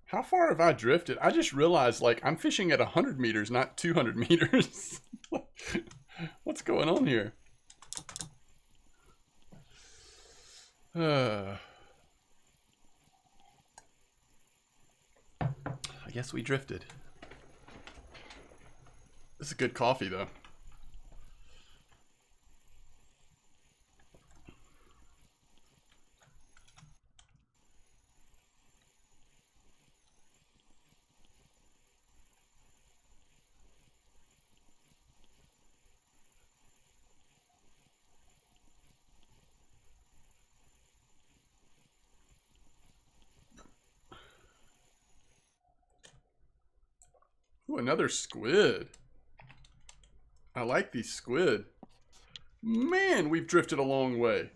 How far have I drifted? I just realized, like, I'm fishing at 100 meters, not 200 meters. What's going on here? I guess we drifted. This is good coffee, though. Ooh, another squid. I like these squid. Man, we've drifted a long way.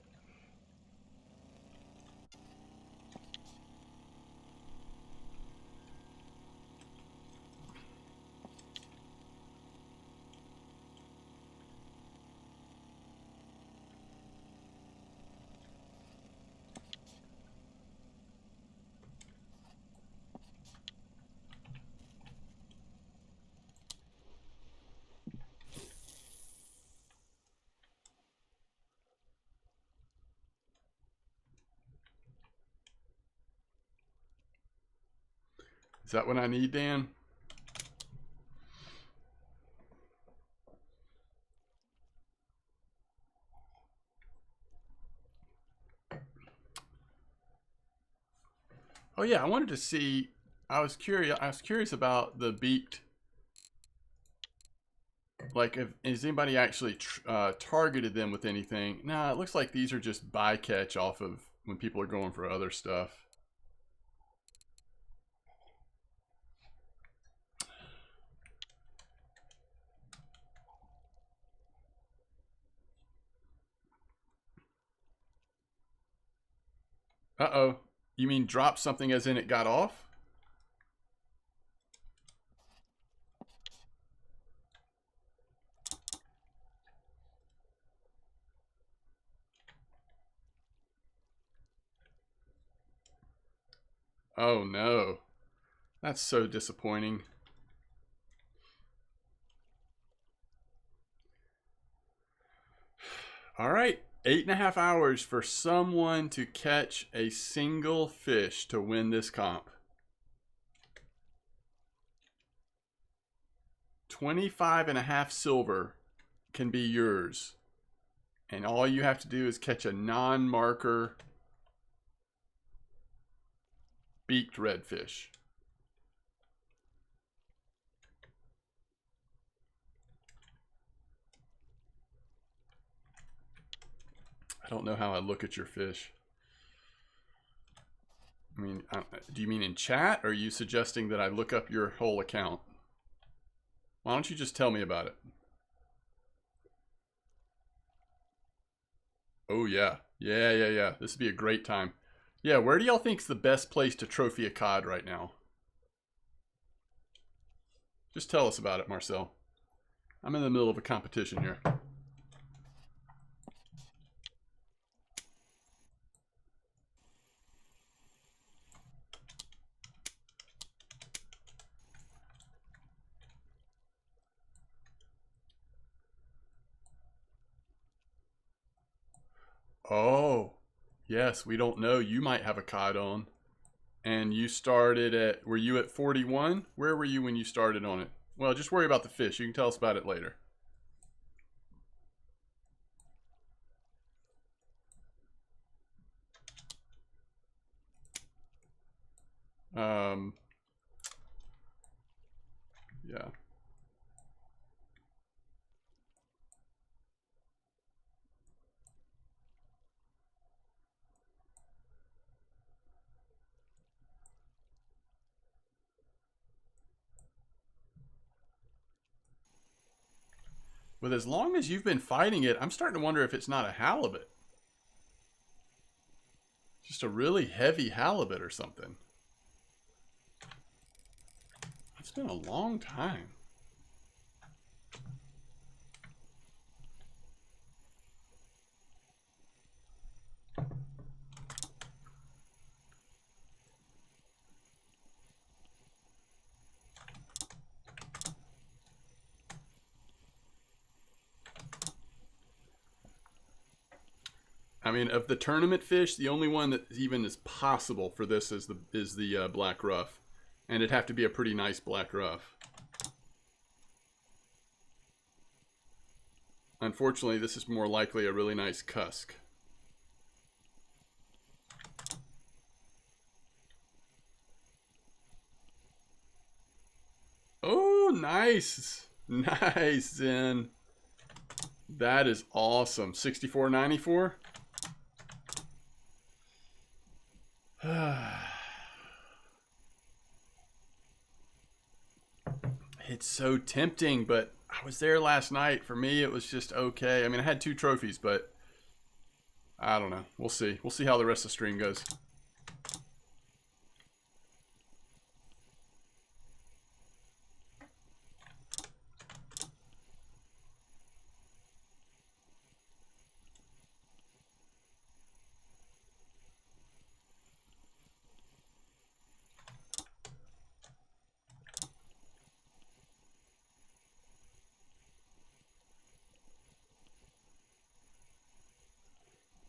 Is that what I need, Dan? Oh yeah, I wanted to see I was curious about the beaked. Like, has anybody actually targeted them with anything? Nah, it looks like these are just bycatch off of when people are going for other stuff. Uh-oh. You mean drop something as in it got off? Oh no. That's so disappointing. All right. 8.5 hours for someone to catch a single fish to win this comp. 25.5 silver can be yours. And all you have to do is catch a non-marker beaked redfish. I don't know how I look at your fish. I mean, do you mean in chat, or are you suggesting that I look up your whole account? Why don't you just tell me about it? Oh, yeah. Yeah. This would be a great time. Yeah, where do y'all think's the best place to trophy a cod right now? Just tell us about it, Marcel. I'm in the middle of a competition here. Oh, yes, we don't know. You might have a cod on. And you started at, were you at 41? Where were you when you started on it? Well, just worry about the fish. You can tell us about it later. Yeah. But as long as you've been fighting it, I'm starting to wonder if it's not a halibut. Just a really heavy halibut or something. It's been a long time. I mean, of the tournament fish, the only one that even is possible for this is the black ruff, and it'd have to be a pretty nice black ruff. Unfortunately, this is more likely a really nice cusk. Oh, nice. Nice, Zen. That is awesome. 64.94. It's so tempting, but I was there last night. For me, it was just okay. I mean, I had 2 trophies, but I don't know. We'll see. We'll see how the rest of the stream goes.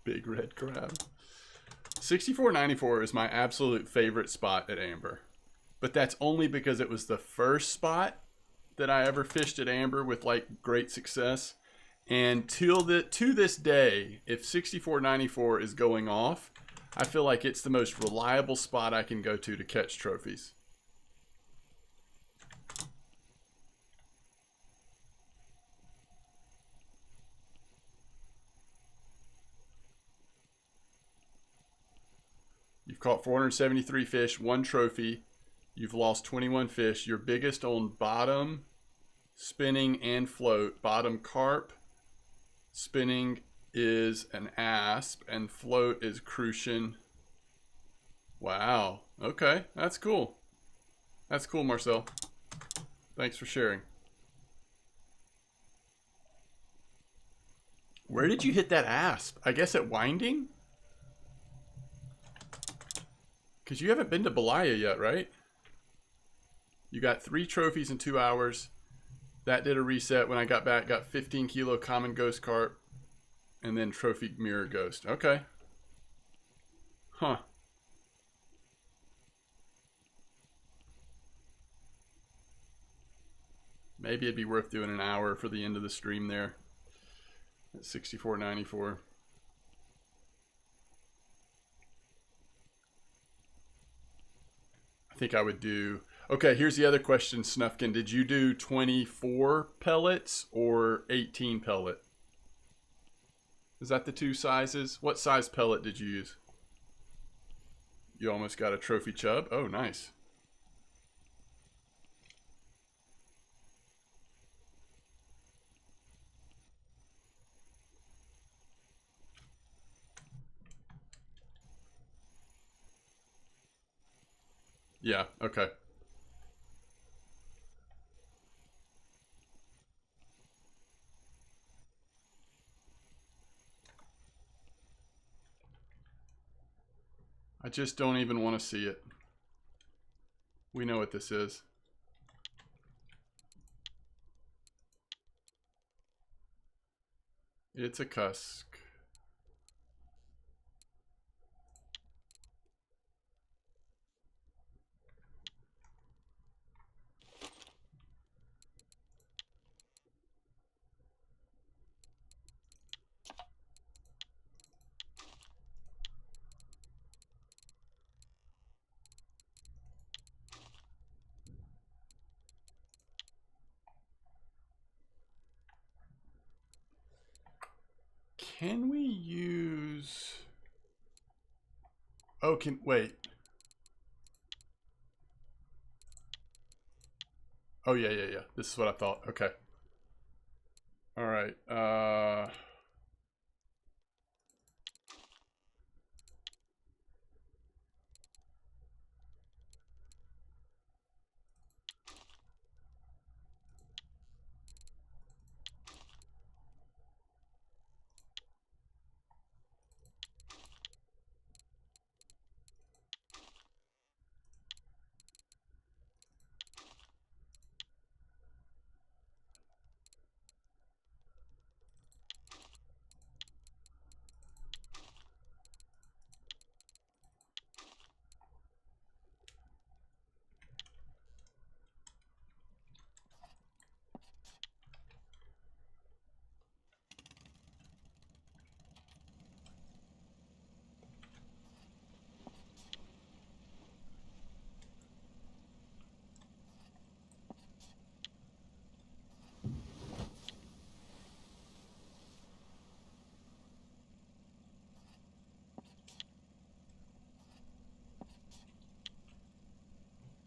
Big red crab. 64.94 is my absolute favorite spot at Amber. But that's only because it was the first spot that I ever fished at Amber with like great success. And to this day, if 64.94 is going off, I feel like it's the most reliable spot I can go to catch trophies. You've caught 473 fish, 1 trophy. You've lost 21 fish. Your biggest on bottom, spinning, and float. Bottom carp, spinning is an asp, and float is crucian. Wow. Okay, that's cool. That's cool, Marcel. Thanks for sharing. Where did you hit that asp? I guess at Winding? Because you haven't been to Belaya yet, right? You got 3 trophies in 2 hours. That did a reset. When I got back, got 15 kilo common ghost carp. And then trophy mirror ghost. Okay. Huh. Maybe it'd be worth doing an hour for the end of the stream there. At 64.94. I think I would do... Okay, here's the other question, Snufkin. Did you do 24 pellets or 18 pellet? Is that the 2 sizes? What size pellet did you use? You almost got a trophy chub. Oh, nice. Yeah, okay. I just don't even want to see it. We know what this is. It's a cusk. Can we use... Oh, wait. Oh, yeah. This is what I thought. Okay. All right.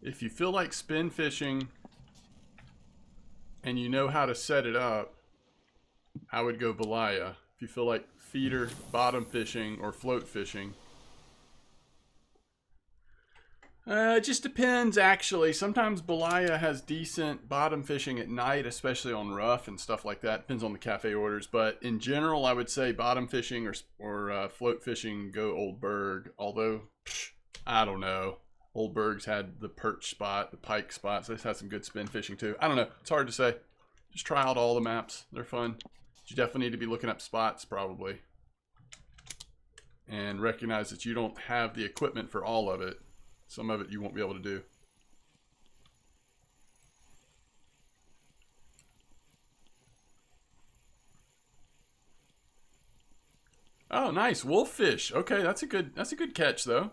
If you feel like spin fishing and you know how to set it up, I would go Belaya. If you feel like feeder, bottom fishing, or float fishing. It just depends, actually. Sometimes Belaya has decent bottom fishing at night, especially on rough and stuff like that. Depends on the cafe orders. But in general, I would say bottom fishing or float fishing, go Old Berg. Although, I don't know. Old Berg's had the perch spot, the pike spot, so it's had some good spin fishing too. I don't know. It's hard to say. Just try out all the maps. They're fun. You definitely need to be looking up spots, probably. And recognize that you don't have the equipment for all of it. Some of it you won't be able to do. Oh, nice. Wolffish. Okay, that's a good catch though.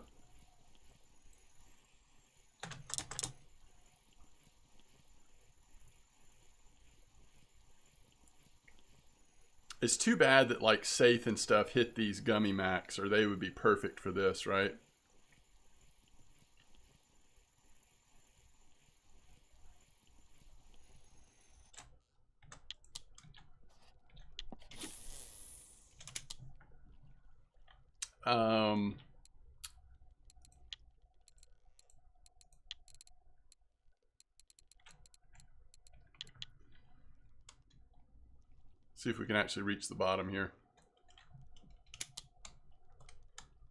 It's too bad that like Saith and stuff hit these gummy macs, or they would be perfect for this, right? See if we can actually reach the bottom here.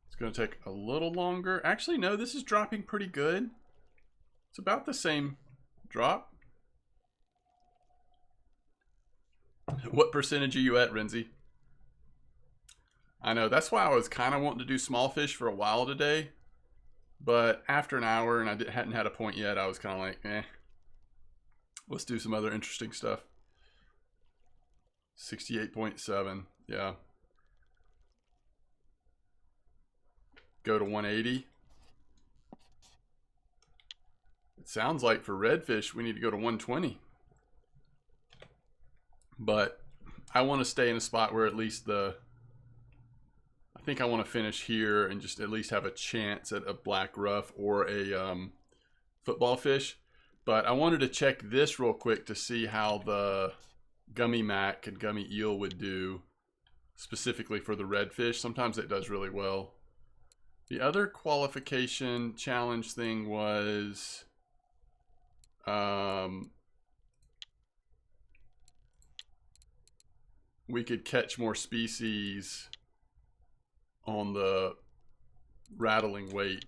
It's going to take a little longer. Actually, no, this is dropping pretty good. It's about the same drop. What percentage are you at, Renzi? I know, that's why I was kind of wanting to do small fish for a while today. But after an hour and I hadn't had a point yet, I was kind of like, eh. Let's do some other interesting stuff. 68.7, yeah. Go to 180. It sounds like for redfish, we need to go to 120. But I want to stay in a spot where at least I think I want to finish here and just at least have a chance at a black rough or a football fish. But I wanted to check this real quick to see how the gummy mac and gummy eel would do specifically for the redfish. Sometimes it does really well. The other qualification challenge thing was we could catch more species on the rattling weight.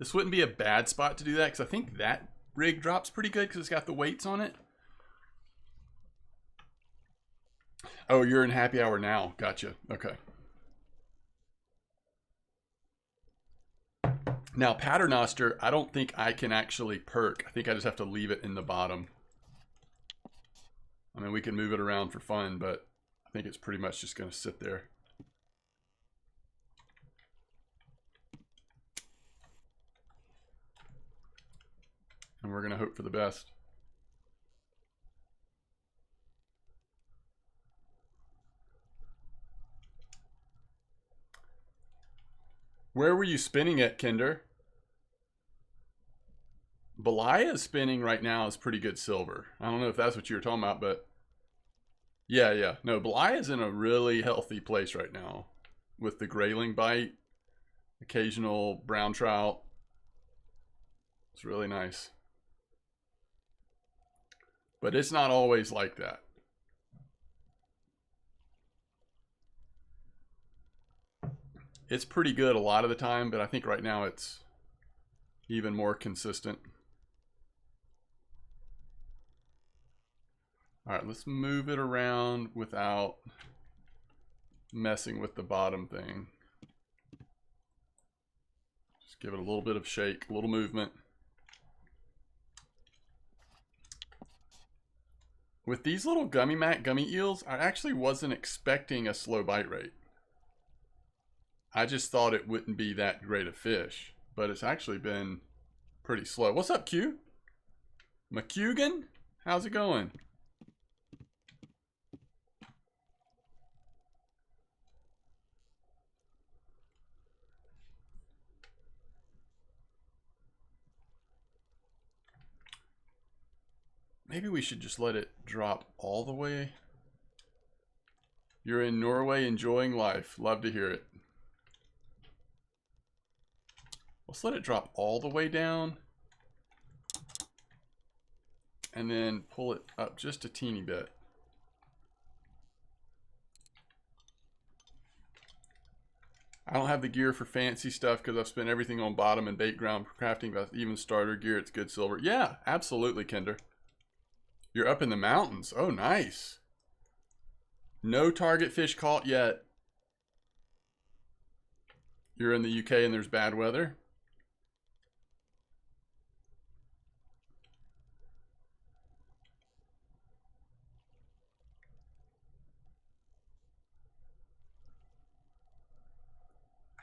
This wouldn't be a bad spot to do that because I think that rig drops pretty good because it's got the weights on it. Oh, you're in happy hour now. Gotcha. Okay. Now, Paternoster, I don't think I can actually perk. I think I just have to leave it in the bottom. I mean, we can move it around for fun, but I think it's pretty much just going to sit there. And we're going to hope for the best. Where were you spinning at, Kinder? Belaya spinning right now is pretty good silver. I don't know if that's what you were talking about, but yeah. No, Belaya is in a really healthy place right now with the grayling bite, occasional brown trout. It's really nice. But it's not always like that. It's pretty good a lot of the time, but I think right now it's even more consistent. All right, let's move it around without messing with the bottom thing. Just give it a little bit of shake, a little movement. With these little gummy mac gummy eels, I actually wasn't expecting a slow bite rate. I just thought it wouldn't be that great a fish, but it's actually been pretty slow. What's up, Q? McCugan? How's it going? Maybe we should just let it drop all the way. You're in Norway enjoying life. Love to hear it. Let's let it drop all the way down. And then pull it up just a teeny bit. I don't have the gear for fancy stuff because I've spent everything on bottom and bait ground crafting. But even starter gear, it's good silver. Yeah, absolutely, Kinder. You're up in the mountains. Oh, nice. No target fish caught yet. You're in the UK and there's bad weather.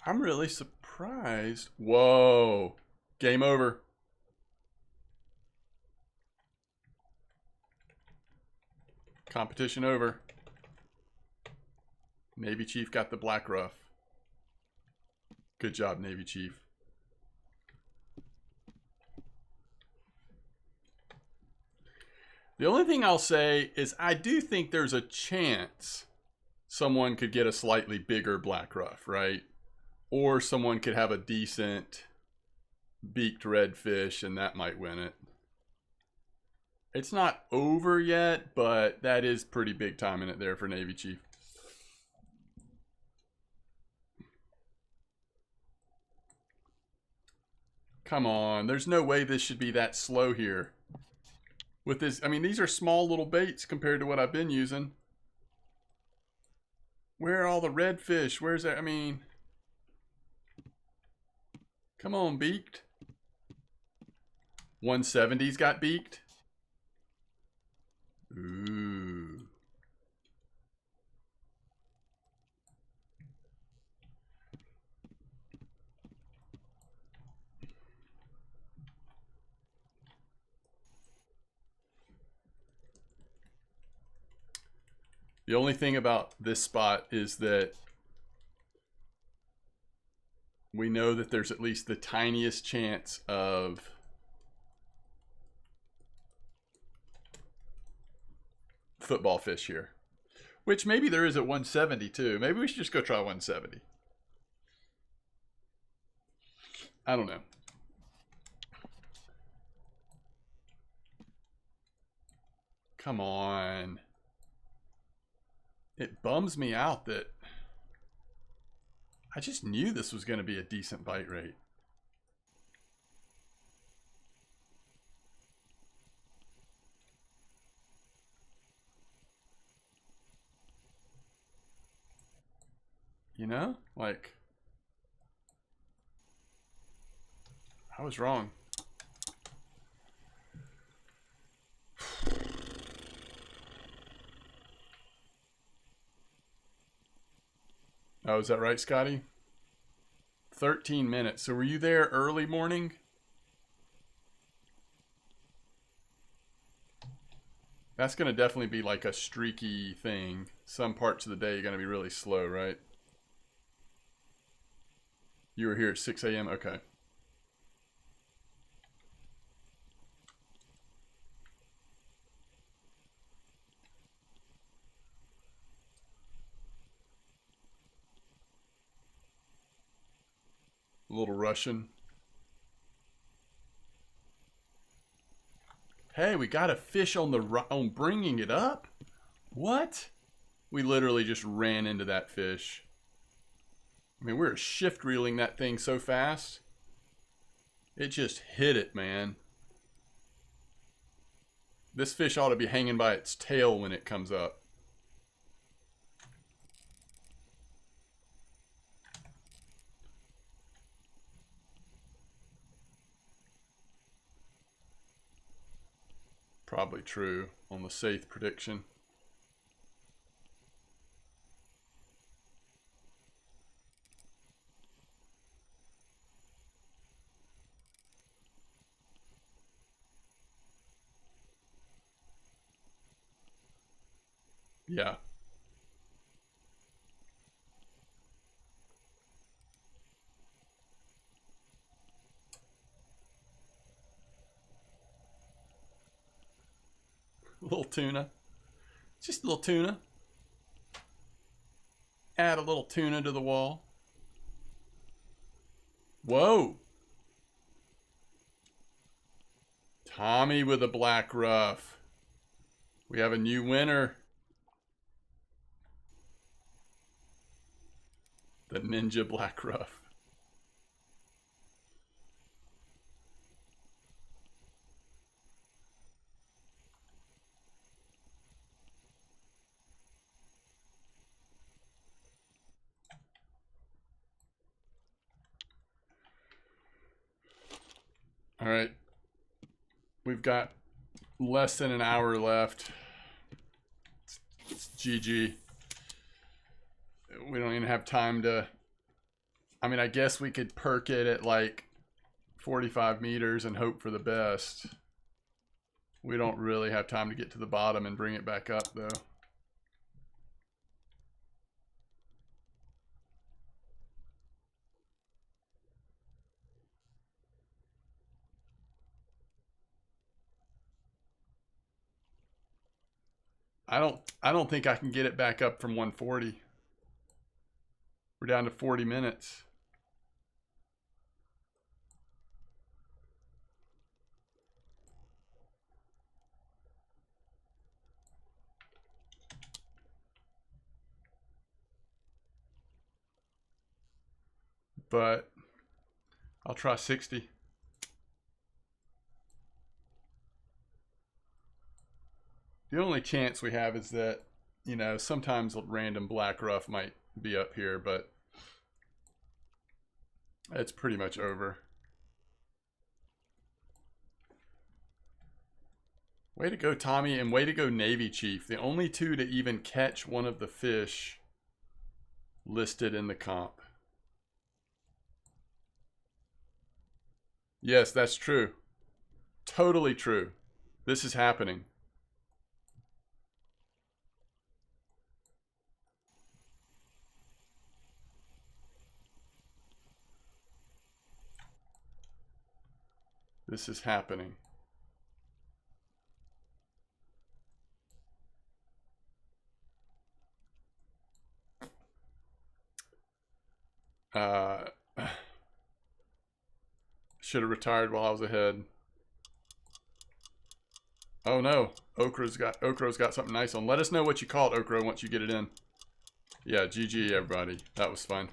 I'm really surprised. Whoa. Game over. Competition over. Navy Chief got the black ruff. Good job, Navy Chief. The only thing I'll say is I do think there's a chance someone could get a slightly bigger black ruff, right? Or someone could have a decent beaked redfish and that might win it. It's not over yet, but that is pretty big time in it there for Navy Chief. Come on, there's no way this should be that slow here. With this, I mean, these are small little baits compared to what I've been using. Where are all the redfish? Where's that? I mean, come on, beaked. 170's got beaked. Ooh. The only thing about this spot is that we know that there's at least the tiniest chance of football fish here. Which maybe there is at 170 too. Maybe we should just go try 170. I don't know. Come on. It bums me out that I just knew this was going to be a decent bite rate. You know, like, I was wrong. Oh, is that right, Scotty? 13 minutes. So were you there early morning? That's going to definitely be like a streaky thing. Some parts of the day are going to be really slow, right? You were here at 6 a.m.? Okay. A little Russian. Hey, we got a fish on bringing it up? What? We literally just ran into that fish. I mean, we were shift reeling that thing so fast. It just hit it, man. This fish ought to be hanging by its tail when it comes up. Probably true on the safe prediction. Yeah. A little tuna. Just a little tuna. Add a little tuna to the wall. Whoa. Tommy with a black ruff. We have a new winner. The Ninja Black Ruff. All right. We've got less than an hour left. It's GG. We don't even have time to... I mean, I guess we could perk it at like 45 meters and hope for the best. We don't really have time to get to the bottom and bring it back up, though. I don't think I can get it back up from 140. We're down to 40 minutes. But I'll try 60. The only chance we have is that, you know, sometimes a random black rough might be up here, but it's pretty much over. Way to go, Tommy, and way to go, Navy Chief. The only two to even catch one of the fish listed in the comp. Yes, that's true. Totally true. This is happening. This is happening. Should have retired while I was ahead. Oh no, Okro's got something nice on. Let us know what you caught, Okro, once you get it in. Yeah, GG everybody. That was fun.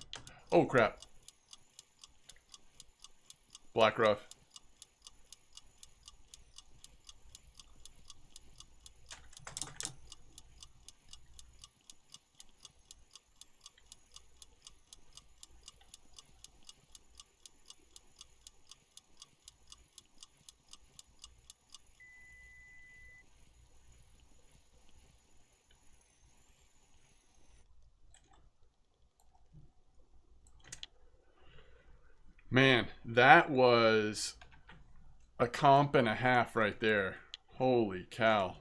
Oh crap. Black rough. Man, that was a comp and a half right there. Holy cow.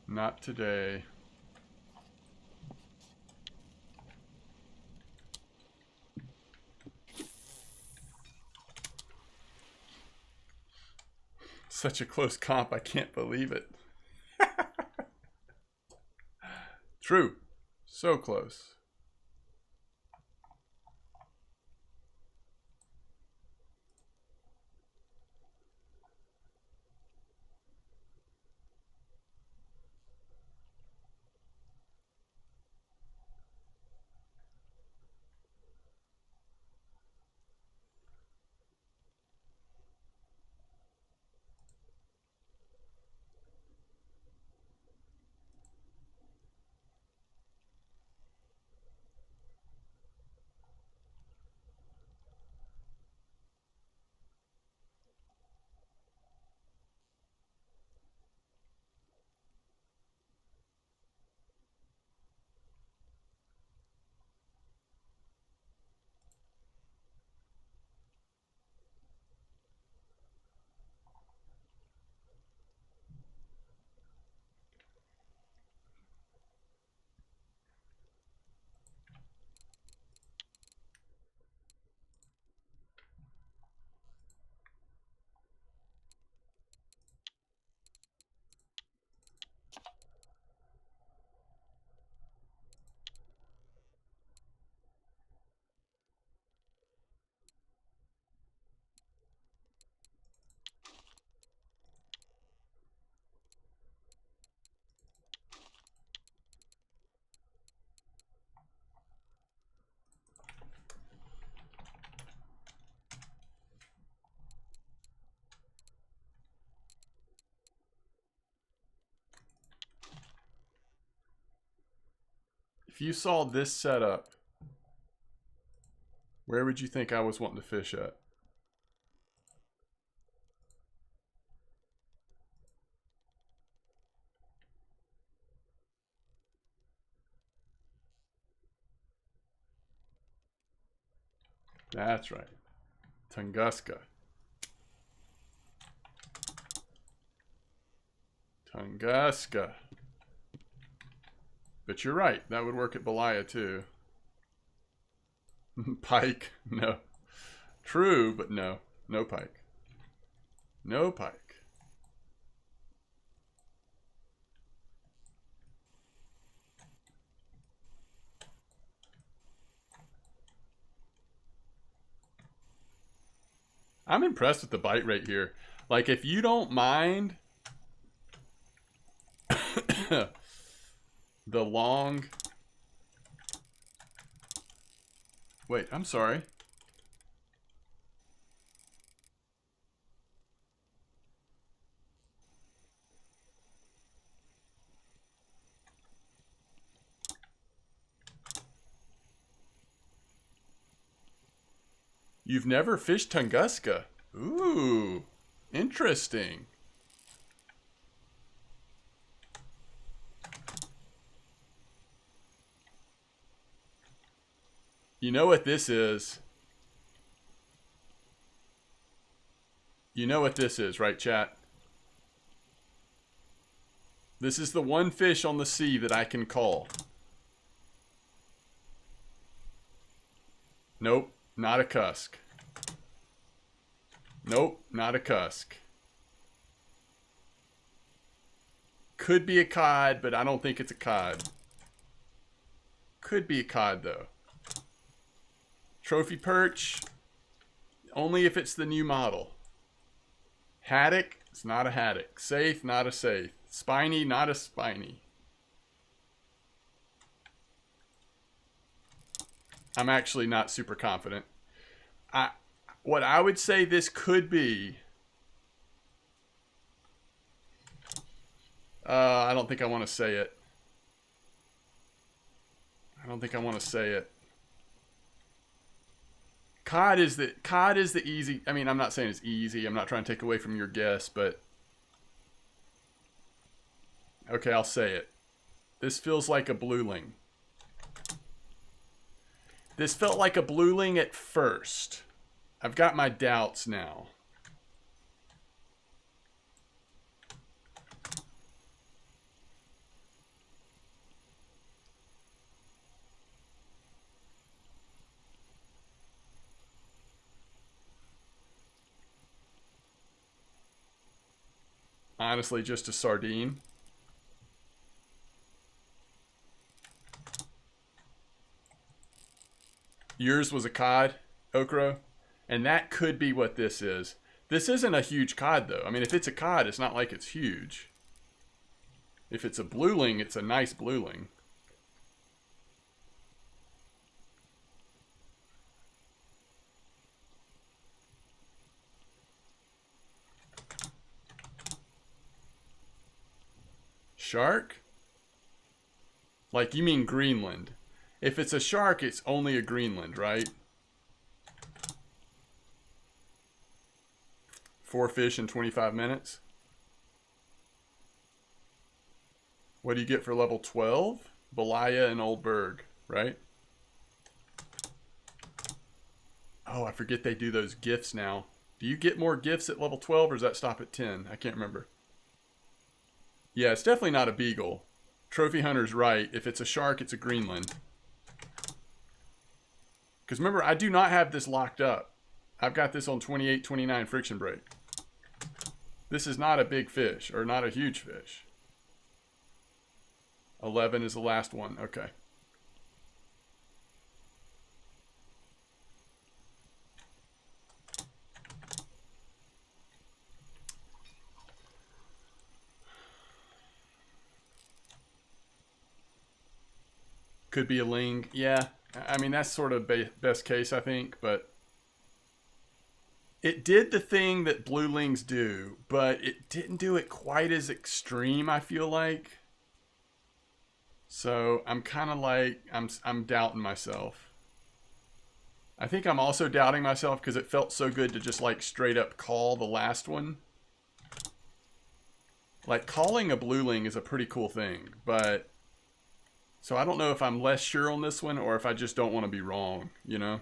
Not today. Such a close comp, I can't believe it. True. So close. If you saw this setup, where would you think I was wanting to fish at? That's right. Tunguska. Tunguska. But you're right. That would work at Belaya too. Pike. No. True, but no. No pike. No pike. I'm impressed with the bite rate here. Like, if you don't mind the long... Wait, I'm sorry. You've never fished Tunguska. Ooh, interesting. You know what this is? You know what this is, right, chat? This is the one fish on the sea that I can call. Nope. Not a cusk. Nope, not a cusk. Could be a cod, but I don't think it's a cod. Could be a cod, though. Trophy perch, only if it's the new model. Haddock, it's not a haddock. Safe, not a safe. Spiny, not a spiny. I'm actually not super confident. What I would say this could be... I don't think I want to say it. I don't think I want to say it. Cod is the easy... I mean, I'm not saying it's easy. I'm not trying to take away from your guess, but... Okay, I'll say it. This feels like a blueling. This felt like a blueling at first. I've got my doubts now. Honestly, just a sardine. Yours was a cod, Okro, and that could be what this is. This isn't a huge cod, though. I mean, if it's a cod, it's not like it's huge. If it's a blueling, it's a nice blueling. Shark? Like, you mean Greenland. If it's a shark, it's only a Greenland, right? 4 fish in 25 minutes. What do you get for level 12? Belaya and Old Berg, right? Oh, I forget they do those gifts now. Do you get more gifts at level 12 or does that stop at 10? I can't remember. Yeah, it's definitely not a beagle. Trophy Hunter's right. If it's a shark, it's a Greenland. Because remember, I do not have this locked up. I've got this on 28, 29 friction break. This is not a big fish, or not a huge fish. 11 is the last one. Okay. Could be a ling. Yeah. I mean, that's sort of best case, I think, but it did the thing that blue lings do, but it didn't do it quite as extreme, I feel like. So I'm kind of like, I'm doubting myself. I think I'm also doubting myself because it felt so good to just like straight up call the last one. Like calling a blueling is a pretty cool thing, but so I don't know if I'm less sure on this one or if I just don't want to be wrong, you know?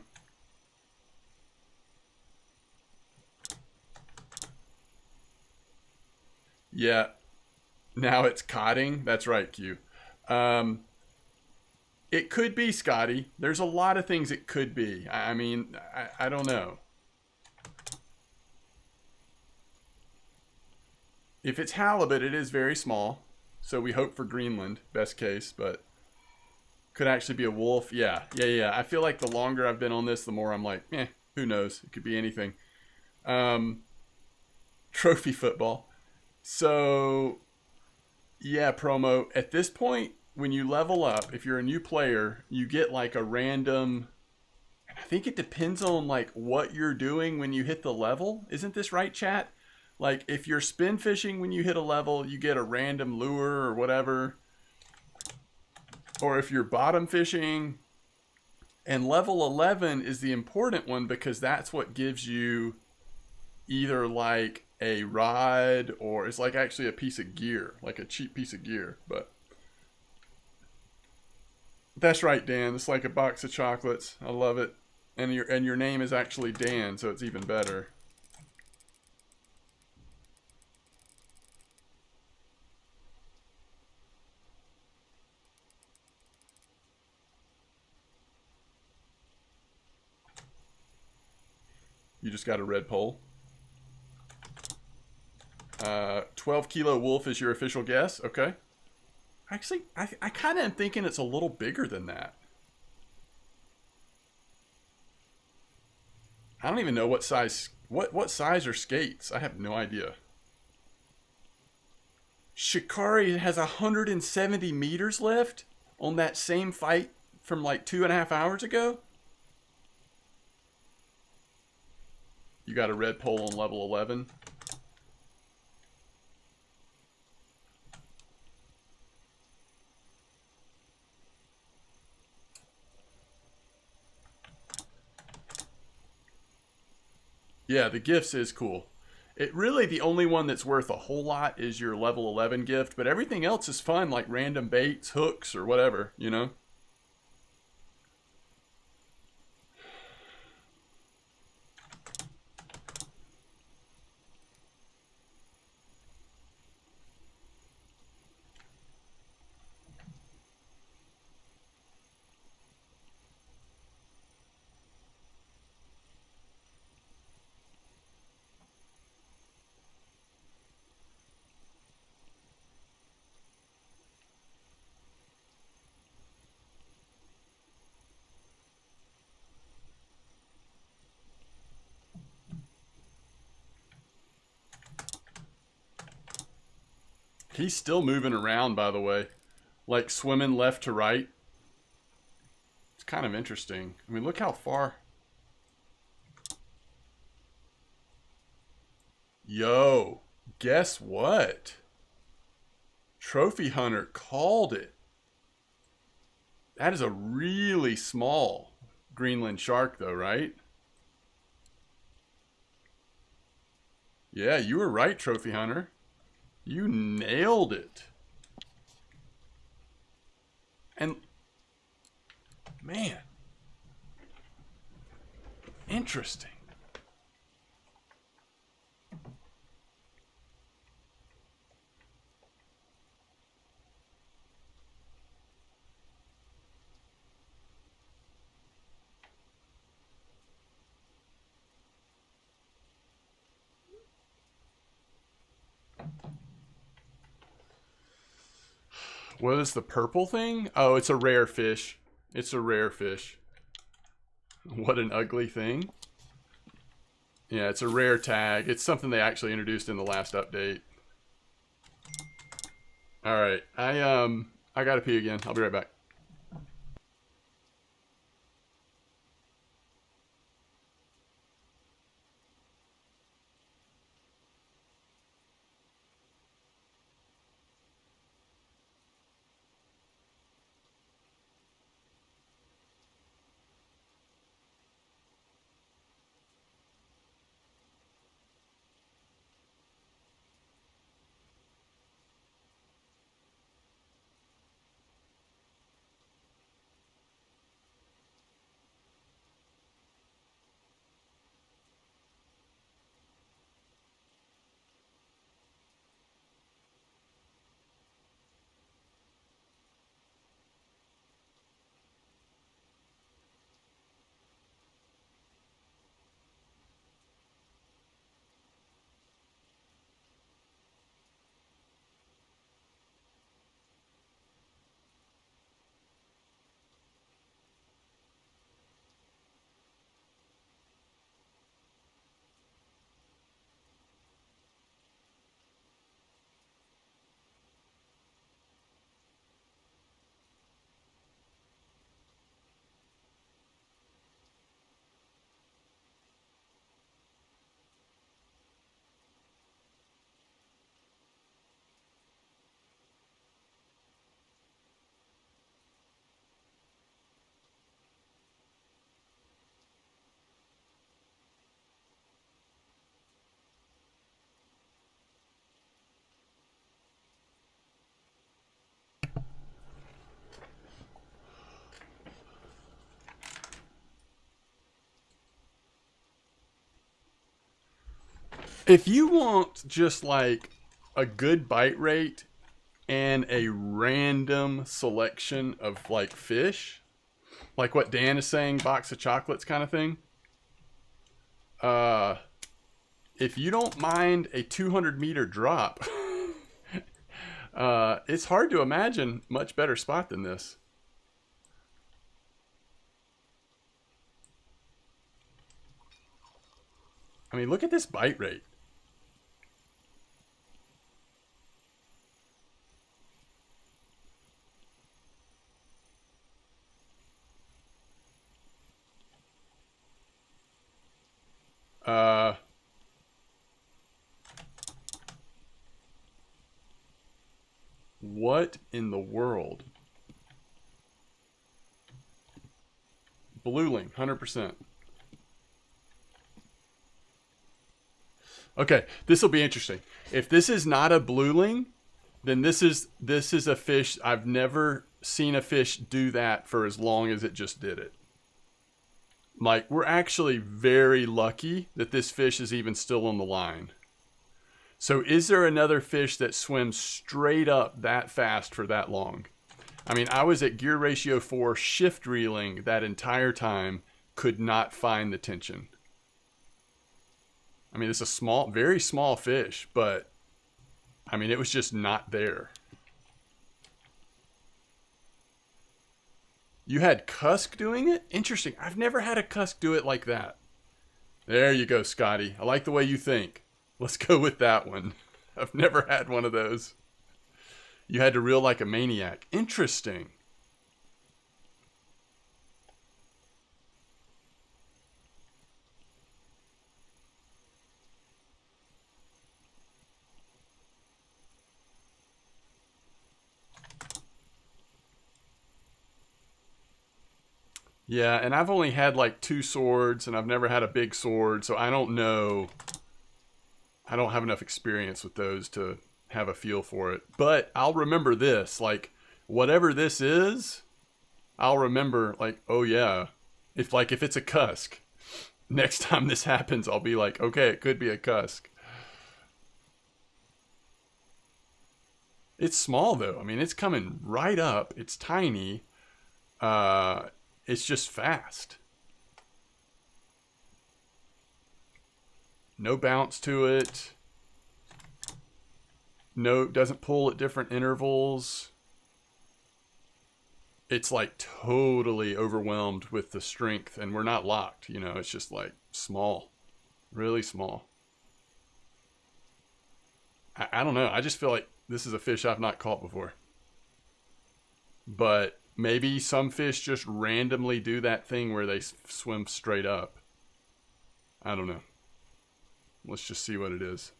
Yeah. Now it's cotting. That's right, Q. Um, it could be Scotty. There's a lot of things it could be. I mean, I don't know. If it's halibut, it is very small. So we hope for Greenland, best case, but could actually be a wolf. Yeah. I feel like the longer I've been on this, the more I'm like, who knows? It could be anything. Trophy football. So, yeah, promo. At this point, when you level up, if you're a new player, you get like a random. I think it depends on like what you're doing when you hit the level. Isn't this right, chat? Like if you're spin fishing when you hit a level, you get a random lure or whatever. Or if you're bottom fishing, and level 11 is the important one because that's what gives you either like a rod or it's like actually a piece of gear, like a cheap piece of gear. But that's right, Dan. It's like a box of chocolates. I love it. And your name is actually Dan, so it's even better. You just got a red pole. 12 kilo wolf is your official guess. Okay. Actually, I kind of am thinking it's a little bigger than that. I don't even know what size are skates. I have no idea. Shikari has 170 meters left on that same fight from like 2.5 hours ago. You got a red pole on level 11. Yeah, the gifts is cool. It really, the only one that's worth a whole lot is your level 11 gift, but everything else is fun, like random baits, hooks, or whatever, you know? He's still moving around, by the way. Like swimming left to right. It's kind of interesting. I mean, look how far. Yo, guess what? Trophy Hunter called it. That is a really small Greenland shark, though, right? Yeah, you were right, Trophy Hunter. You nailed it. And, man, interesting. What is the purple thing? Oh, it's a rare fish. It's a rare fish. What an ugly thing. Yeah, it's a rare tag. It's something they actually introduced in the last update. All right. I gotta pee again. I'll be right back. If you want just like a good bite rate and a random selection of like fish, like what Dan is saying, box of chocolates kind of thing. If you don't mind a 200-meter drop, it's hard to imagine much better spot than this. I mean, look at this bite rate. What in the world? Blueling, 100%. Okay, this will be interesting. If this is not a blueling, then this is a fish. I've never seen a fish do that for as long as it just did it. Like, we're actually very lucky that this fish is even still on the line. So is there another fish that swims straight up that fast for that long? I mean, I was at gear ratio 4 shift reeling that entire time, could not find the tension. I mean, it's a small, very small fish, but I mean, it was just not there. You had Cusk doing it? Interesting. I've never had a Cusk do it like that. There you go, Scotty. I like the way you think. Let's go with that one. I've never had one of those. You had to reel like a maniac. Interesting. Yeah, and I've only had like 2 swords, and I've never had a big sword, so I don't know. I don't have enough experience with those to have a feel for it. But I'll remember this, like, whatever this is, I'll remember, like, oh yeah, if it's a Cusk, next time this happens, I'll be like, okay, it could be a Cusk. It's small though. I mean, it's coming right up. It's tiny. It's just fast. No bounce to it. No, doesn't pull at different intervals. It's like totally overwhelmed with the strength, and we're not locked, you know, it's just like small, really small. I don't know. I just feel like this is a fish I've not caught before. But maybe some fish just randomly do that thing where they swim straight up. I don't know. Let's just see what it is.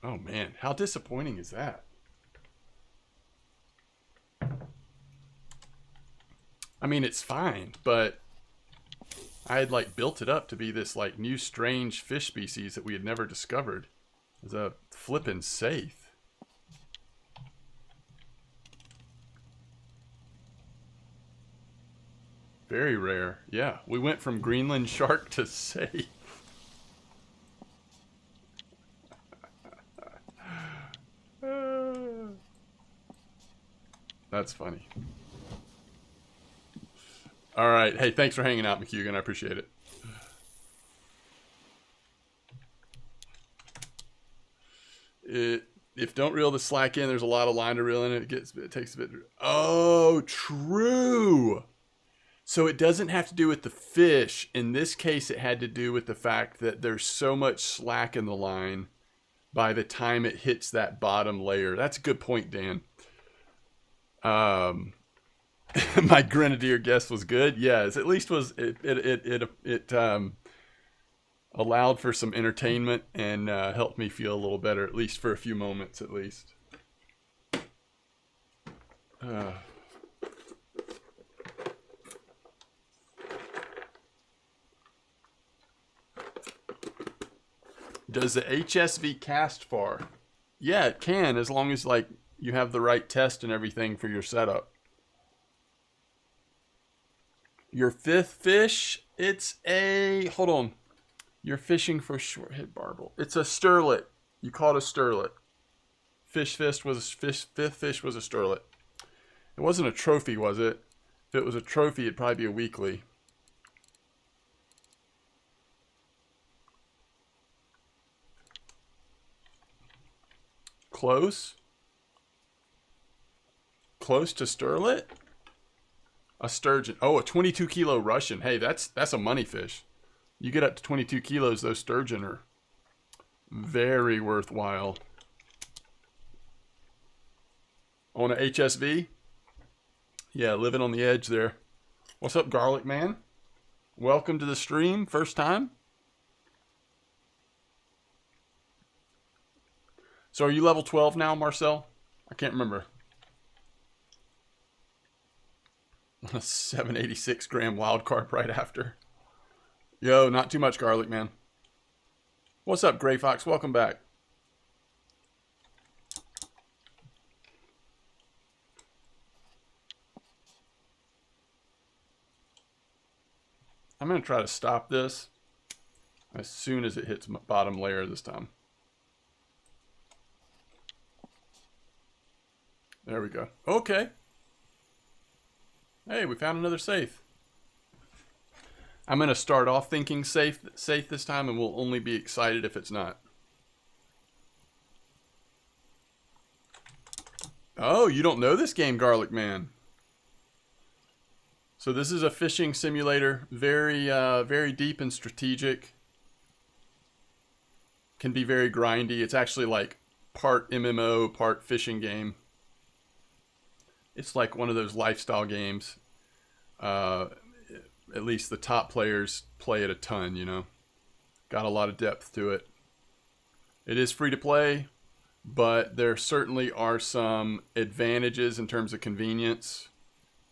Oh man, how disappointing is that? I mean, it's fine, but I had like built it up to be this like new strange fish species that we had never discovered. It's a flippin' saith. Very rare. Yeah, we went from Greenland shark to saith. That's funny. All right. Hey, thanks for hanging out, McHugan. I appreciate it. If don't reel the slack in, there's a lot of line to reel in. It takes a bit. Oh, true. So it doesn't have to do with the fish. In this case, it had to do with the fact that there's so much slack in the line by the time it hits that bottom layer. That's a good point, Dan. My grenadier guess was good. Yes, at least was it allowed for some entertainment and helped me feel a little better, at least for a few moments, at least. Does the HSV cast far? Yeah, it can, as long as like you have the right test and everything for your setup. Your fifth fish, it's a, hold on. You're fishing for short-head barbel. It's a sterlet. You caught a sterlet. Fifth fish was a sterlet. It wasn't a trophy, was it? If it was a trophy, it'd probably be a weekly. Close. Close to sterlet? A sturgeon. Oh, a 22 kilo Russian. Hey, that's a money fish. You get up to 22 kilos, those sturgeon are very worthwhile. On a HSV? Yeah, living on the edge there. What's up, Garlic Man? Welcome to the stream. First time? So are you level 12 now, Marcel? I can't remember. A 786 gram wild carp right after. Yo, not too much, Garlic Man. What's up, Gray Fox? Welcome back. I'm going to try to stop this as soon as it hits my bottom layer this time. There we go. Okay. Hey, we found another safe. I'm going to start off thinking safe this time, and we'll only be excited if it's not. Oh, you don't know this game, Garlic Man. So this is a fishing simulator, very deep and strategic. Can be very grindy. It's actually like part MMO, part fishing game. It's like one of those lifestyle games. At least the top players play it a ton, you know. Got a lot of depth to it. It is free to play, but there certainly are some advantages in terms of convenience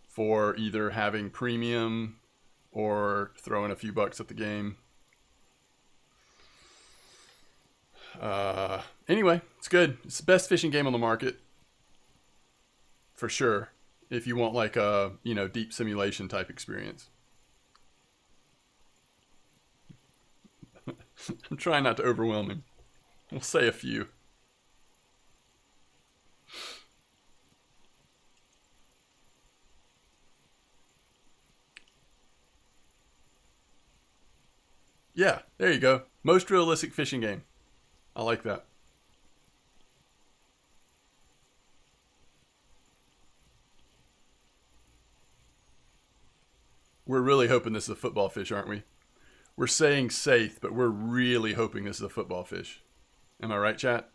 for either having premium or throwing a few bucks at the game. Anyway, it's good. It's the best fishing game on the market. For sure. If you want like a, you know, deep simulation type experience. I'm trying not to overwhelm him. We'll say a few. Yeah, there you go. Most realistic fishing game. I like that. We're really hoping this is a football fish, aren't we? We're saying safe, but we're really hoping this is a football fish. Am I right, chat?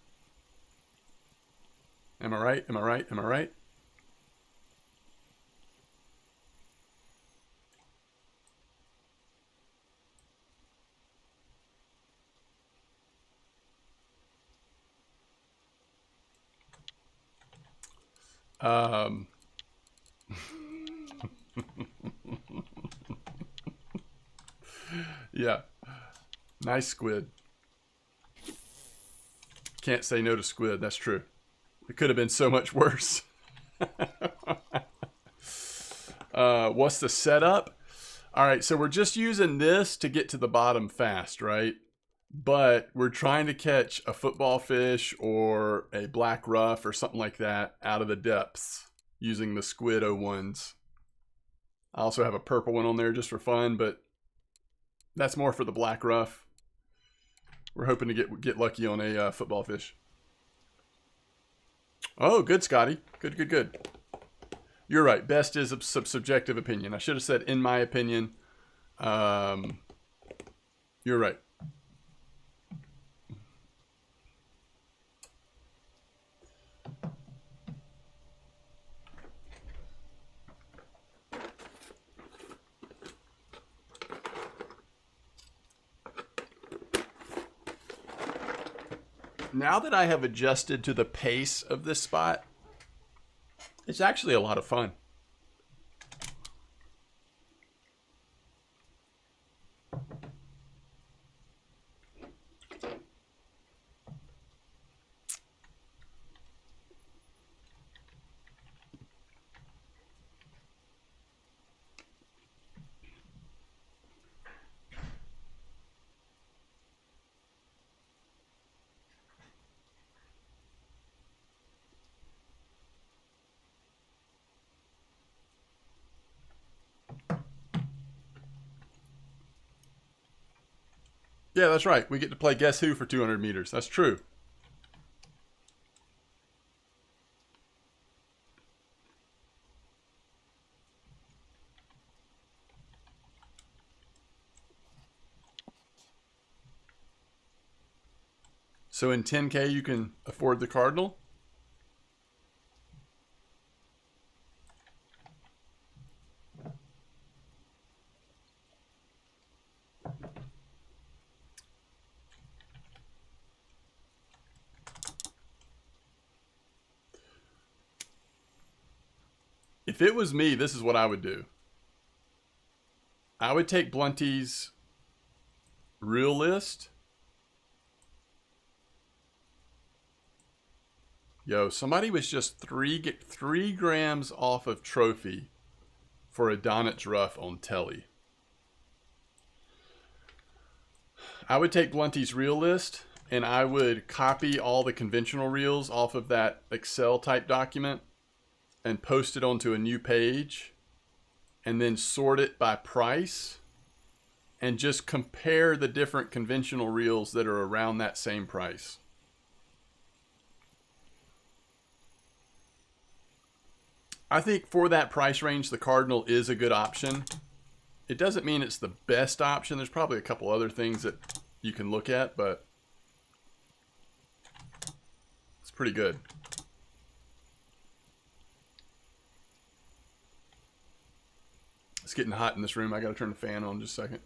Am I right? Am I right? Am I right? Yeah. Nice squid. Can't say no to squid. That's true. It could have been so much worse. What's the setup? All right, so we're just using this to get to the bottom fast, right? But we're trying to catch a football fish or a black ruff or something like that out of the depths using the Squid 01s. I also have a purple one on there just for fun, but that's more for the black ruff. We're hoping to get lucky on a football fish. Oh, good, Scotty. Good. You're right. Best is a subjective opinion. I should have said in my opinion. You're right. Now that I have adjusted to the pace of this spot, it's actually a lot of fun. Yeah, that's right. We get to play Guess Who for 200 meters. That's true. So in 10K, you can afford the Cardinal? If it was me, this is what I would do. I would take Blunty's real list. Yo, somebody was just three grams off of trophy for a Donich Ruff on Telly. I would take Blunty's reel list and I would copy all the conventional reels off of that Excel type document and post it onto a new page and then sort it by price and just compare the different conventional reels that are around that same price. I think for that price range, the Cardinal is a good option. It doesn't mean it's the best option. There's probably a couple other things that you can look at, but it's pretty good. It's getting hot in this room. I got to turn the fan on just a second.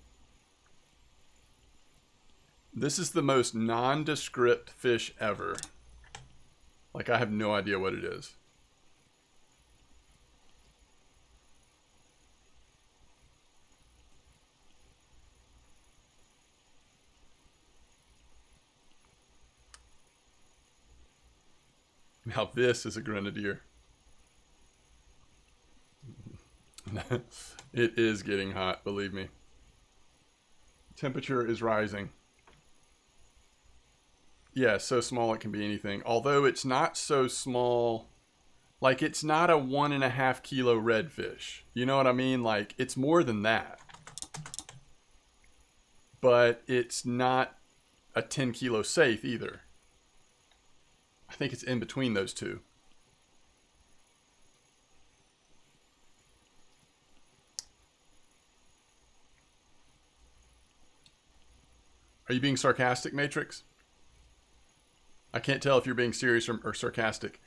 This is the most nondescript fish ever. Like, I have no idea what it is. Now this is a grenadier. It is getting hot, believe me. Temperature is rising. Yeah, so small it can be anything. Although it's not so small, like it's not a 1.5 kilo redfish. You know what I mean? Like it's more than that. But it's not a 10 kilo safe either. I think it's in between those two. Are you being sarcastic, Matrix? I can't tell if you're being serious or sarcastic.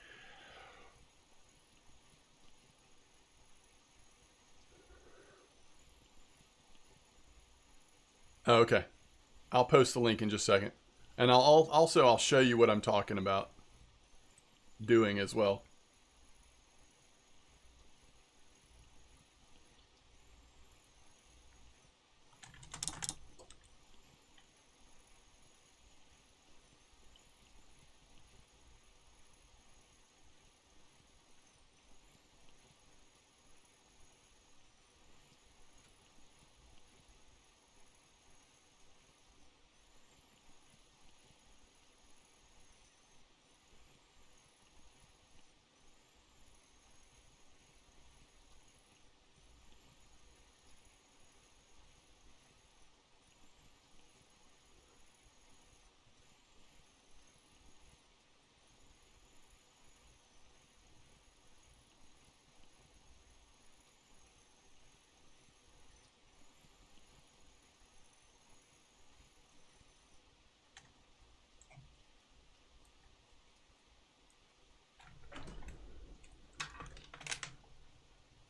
Oh, okay. I'll post the link in just a second. And I'll show you what I'm talking about doing as well.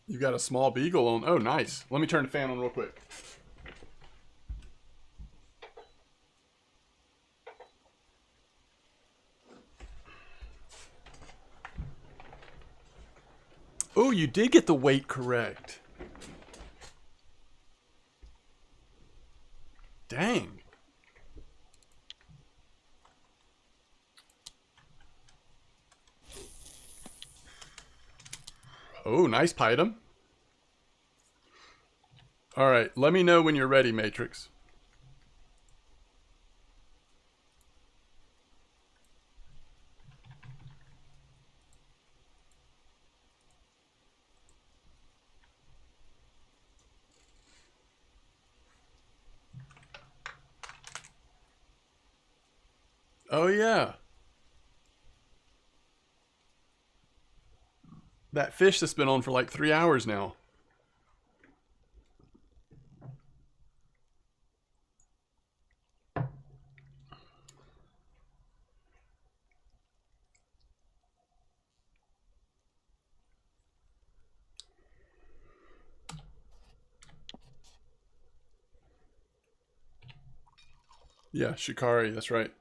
You got a small beagle on. Oh, nice. Let me turn the fan on real quick. Oh, you did get the weight correct. Dang. Oh, nice Python. All right, let me know when you're ready, Matrix. Oh yeah. That fish that's been on for like 3 hours now. Yeah, shikari, that's right.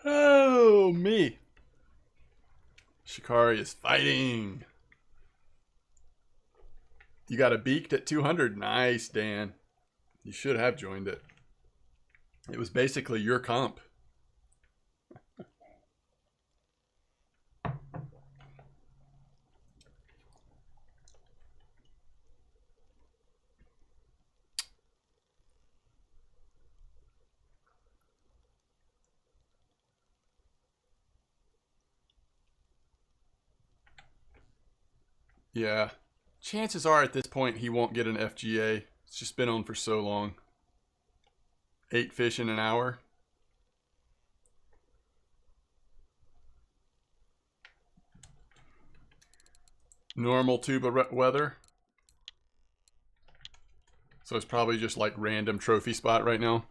Oh, me. Shikari is fighting. You got a beaked at 200. Nice, Dan. You should have joined it. It was basically your comp. Yeah. Chances are at this point he won't get an FGA. It's just been on for so long. 8 fish in an hour. Normal tuba weather. So it's probably just like random trophy spot right now.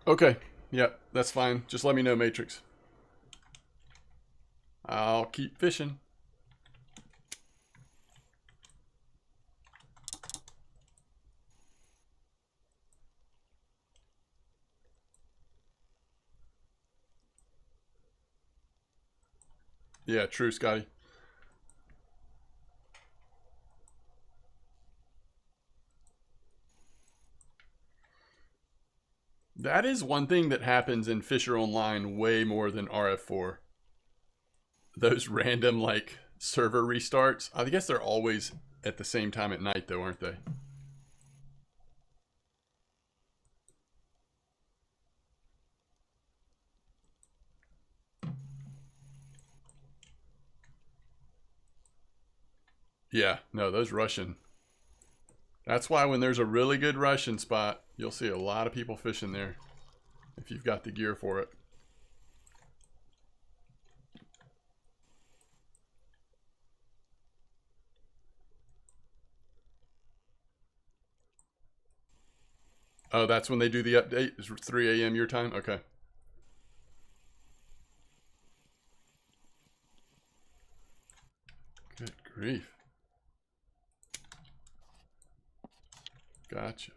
Okay. Yep, that's fine. Just let me know, Matrix. I'll keep fishing. Yeah, true, Scotty. That is one thing that happens in Fisher Online way more than RF4. Those random, like, server restarts. I guess they're always at the same time at night, though, aren't they? Yeah, no, those Russian. That's why when there's a really good Russian spot, you'll see a lot of people fishing there if you've got the gear for it. Oh, that's when they do the update? It's 3 a.m. your time? Okay. Good grief. Gotcha.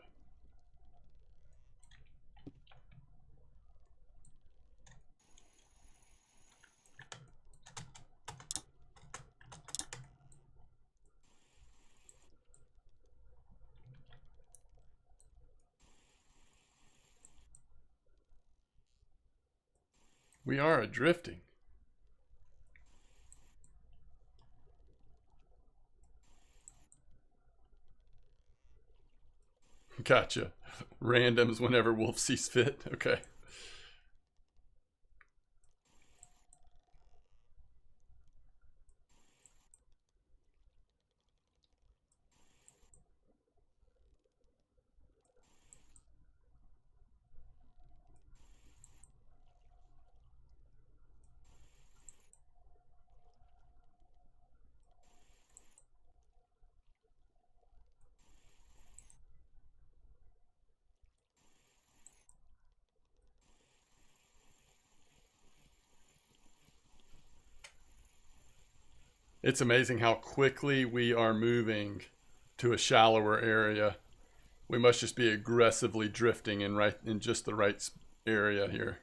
We are drifting. Gotcha. Randoms whenever Wolf sees fit. Okay. It's amazing how quickly we are moving to a shallower area. We must just be aggressively drifting in just the right area here.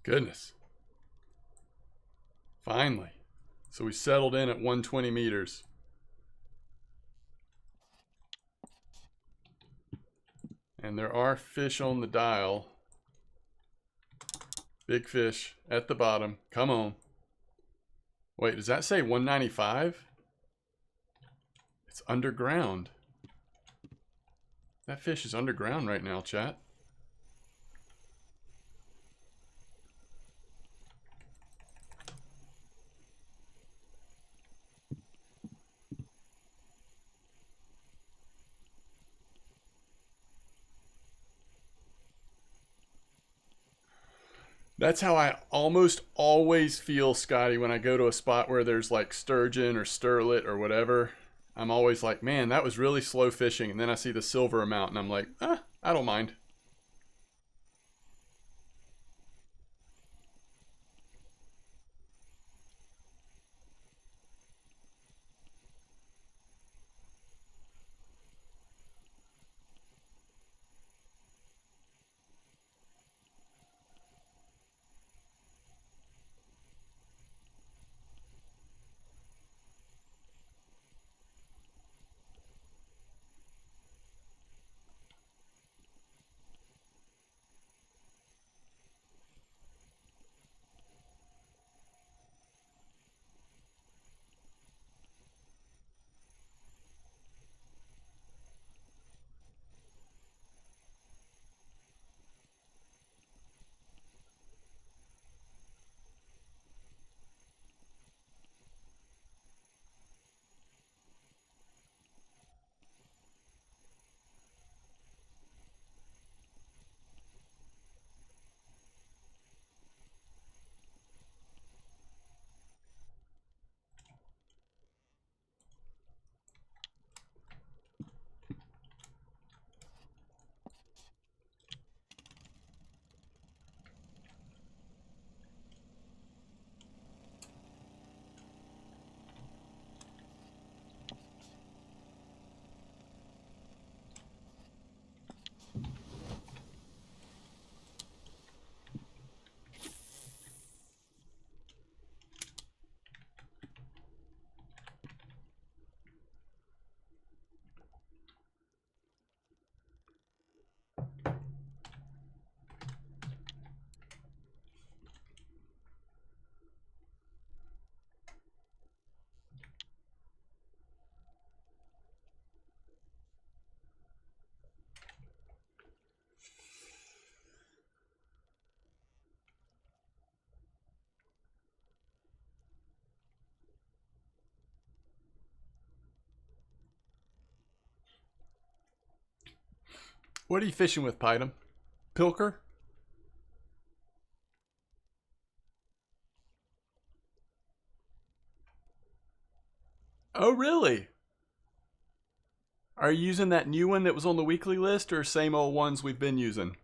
Goodness. Finally. So we settled in at 120 meters. And there are fish on the dial. Big fish at the bottom. Come on. Wait, does that say 195? It's underground. That fish is underground right now, chat. That's how I almost always feel, Scotty, when I go to a spot where there's like sturgeon or sterlet or whatever. I'm always like, man, that was really slow fishing. And then I see the silver amount and I'm like, I don't mind. What are you fishing with, Pydam? Pilker? Oh, really? Are you using that new one that was on the weekly list or same old ones we've been using?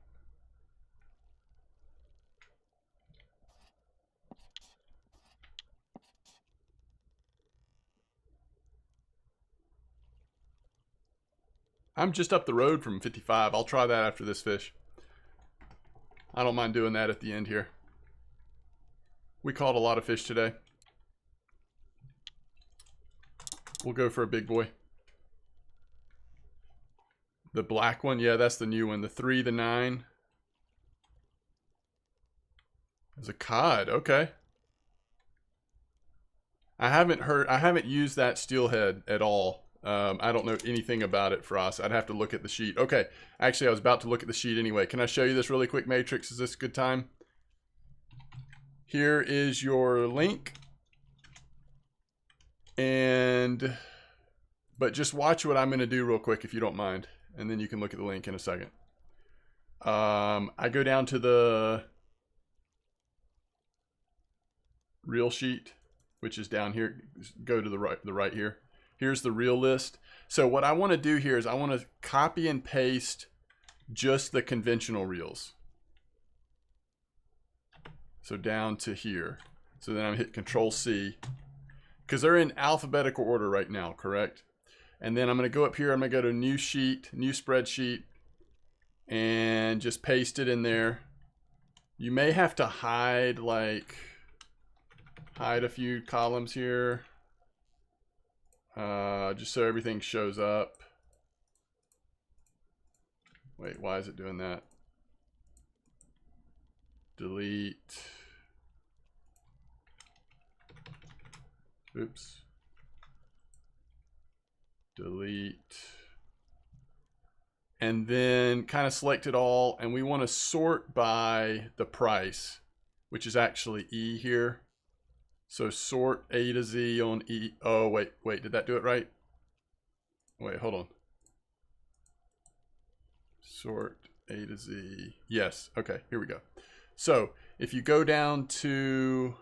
I'm just up the road from 55. I'll try that after this fish. I don't mind doing that at the end here. We caught a lot of fish today. We'll go for a big boy. The black one, yeah, that's the new one. The 3, the 9. There's a cod, okay. I haven't used that steelhead at all. I don't know anything about it, Frost. I'd have to look at the sheet. Okay, actually I was about to look at the sheet anyway. Can I show you this really quick, Matrix? Is this a good time? Here is your link. But just watch what I'm going to do real quick if you don't mind. And then you can look at the link in a second. I go down to the reel sheet, which is down here. Go to the right here. Here's the reel list. So what I want to do here is I want to copy and paste just the conventional reels. So down to here. So then I'm hit Control C because they're in alphabetical order right now, correct? And then I'm going to go up here. I'm going to go to new sheet, new spreadsheet, and just paste it in there. You may have to hide a few columns here. Just so everything shows up. Wait, why is it doing that? Delete. Oops. Delete. And then kind of select it all. And we want to sort by the price, which is actually E here. So sort A to Z on E. Oh, wait. Did that do it right? Wait, hold on. Sort A to Z. Yes. Okay, here we go. So if you go down to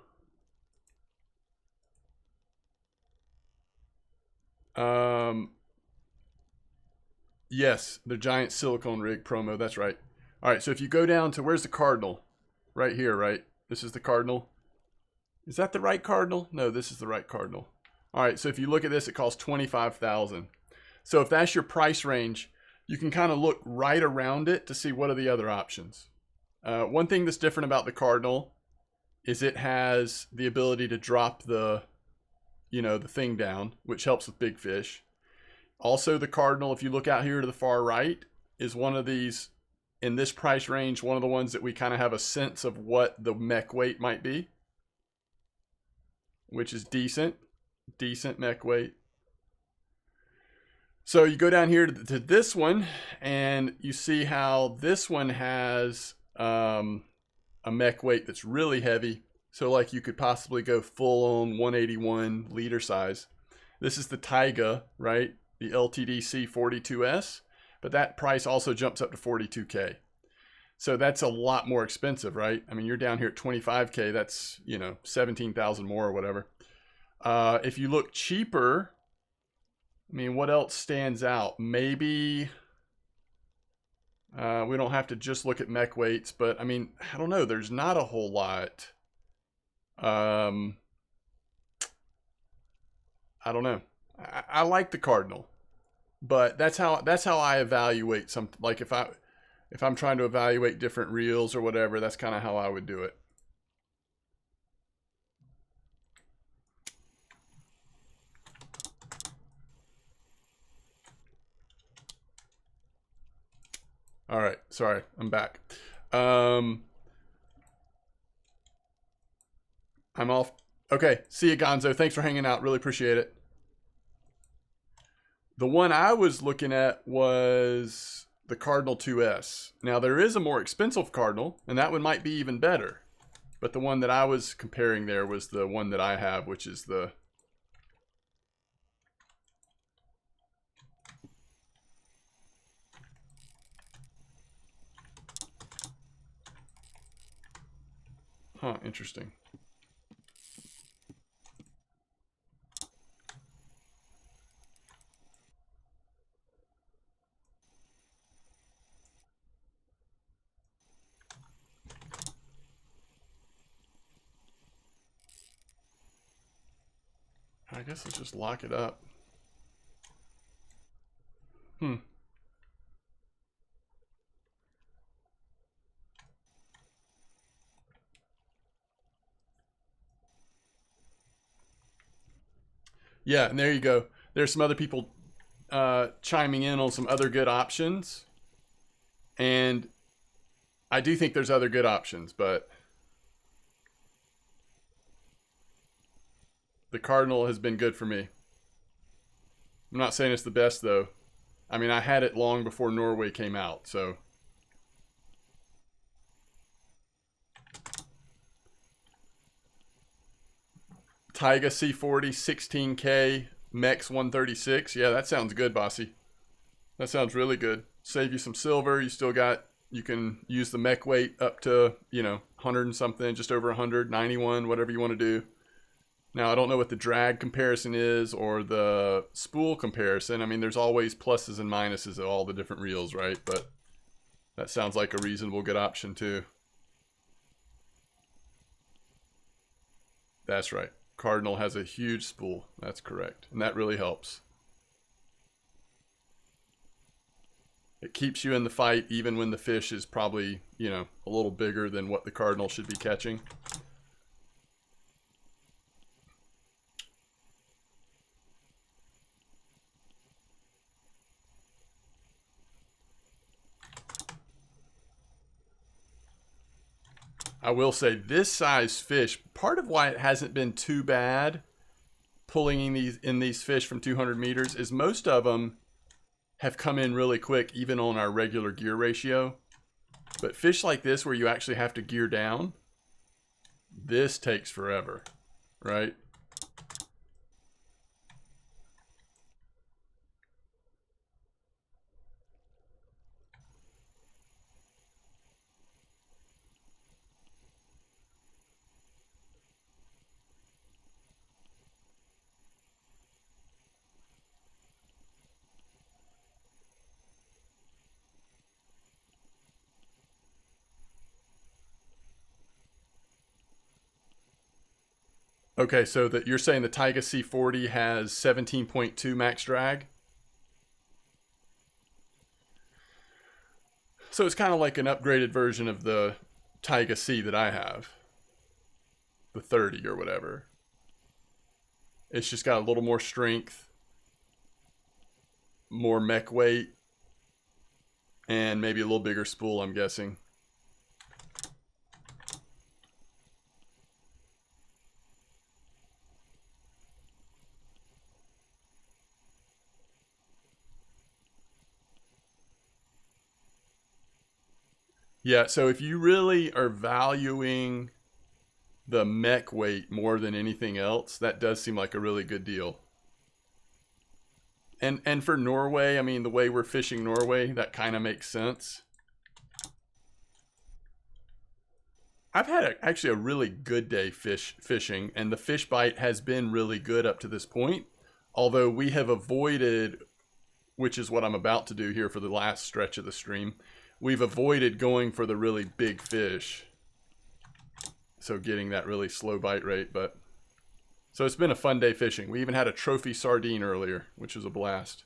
yes, the giant silicone rig promo. That's right. All right, so if you go down to, where's the cardinal? Right here, right? This is the cardinal. Is that the right cardinal? No, this is the right cardinal. All right, so if you look at this, it costs $25,000. So if that's your price range, you can kind of look right around it to see what are the other options. One thing that's different about the cardinal is it has the ability to drop the thing down, which helps with big fish. Also, the cardinal, if you look out here to the far right, is one of these, in this price range, one of the ones that we kind of have a sense of what the mech weight might be, which is decent mech weight. So you go down here to this one, and you see how this one has a mech weight that's really heavy. So like you could possibly go full on 181 liter size. This is the Taiga, right? The LTDC 42S, but that price also jumps up to 42K. So that's a lot more expensive, right? I mean, you're down here at 25K. That's, 17,000 more or whatever. If you look cheaper, I mean, what else stands out? Maybe we don't have to just look at mech weights, but I mean, I don't know. There's not a whole lot. I don't know. I like the cardinal, but that's how I evaluate some. Like if I'm trying to evaluate different reels or whatever, that's kind of how I would do it. All right, sorry, I'm back. I'm off. Okay, see you, Gonzo. Thanks for hanging out. Really appreciate it. The one I was looking at was the Cardinal 2S. Now, there is a more expensive Cardinal, and that one might be even better. But the one that I was comparing there was the one that I have, which is the... Huh, interesting. I guess let's just lock it up. Yeah, and there you go. There's some other people chiming in on some other good options. And I do think there's other good options, but the Cardinal has been good for me. I'm not saying it's the best, though. I mean, I had it long before Norway came out, so... Taiga C40, 16K, Mex 136. Yeah, that sounds good, Bossy. That sounds really good. Save you some silver. You still got... You can use the mech weight up to, 100 and something, just over 100, 91, whatever you want to do. Now, I don't know what the drag comparison is or the spool comparison. I mean, there's always pluses and minuses of all the different reels, right? But that sounds like a reasonable good option, too. That's right. Cardinal has a huge spool. That's correct. And that really helps. It keeps you in the fight even when the fish is probably, you know, a little bigger than what the cardinal should be catching. I will say this size fish, part of why it hasn't been too bad pulling in these fish from 200 meters is most of them have come in really quick, even on our regular gear ratio. But fish like this, where you actually have to gear down, this takes forever, right? Okay, so that you're saying the Taiga C40 has 17.2 max drag? So it's kind of like an upgraded version of the Taiga C that I have. The 30 or whatever. It's just got a little more strength, more mech weight, and maybe a little bigger spool, I'm guessing. Yeah, so if you really are valuing the mech weight more than anything else, that does seem like a really good deal. And for Norway, I mean, the way we're fishing Norway, that kind of makes sense. I've had actually a really good day fishing, and the fish bite has been really good up to this point. Although we have avoided, which is what I'm about to do here for the last stretch of the stream, we've avoided going for the really big fish. So getting that really slow bite rate, but so it's been a fun day fishing. We even had a trophy sardine earlier, which was a blast.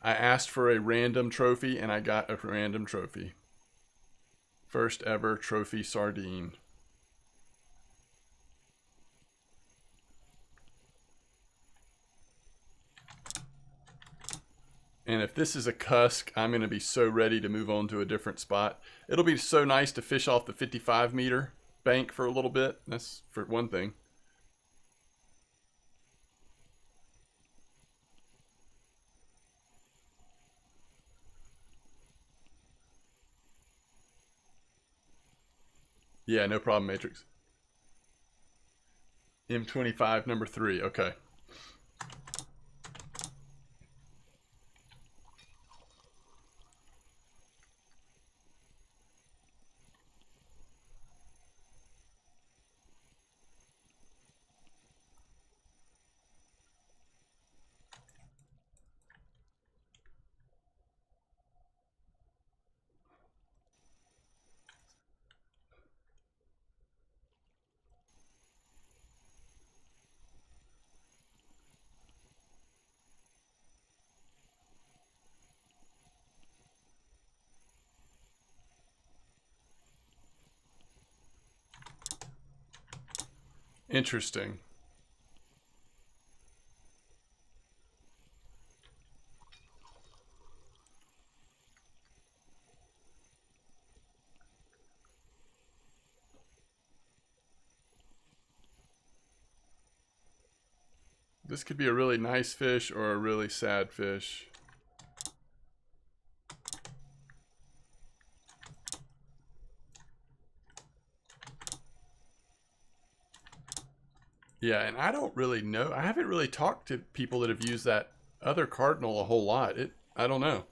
I asked for a random trophy and I got a random trophy. First ever trophy sardine. And if this is a cusk, I'm going to be so ready to move on to a different spot. It'll be so nice to fish off the 55 meter bank for a little bit. That's for one thing. Yeah, no problem, Matrix. M25 number 3. Okay. Interesting. This could be a really nice fish or a really sad fish. Yeah, and I don't really know. I haven't really talked to people that have used that other cardinal a whole lot. I don't know.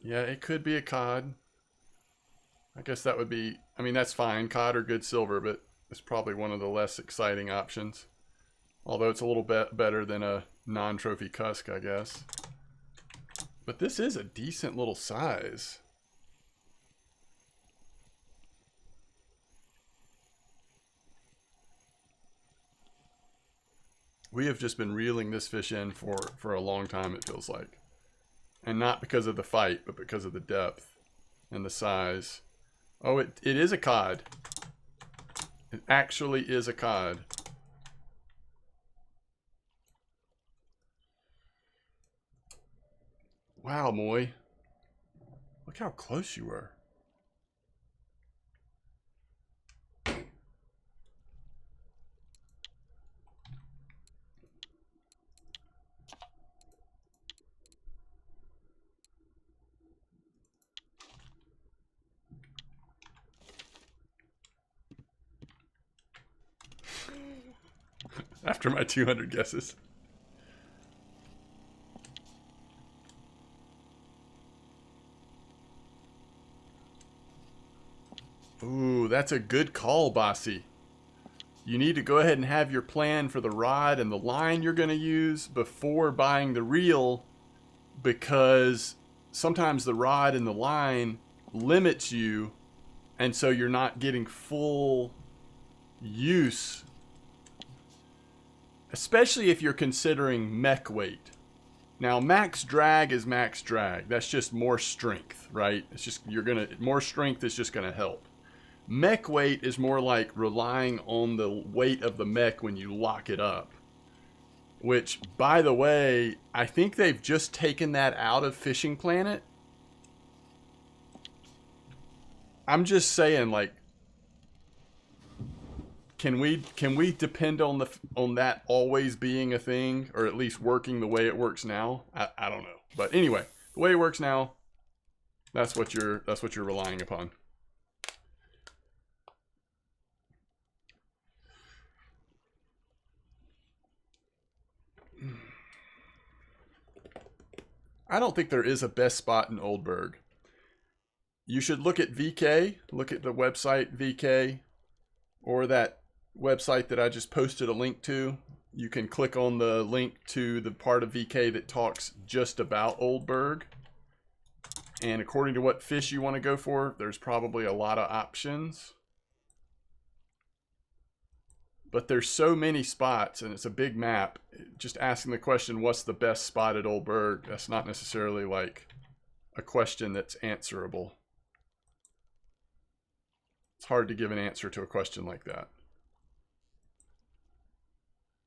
Yeah, it could be a cod. I guess that would be, I mean, that's fine. Cod or good silver, but it's probably one of the less exciting options. Although it's a little bit better than a non-trophy cusk, I guess. But this is a decent little size. We have just been reeling this fish in for a long time, it feels like. And not because of the fight, but because of the depth and the size. Oh, it is a cod. It actually is a cod. Wow, Moy. Look how close you were. After my 200 guesses. Ooh, that's a good call, Bossy. You need to go ahead and have your plan for the rod and the line you're going to use before buying the reel, because sometimes the rod and the line limits you, and so you're not getting full use, especially if you're considering mech weight. Now, max drag is max drag. That's just more strength, right? It's just, more strength is just going to help. Mech weight is more like relying on the weight of the mech when you lock it up. Which, by the way, I think they've just taken that out of Fishing Planet. I'm just saying, like, can we depend on that always being a thing, or at least working the way it works now? I don't know, but anyway, the way it works now, that's what you're relying upon. I don't think there is a best spot in Oldberg. You should look at VK, look at the website VK, or that website that I just posted a link to. You can click on the link to the part of VK that talks just about Oldberg. And according to what fish you want to go for, there's probably a lot of options. But there's so many spots, and it's a big map. Just asking the question, what's the best spot at Oldberg? That's not necessarily like a question that's answerable. It's hard to give an answer to a question like that.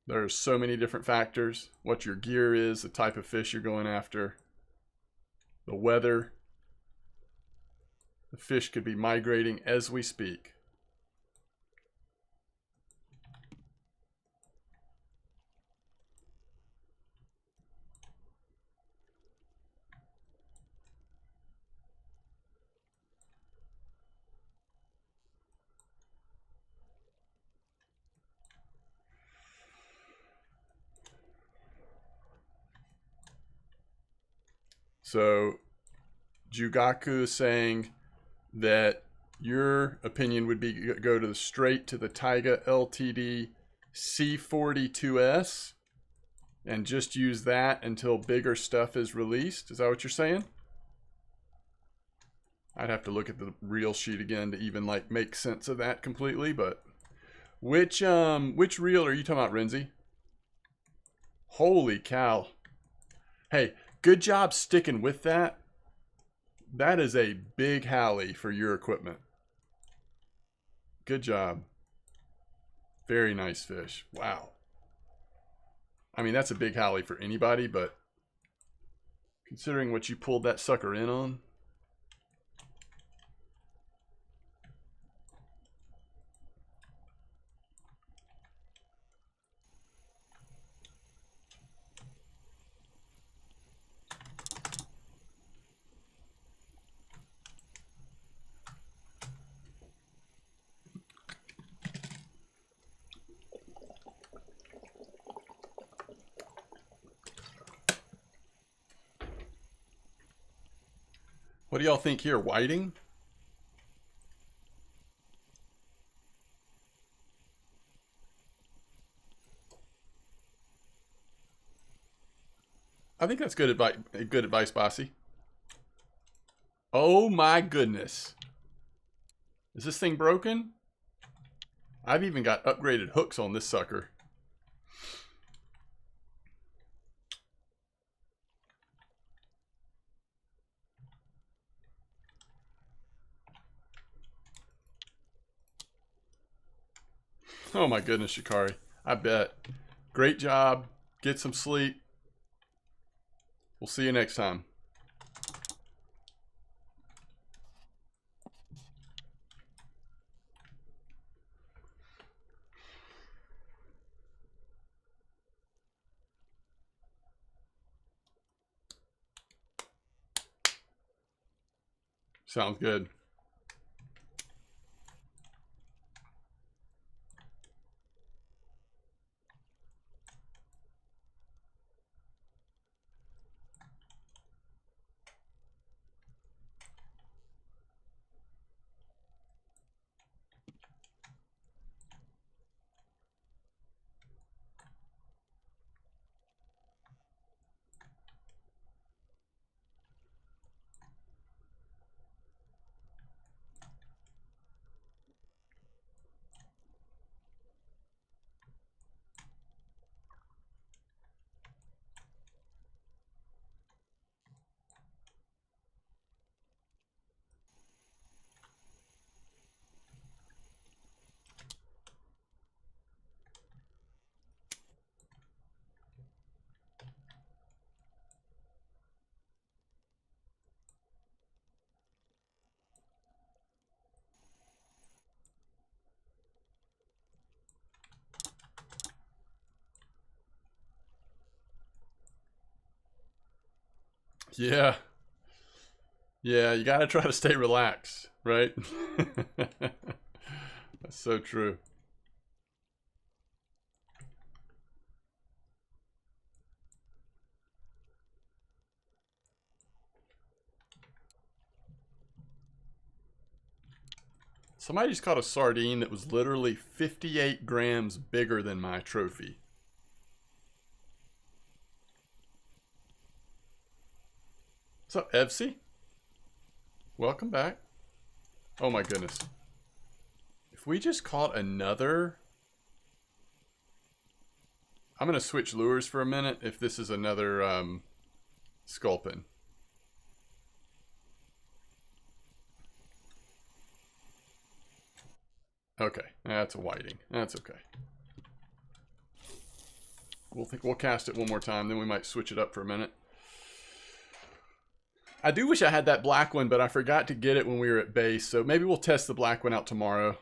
There's so many different factors. What your gear is, the type of fish you're going after, the weather. The fish could be migrating as we speak. So, Jugaku is saying that your opinion would be go to straight to the Taiga LTD C42S and just use that until bigger stuff is released. Is that what you're saying? I'd have to look at the reel sheet again to even like make sense of that completely, but which reel are you talking about, Renzi? Holy cow. Hey, good job sticking with that. That is a big halie for your equipment. Good job. Very nice fish. Wow. I mean, that's a big halie for anybody, but considering what you pulled that sucker in on. What do y'all think here? Whiting? I think that's good advice, Bossy. Oh my goodness. Is this thing broken? I've even got upgraded hooks on this sucker. Oh my goodness, Shikari. I bet. Great job. Get some sleep. We'll see you next time. Sounds good. Yeah. Yeah, you gotta try to stay relaxed, right? That's so true. Somebody just caught a sardine that was literally 58 grams bigger than my trophy. What's up, Evsy? Welcome back. Oh my goodness. If we just caught another... I'm going to switch lures for a minute if this is another sculpin. Okay, that's a whiting. That's okay. We'll cast it one more time, then we might switch it up for a minute. I do wish I had that black one, but I forgot to get it when we were at base, so maybe we'll test the black one out tomorrow.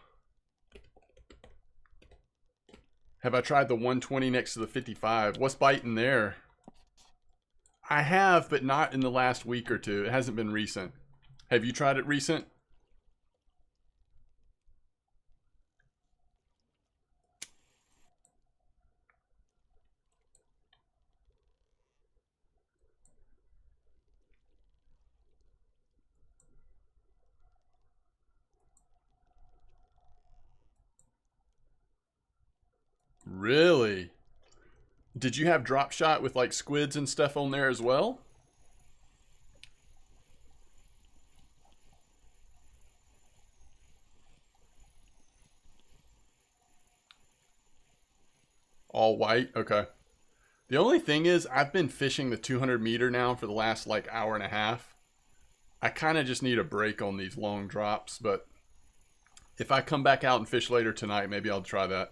Have I tried the 120 next to the 55? What's biting there? I have, but not in the last week or two. It hasn't been recent. Have you tried it recent? Really? Did you have drop shot with like squids and stuff on there as well? All white? Okay. The only thing is, I've been fishing the 200 meter now for the last like hour and a half. I kind of just need a break on these long drops, but if I come back out and fish later tonight, maybe I'll try that.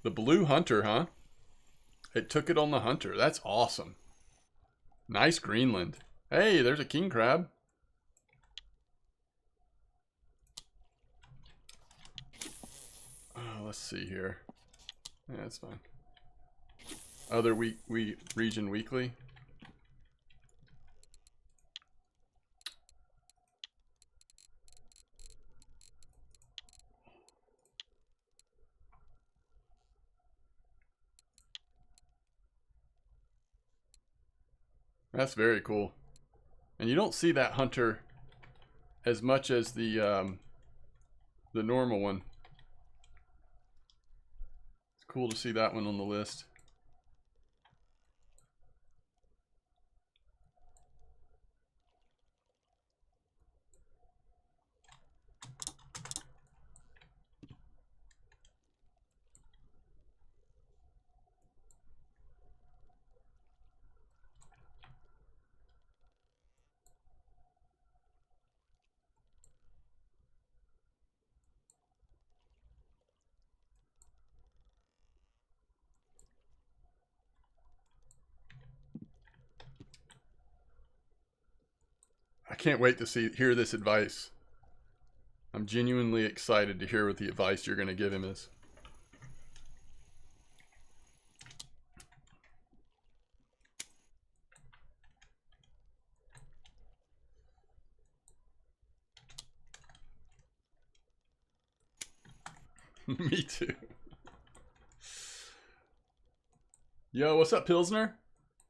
The blue hunter, huh? It took it on the hunter. That's awesome. Nice Greenland. Hey, there's a king crab. Oh, let's see here. Yeah, that's fine. Other region weekly. That's very cool. And you don't see that hunter as much as the normal one. It's cool to see that one on the list. I can't wait to hear this advice. I'm genuinely excited to hear what the advice you're going to give him is. Me too. Yo, what's up, Pilsner?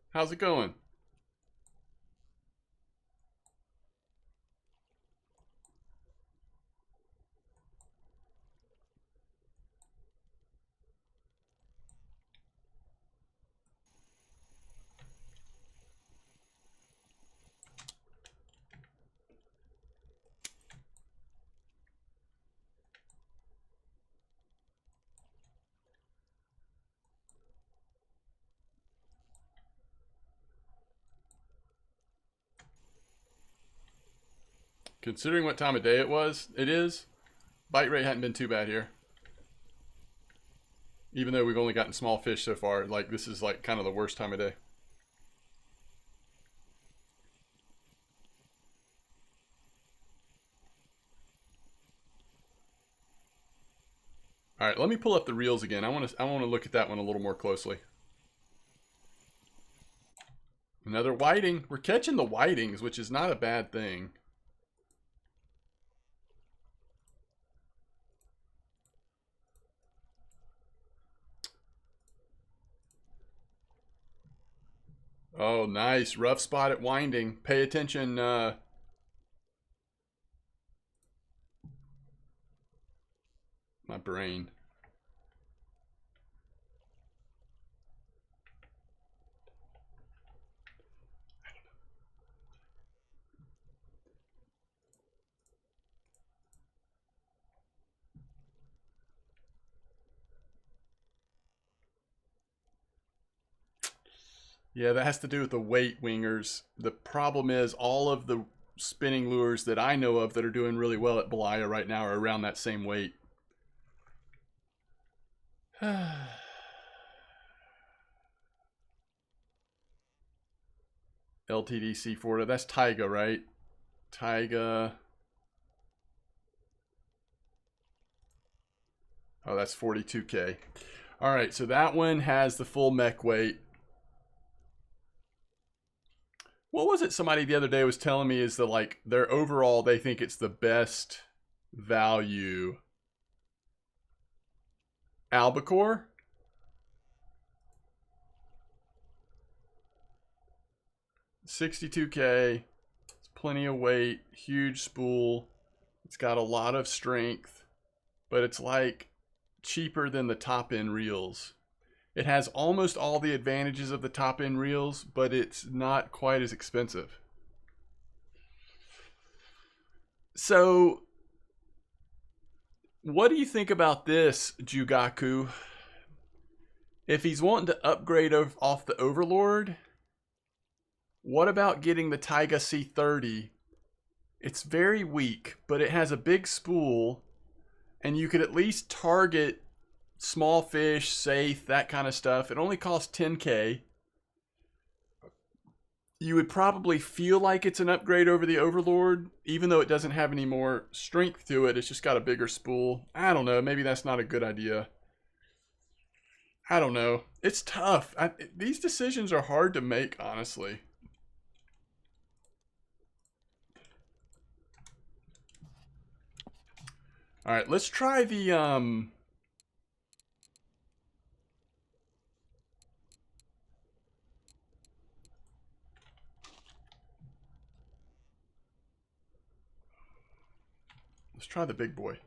How's it going? Considering what time of day it is, bite rate hadn't been too bad here. Even though we've only gotten small fish so far, like this is like kind of the worst time of day. All right, let me pull up the reels again. I want to look at that one a little more closely. Another whiting. We're catching the whitings, which is not a bad thing. Oh, nice. Rough spot at winding. Pay attention. My brain. Yeah, that has to do with the weight, wingers. The problem is all of the spinning lures that I know of that are doing really well at Belaya right now are around that same weight. LTDC Florida. That's Taiga, right? Taiga. Oh, that's 42K. All right, so that one has the full mech weight. What was it somebody the other day was telling me is that like their overall, they think it's the best value albacore? $62K. It's plenty of weight, huge spool. It's got a lot of strength, but it's like cheaper than the top end reels. It has almost all the advantages of the top end reels, but it's not quite as expensive. So, what do you think about this, Jugaku? If he's wanting to upgrade off the Overlord, what about getting the Taiga C30? It's very weak, but it has a big spool, and you could at least target small fish, safe, that kind of stuff. It only costs 10K. You would probably feel like it's an upgrade over the Overlord, even though it doesn't have any more strength to it. It's just got a bigger spool. I don't know. Maybe that's not a good idea. I don't know. It's tough. These decisions are hard to make, honestly. All right, let's try the let's try the big boy.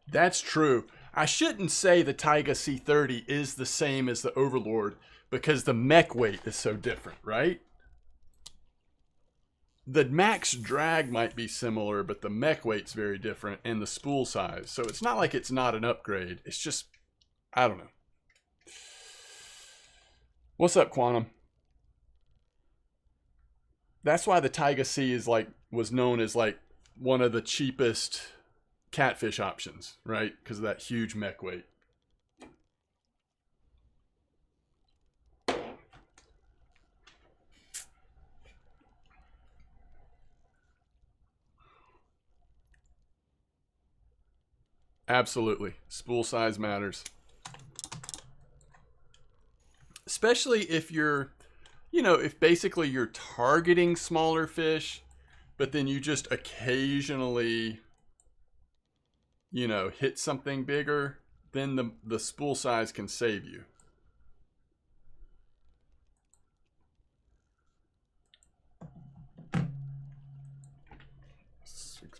That's true. I shouldn't say the Taiga C30 is the same as the Overlord because the mech weight is so different, right? the max drag might be similar, but the mech weight's very different and the spool size. So it's not like it's not an upgrade. It's just, I don't know. What's up, Quantum? That's why the Taiga C is like, was known as like one of the cheapest catfish options, right? Because of that huge mech weight. Absolutely. Spool size matters. Especially if you're, you know, if basically you're targeting smaller fish, but then you just occasionally, you know, hit something bigger, then the spool size can save you.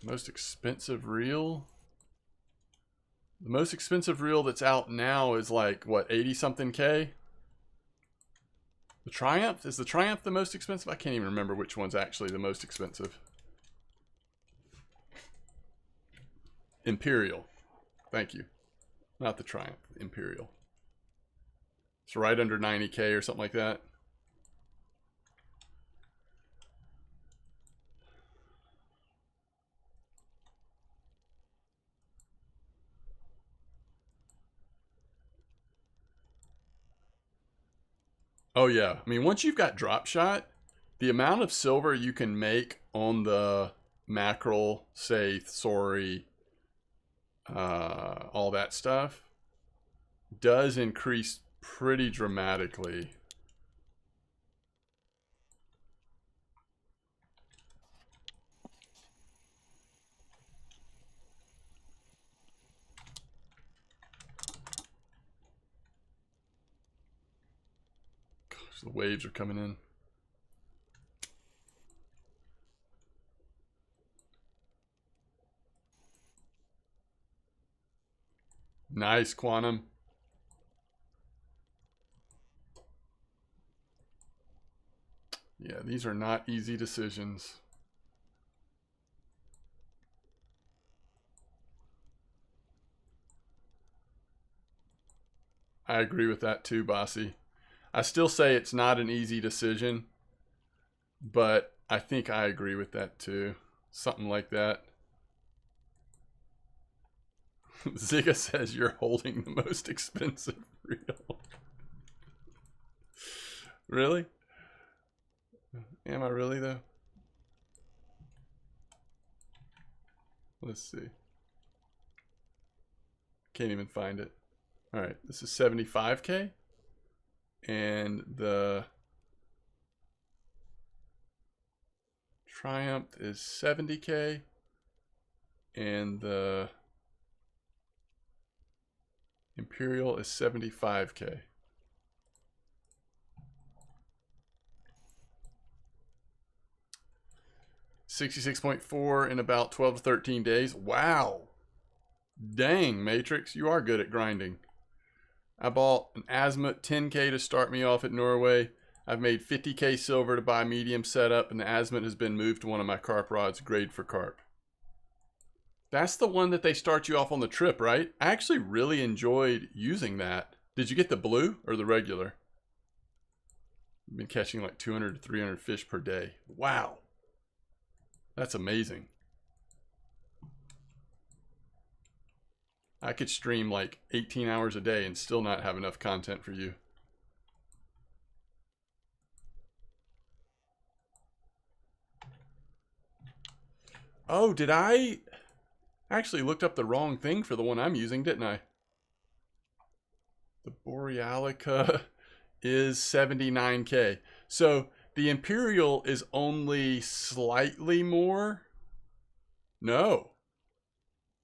Most expensive reel? The most expensive reel that's out now is like, what, 80 something K? The Triumph? Is the Triumph the most expensive? I can't even remember which one's actually the most expensive. Imperial. Thank you. Not the Triumph. Imperial. It's right under 90K or something like that. Oh yeah, I mean, once you've got drop shot, the amount of silver you can make on the mackerel, saithe, sorry, all that stuff does increase pretty dramatically. Gosh, the waves are coming in. Nice, Quantum. Yeah, these are not easy decisions. I agree with that too, Bossy. I still say it's not an easy decision, but I think I agree with that too. Something like that. Ziga says you're holding the most expensive reel. Really? Am I really though? Let's see. Can't even find it. All right, this is 75K. And the Triumph is 70K. And the Imperial is 75K. $66.4 in about 12 to 13 days. Wow. Dang, Matrix, you are good at grinding. I bought an Azimuth 10K to start me off at Norway. I've made 50K silver to buy medium setup, and the Azimuth has been moved to one of my carp rods, grade for carp. That's the one that they start you off on the trip, right? I actually really enjoyed using that. Did you get the blue or the regular? I've been catching like 200 to 300 fish per day. Wow. That's amazing. I could stream like 18 hours a day and still not have enough content for you. Oh, did I actually looked up the wrong thing for the one I'm using, didn't I? The Borealica is 79K. So the Imperial is only slightly more. No.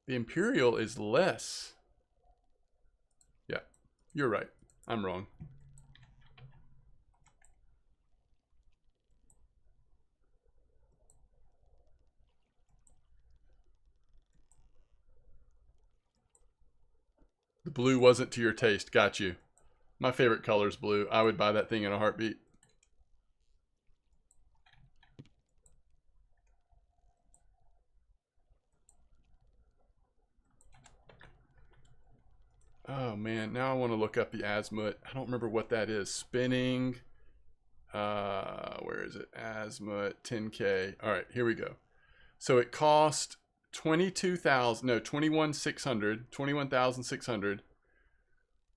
The Imperial is less. Yeah, you're right. I'm wrong. The blue wasn't to your taste. Got you. My favorite color is blue. I would buy that thing in a heartbeat. Oh man, now I want to look up the azimuth. I don't remember what that is. Spinning. Where is it? Azimuth 10K. All right, here we go. So it cost 21,600.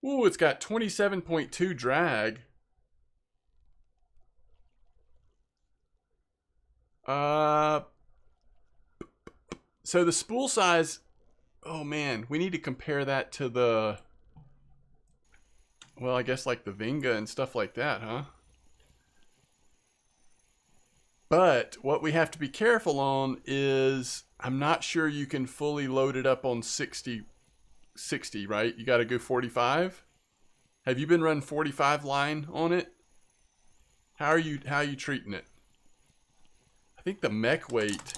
Ooh, it's got 27.2 drag. So the spool size, oh man, we need to compare that to the, well, I guess like the Vinga and stuff like that, huh? But what we have to be careful on is I'm not sure you can fully load it up on 60, right? You got to go 45. Have you been running 45 line on it? How are you treating it? I think the mech weight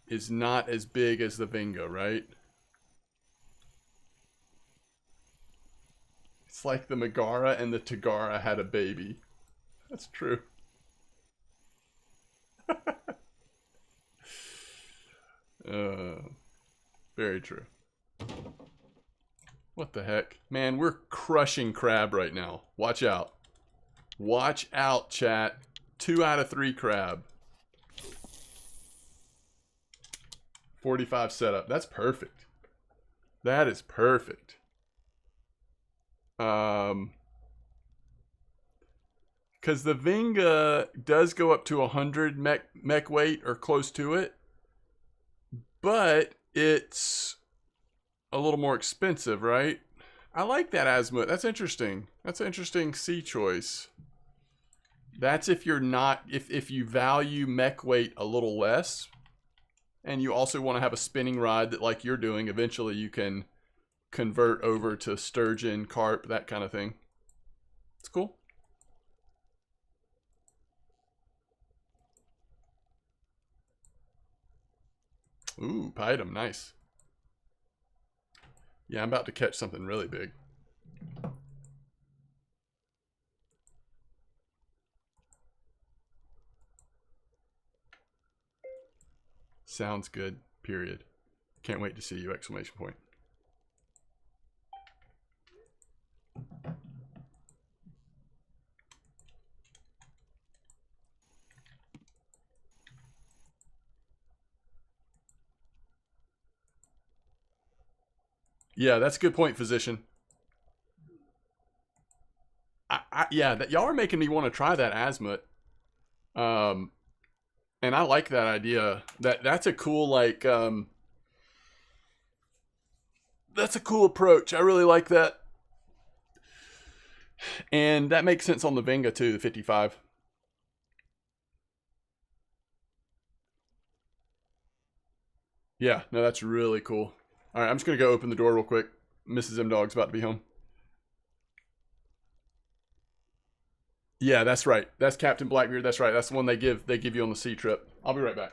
is not as big as the Vinga, right? It's like the Megara and the Tagara had a baby. That's true. Very true. What the heck? Man, we're crushing crab right now. Watch out. Watch out, chat. 2 out of 3 crab. 45 setup. That's perfect. That is perfect. Because the Vinga does go up to 100 mech weight or close to it, but it's a little more expensive, right? I like that azimuth. That's interesting. That's an interesting C choice. That's if you're not, if you value mech weight a little less, and you also want to have a spinning rod that, like you're doing, eventually you can convert over to sturgeon, carp, that kind of thing. It's cool. Ooh, Pydum, nice. Yeah, I'm about to catch something really big. Sounds good, period. Can't wait to see you, exclamation point. Yeah, that's a good point, physician. Yeah, that y'all are making me want to try that azimuth. And I like that idea. That's a cool, like, that's a cool approach. I really like that. And that makes sense on the Vinga too, the 55. Yeah, no, that's really cool. All right, I'm just gonna go open the door real quick. Mrs. M Dog's about to be home. Yeah, that's right. That's Captain Blackbeard. That's right. That's the one they give you on the sea trip. I'll be right back.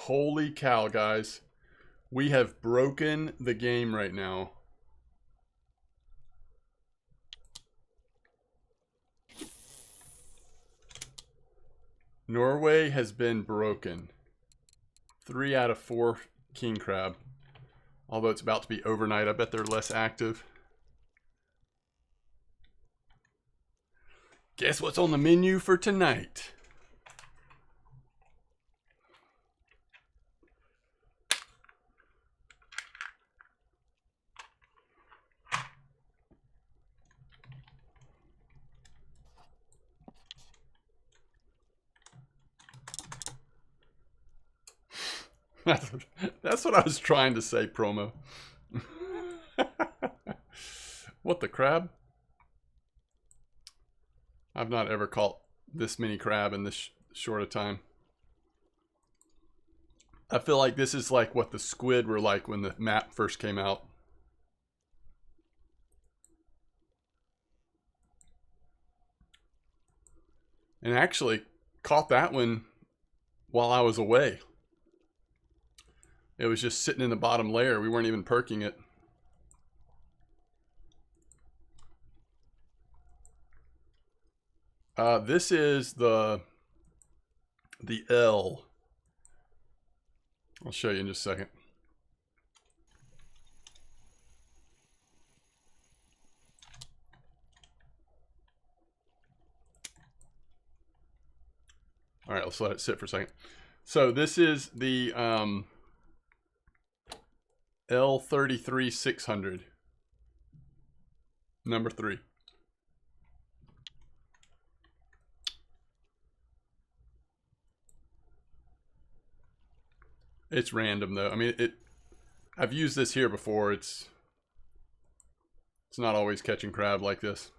Holy cow, guys. We have broken the game right now. Norway has been broken. 3 out of 4 king crab. Although it's about to be overnight, I bet they're less active. Guess what's on the menu for tonight? That's what I was trying to say, promo. What the crab? I've not ever caught this many crab in this short a time. I feel like this is like what the squid were like when the map first came out. And actually caught that one while I was away. It was just sitting in the bottom layer. We weren't even perking it. This is the L. I'll show you in just a second. All right, let's let it sit for a second. So this is the L33-600, number 3. It's random though. I mean, I've used this here before. It's not always catching crab like this.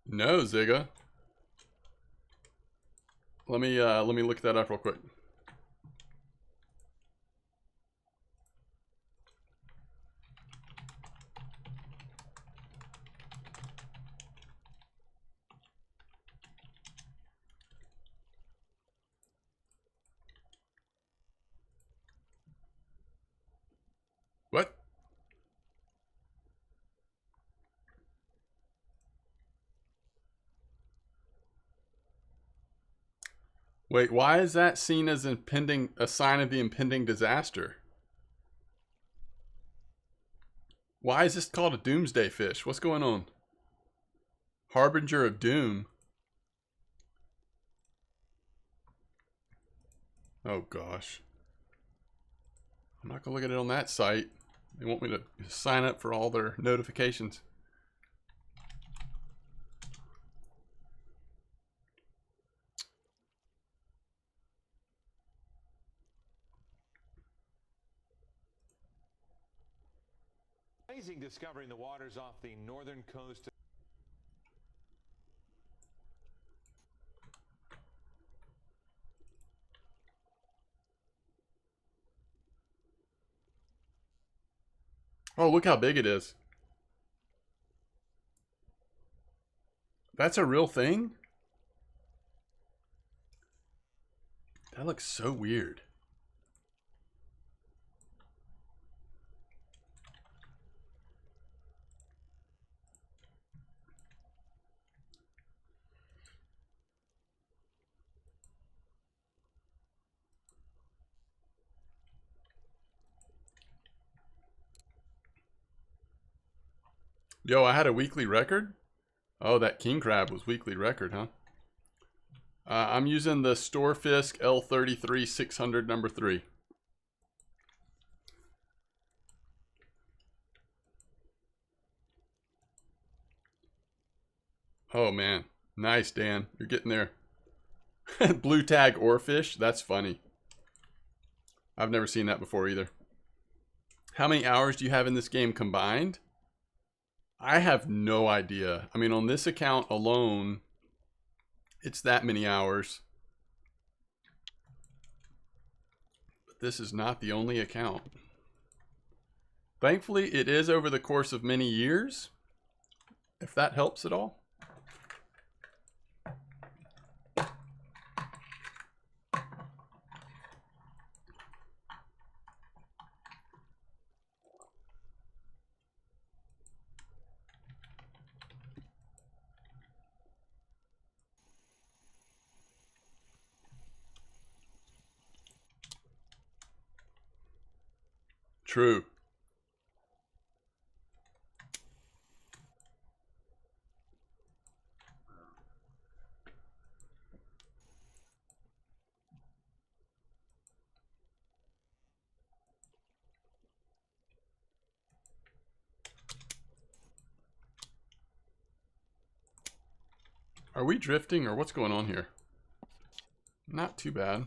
No, Zigga. Let me look that up real quick. What? Wait, why is that seen as a sign of the impending disaster? Why is this called a doomsday fish? What's going on? Harbinger of doom. Oh gosh. I'm not gonna look at it on that site. They want me to sign up for all their notifications. Amazing discovering the waters off the northern coast. Oh, look how big it is. That's a real thing? That looks so weird. Yo, I had a weekly record? Oh, that king crab was weekly record, huh? I'm using the Storefisk L33-600 number 3. Oh, man. Nice, Dan. You're getting there. Blue tag oarfish? That's funny. I've never seen that before either. How many hours do you have in this game combined? I have no idea. I mean, on this account alone, it's that many hours. But this is not the only account. Thankfully, it is over the course of many years, if that helps at all. True. Are we drifting or what's going on here? Not too bad.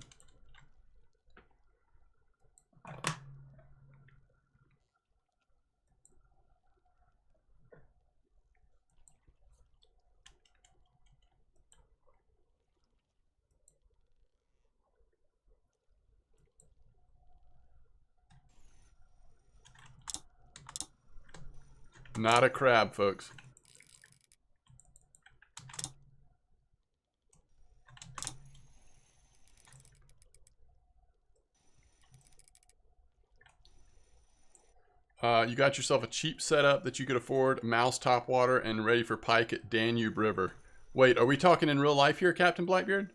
Not a crab, folks. You got yourself a cheap setup that you could afford, mouse topwater, and ready for pike at Danube River. Wait, are we talking in real life here, Captain Blackbeard?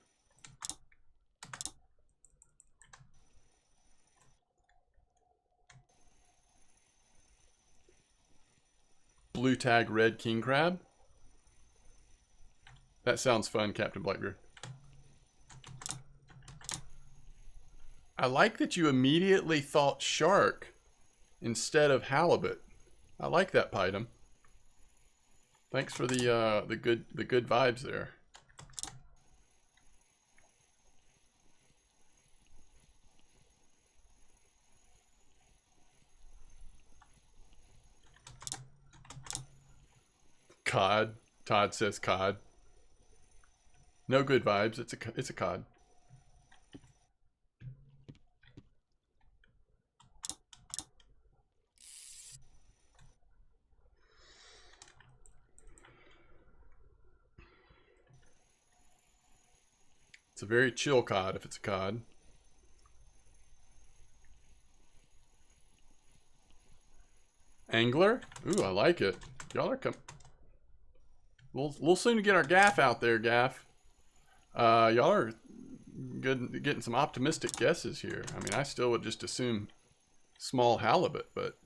Blue tag red king crab? That sounds fun, Captain Blackbeard. I like that you immediately thought shark instead of halibut. I like that, Python. Thanks for the good vibes there. Cod. Todd says cod. No good vibes. It's a cod. It's a very chill cod if it's a cod. Angler? Ooh, I like it. Y'all are we'll soon get our gaff out there, gaff. Y'all are good getting some optimistic guesses here. I mean, I still would just assume small halibut, but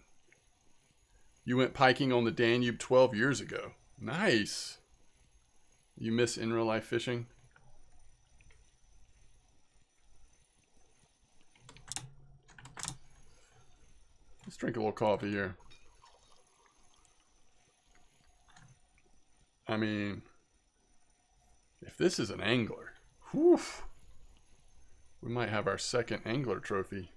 you went piking on the Danube 12 years ago. Nice. You miss in real life fishing? Let's drink a little coffee here. I mean, if this is an angler, whew, we might have our second angler trophy.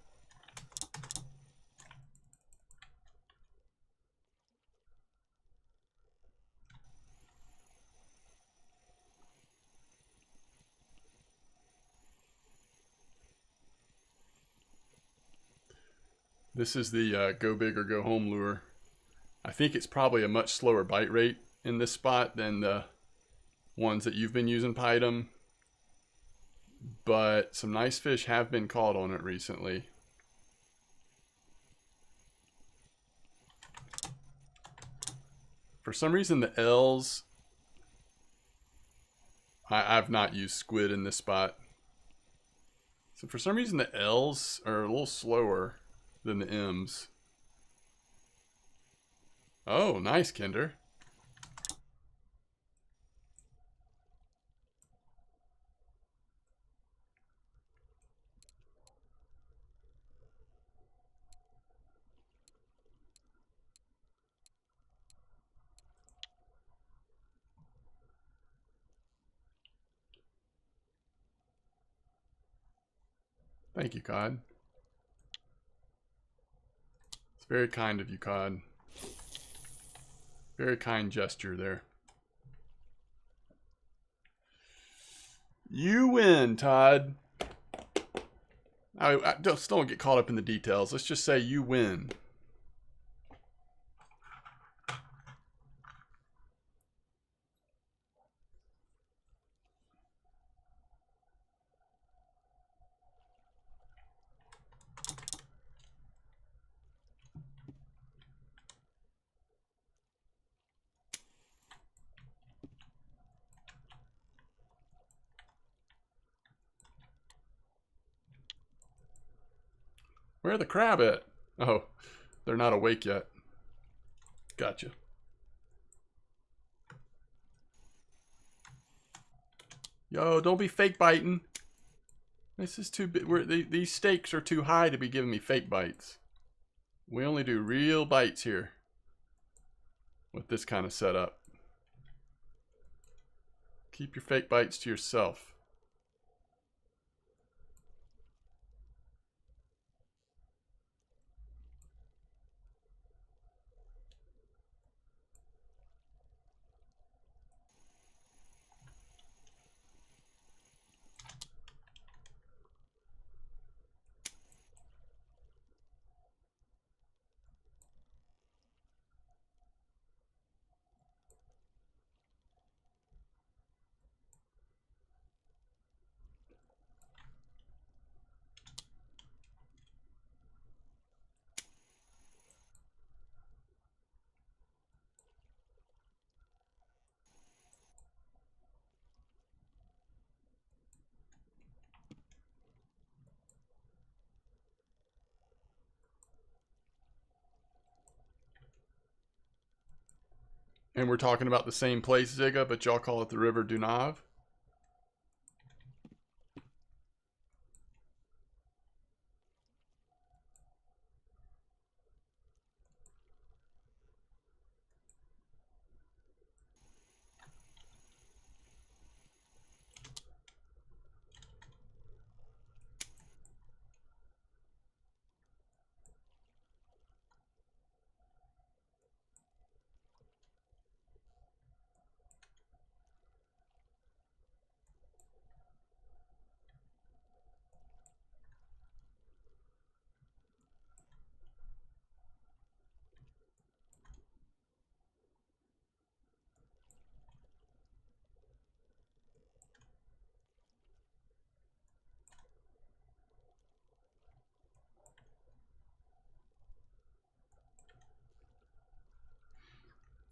This is the go big or go home lure. I think it's probably a much slower bite rate in this spot than the ones that you've been using, Python. But some nice fish have been caught on it recently. For some reason, the L's... I've not used squid in this spot. So for some reason, the L's are a little slower than the M's. Oh, nice, Kinder. Thank you, Cod. It's very kind of you, Cod. Very kind gesture there. You win, Todd. I just don't get caught up in the details. Let's just say you win. Where the crab at? Oh, they're not awake yet. Gotcha. Yo, don't be fake biting. This is too big. These stakes are too high to be giving me fake bites. We only do real bites here with this kind of setup. Keep your fake bites to yourself. And we're talking about the same place, Ziga, but y'all call it the River Dunav?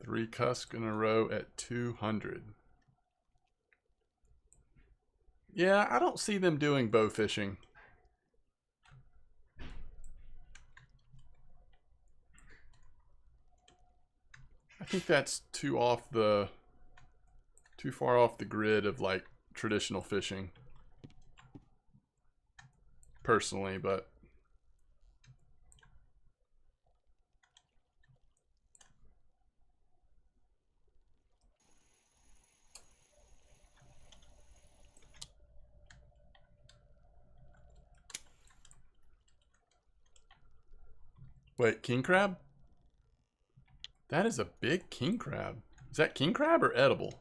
Three cusk in a row at 200. Yeah, I don't see them doing bow fishing. I think that's too far off the grid of like traditional fishing. Personally, but wait, king crab? That is a big king crab. Is that king crab or edible?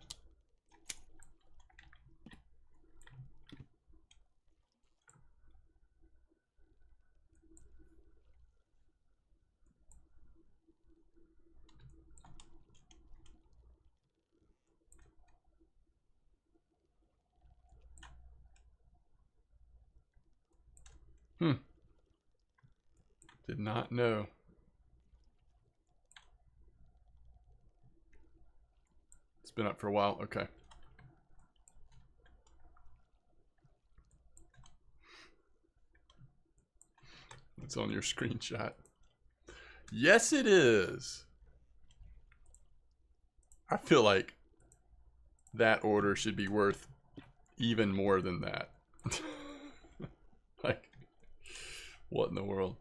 Did not know. It's been up for a while. Okay. It's on your screenshot. Yes, it is. I feel like that order should be worth even more than that. Like, what in the world?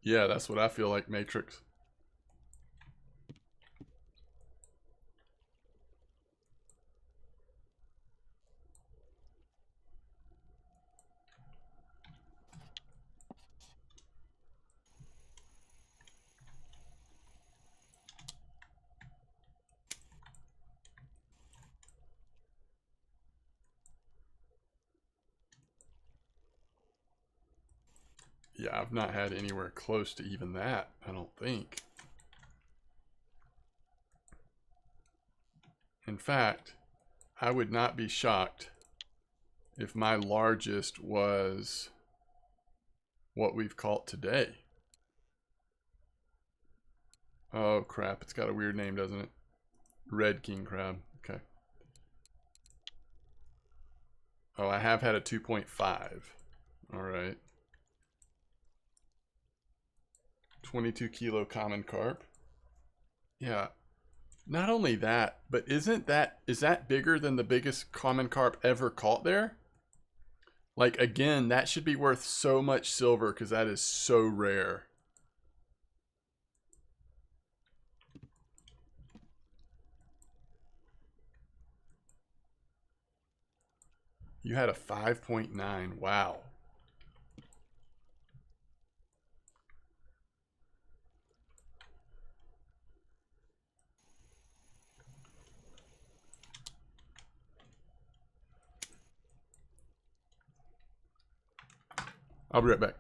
Yeah, that's what I feel like, Matrix. Yeah, I've not had anywhere close to even that, I don't think. In fact, I would not be shocked if my largest was what we've caught today. Oh crap, it's got a weird name, doesn't it? Red king crab. Okay. Oh, I have had a 2.5. All right. 22 kilo common carp. Yeah. Not only that, but is that bigger than the biggest common carp ever caught there? Like, again, that should be worth so much silver because that is so rare. You had a 5.9. Wow. I'll be right back.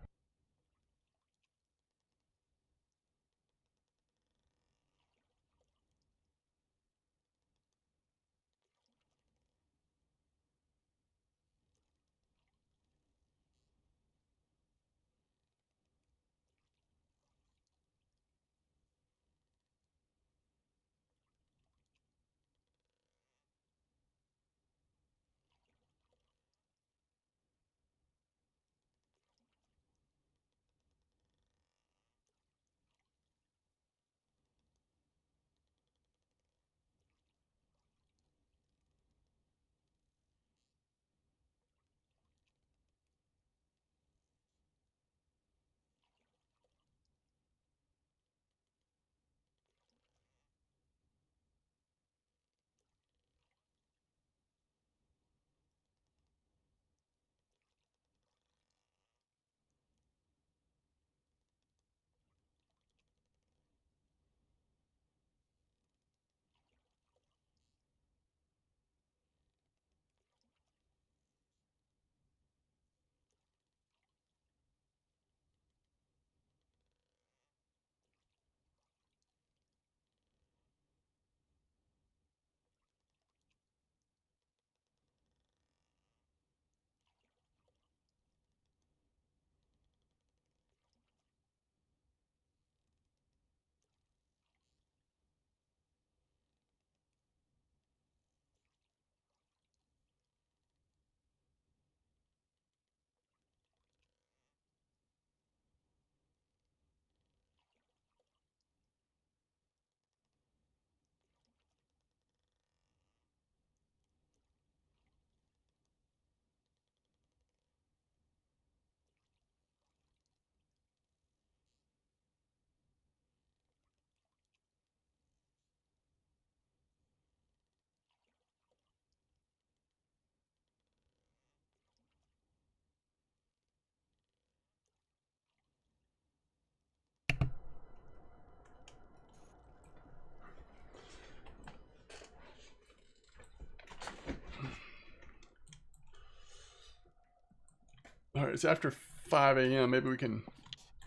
All right, it's after 5 a.m. Maybe we can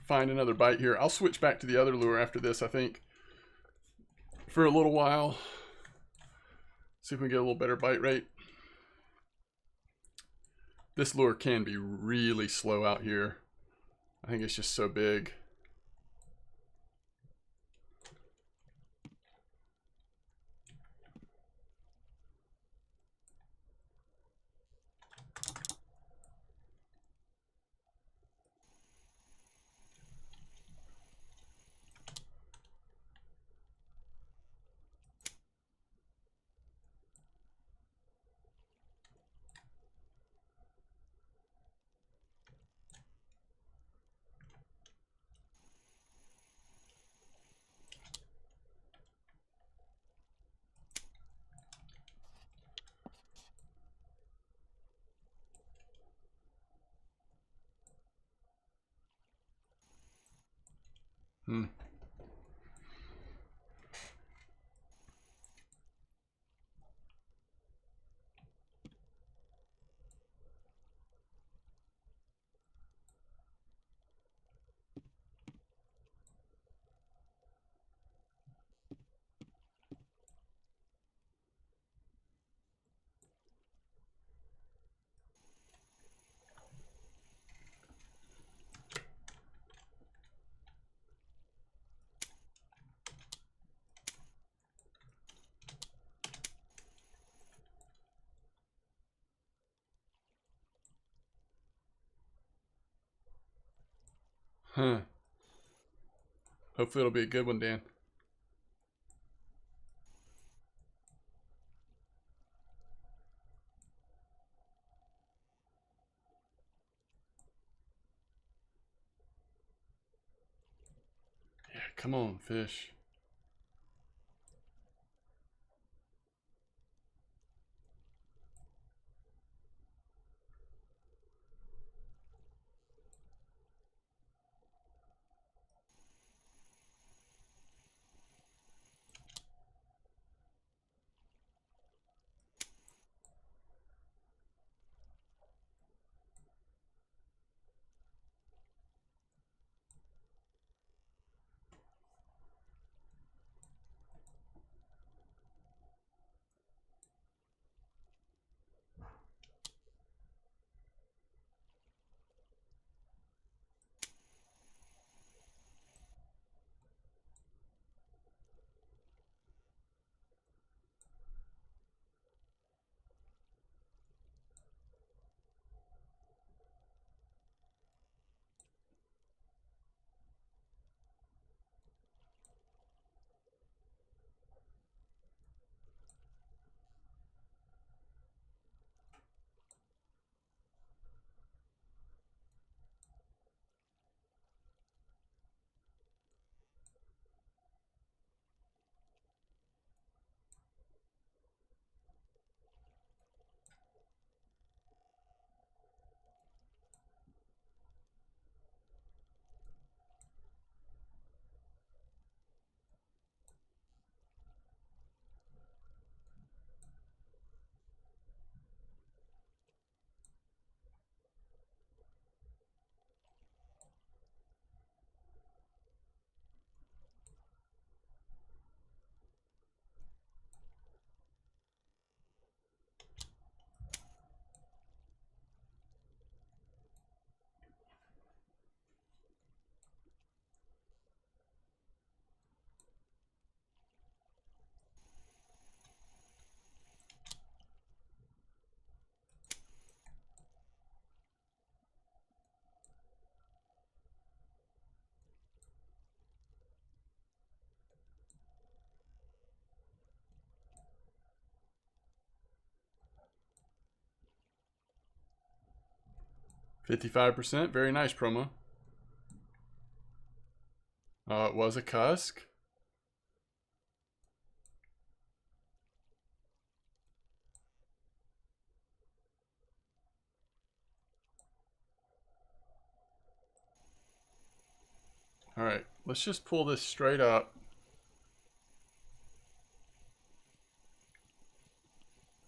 find another bite here. I'll switch back to the other lure after this, I think, for a little while. See if we can get a little better bite rate. This lure can be really slow out here. I think it's just so big. Hmm. Huh. Hopefully it'll be a good one, Dan. Yeah, come on, fish. $55%. Very nice promo. It was a cusk. All right, let's just pull this straight up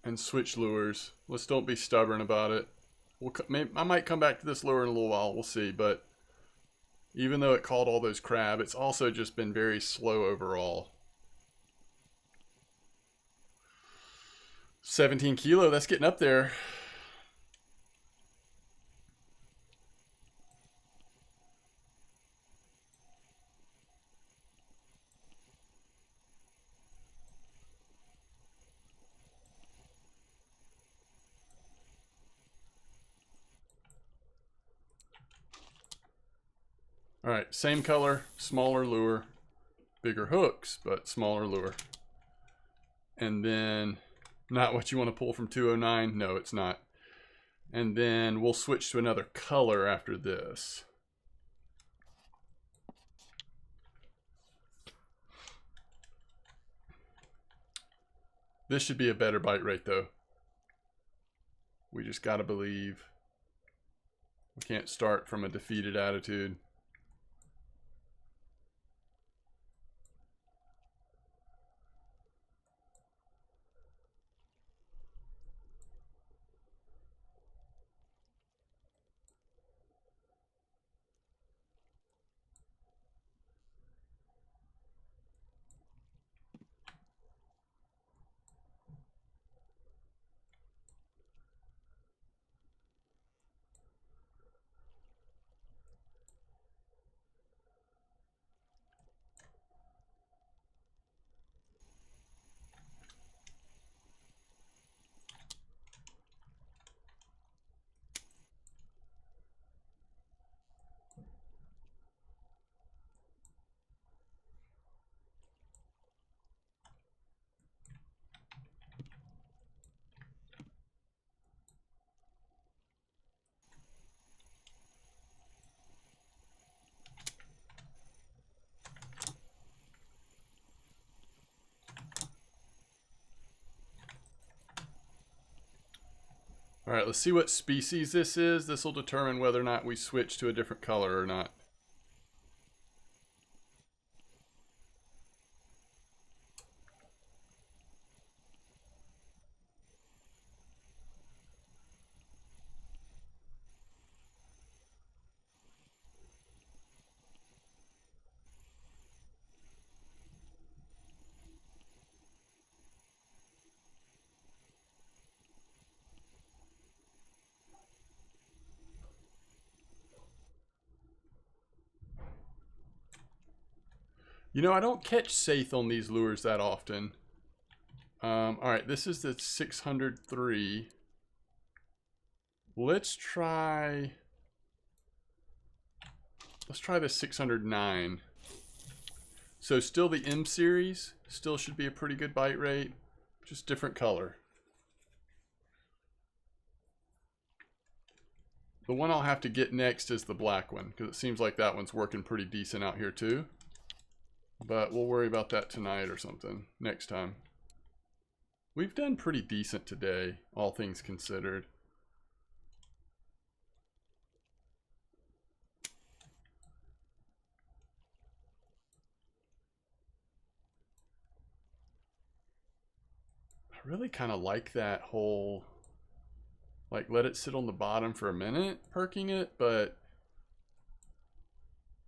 and switch lures. Let's don't be stubborn about it. I might come back to this lure in a little while. We'll see. But even though it caught all those crab, it's also just been very slow overall. 17 kilo, that's getting up there. All right, same color, smaller lure, bigger hooks, but smaller lure. And then, not what you want to pull from 209. No, it's not. And then we'll switch to another color after this. This should be a better bite rate though. We just gotta believe. We can't start from a defeated attitude. All right, let's see what species this is. This will determine whether or not we switch to a different color or not. You know, I don't catch saithe on these lures that often. All right, this is the 603. Let's try the 609. So still the M series, still should be a pretty good bite rate, just different color. The one I'll have to get next is the black one, because it seems like that one's working pretty decent out here too. But we'll worry about that tonight or something, next time. We've done pretty decent today, all things considered. I really kind of like that whole, like, let it sit on the bottom for a minute, perking it, but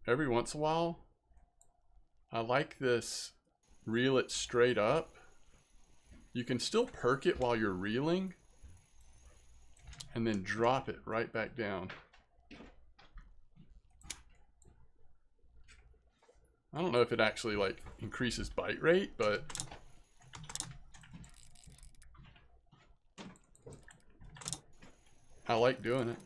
every once in a while, I like this reel it straight up. You can still perk it while you're reeling and then drop it right back down. I don't know if it actually like increases bite rate, but I like doing it.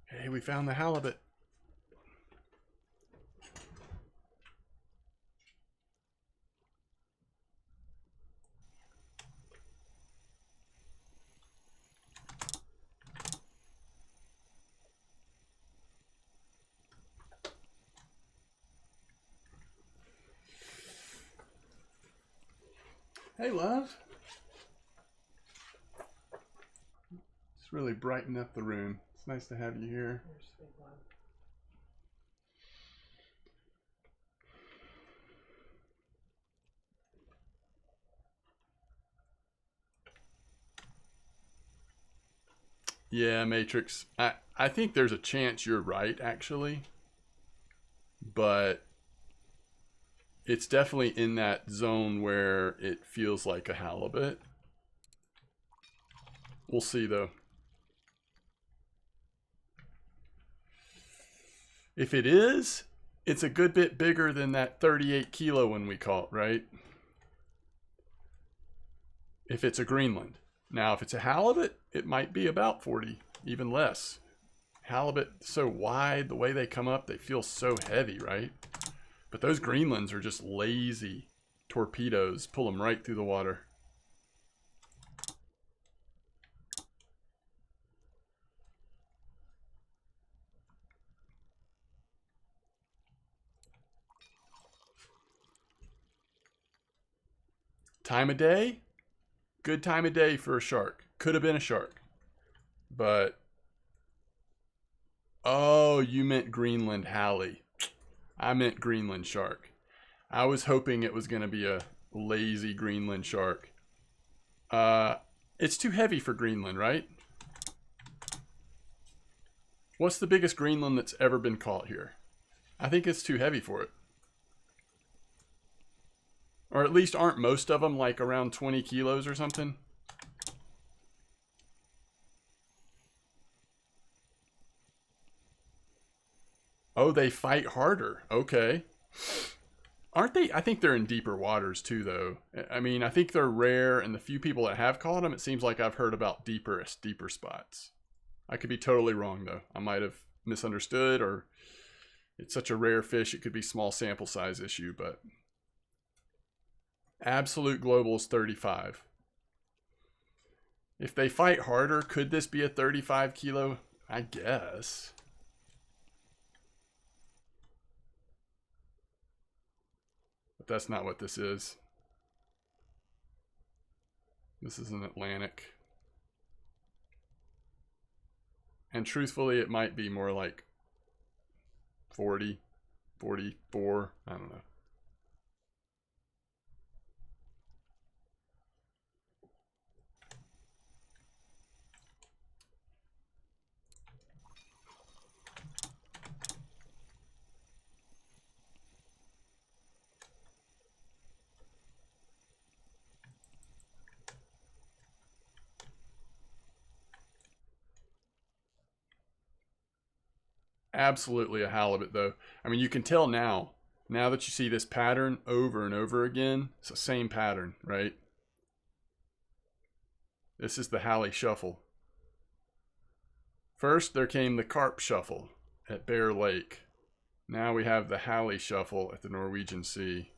Hey, we found the halibut. Hey, love. It's really brightened up the room. It's nice to have you here. Yeah, Matrix. I think there's a chance you're right, actually. But it's definitely in that zone where it feels like a halibut. We'll see, though. If it is, it's a good bit bigger than that 38 kilo one we caught, right? If it's a Greenland. Now, if it's a halibut, it might be about 40, even less. Halibut, so wide, the way they come up, they feel so heavy, right? But those Greenlands are just lazy torpedoes, pull them right through the water. Time of day? Good time of day for a shark. Could have been a shark. But, oh, you meant Greenland Hallie. I meant Greenland shark. I was hoping it was going to be a lazy Greenland shark. It's too heavy for Greenland, right? What's the biggest Greenland that's ever been caught here? I think it's too heavy for it. Or at least aren't most of them like around 20 kilos or something? Oh, they fight harder. Okay. Aren't they? I think they're in deeper waters too, though. I mean, I think they're rare, and the few people that have caught them, it seems like I've heard about deeper spots. I could be totally wrong, though. I might have misunderstood, or it's such a rare fish, it could be small sample size issue, but Absolute global is 35. If they fight harder, could this be a 35 kilo? I guess. But that's not what this is. This is an Atlantic. And truthfully, it might be more like 40, 44, I don't know. Absolutely a halibut, though. I mean, you can tell now that you see this pattern over and over again. It's the same pattern, right? This is the Halley Shuffle. First, there came the Carp Shuffle at Bear Lake. Now we have the Halley Shuffle at the Norwegian Sea.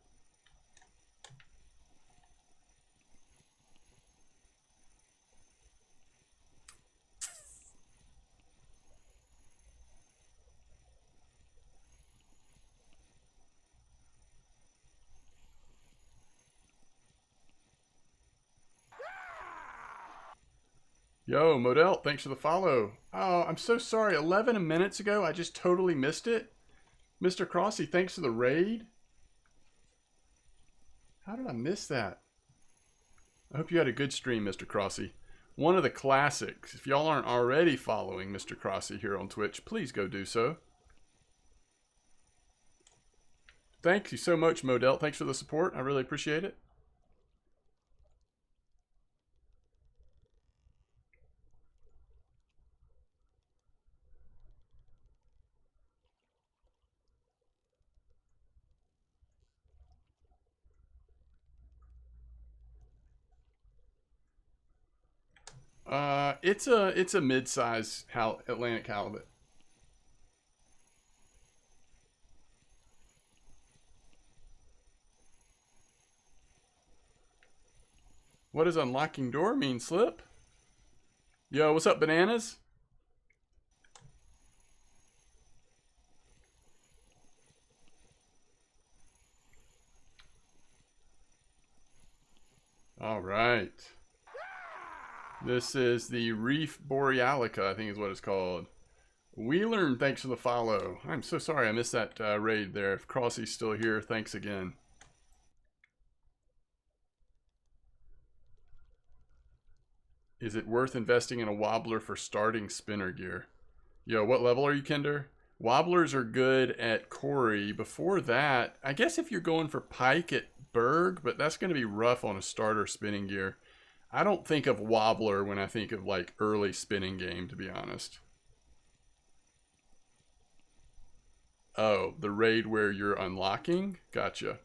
Yo, Modell, thanks for the follow. Oh, I'm so sorry. 11 minutes ago, I just totally missed it. Mr. Crossy, thanks for the raid. How did I miss that? I hope you had a good stream, Mr. Crossy. One of the classics. If y'all aren't already following Mr. Crossy here on Twitch, please go do so. Thank you so much, Modell. Thanks for the support. I really appreciate it. It's a mid-size Atlantic halibut. What does unlocking door mean, Slip? Yo, what's up, bananas? All right. This is the Reef Borealica, I think is what it's called. Wheeler, thanks for the follow. I'm so sorry I missed that raid there. If Crossy's still here, thanks again. Is it worth investing in a wobbler for starting spinner gear? Yo, what level are you, Kinder? Wobblers are good at Corey. Before that, I guess if you're going for pike at Berg, but that's going to be rough on a starter spinning gear. I don't think of wobbler when I think of like early spinning game, to be honest. Oh, the raid where you're unlocking? Gotcha.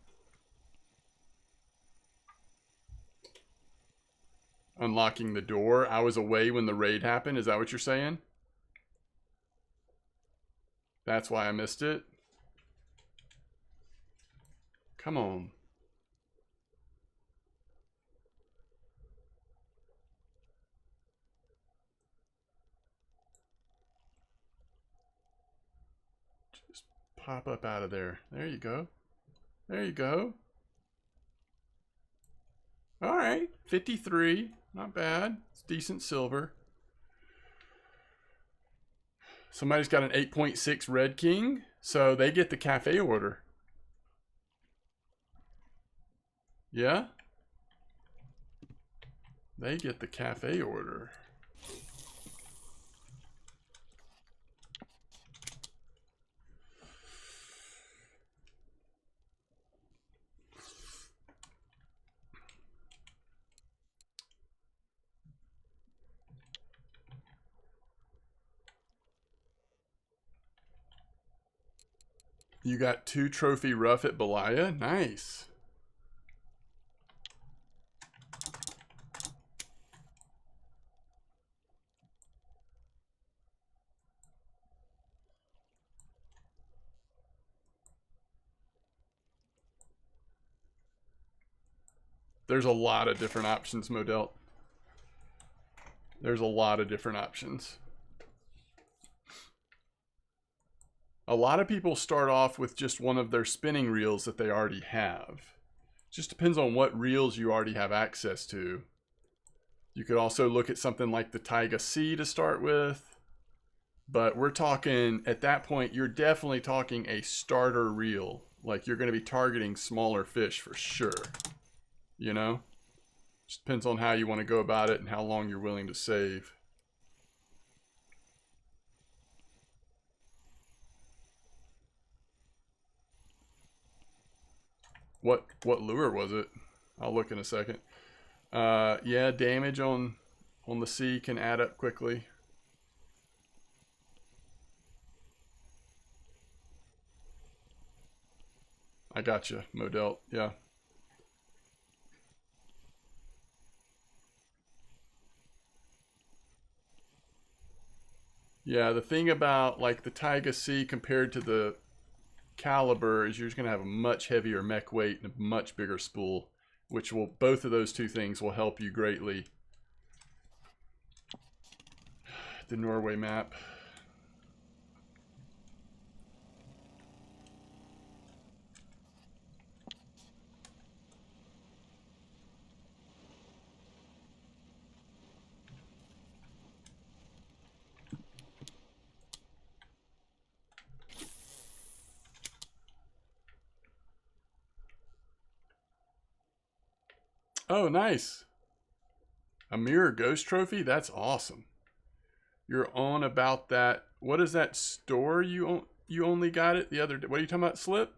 Unlocking the door. I was away when the raid happened. Is that what you're saying? That's why I missed it. Come on. Just pop up out of there. There you go. There you go. All right. 53. Not bad. It's decent silver. Somebody's got an 8.6 Red King, so they get the cafe order. Yeah? They get the cafe order. You got 2 trophy rough at Belaya? Nice. There's a lot of different options, Modelt. There's a lot of different options. A lot of people start off with just one of their spinning reels that they already have. Just depends on what reels you already have access to. You could also look at something like the Taiga C to start with. But we're talking, at that point, you're definitely talking a starter reel. Like, you're going to be targeting smaller fish for sure. You know? Just depends on how you want to go about it and how long you're willing to save. What lure was it? I'll look in a second. Yeah, damage on the sea can add up quickly. I gotcha, Modelt. Yeah. Yeah, the thing about like the Taiga C compared to the Caliber is you're just going to have a much heavier mech weight and a much bigger spool, which will, both of those two things will help you greatly. The Norway map. Oh, nice. A Mirror Ghost Trophy? That's awesome. You're on about that. What is that store you only got it the other day? What are you talking about, Slip?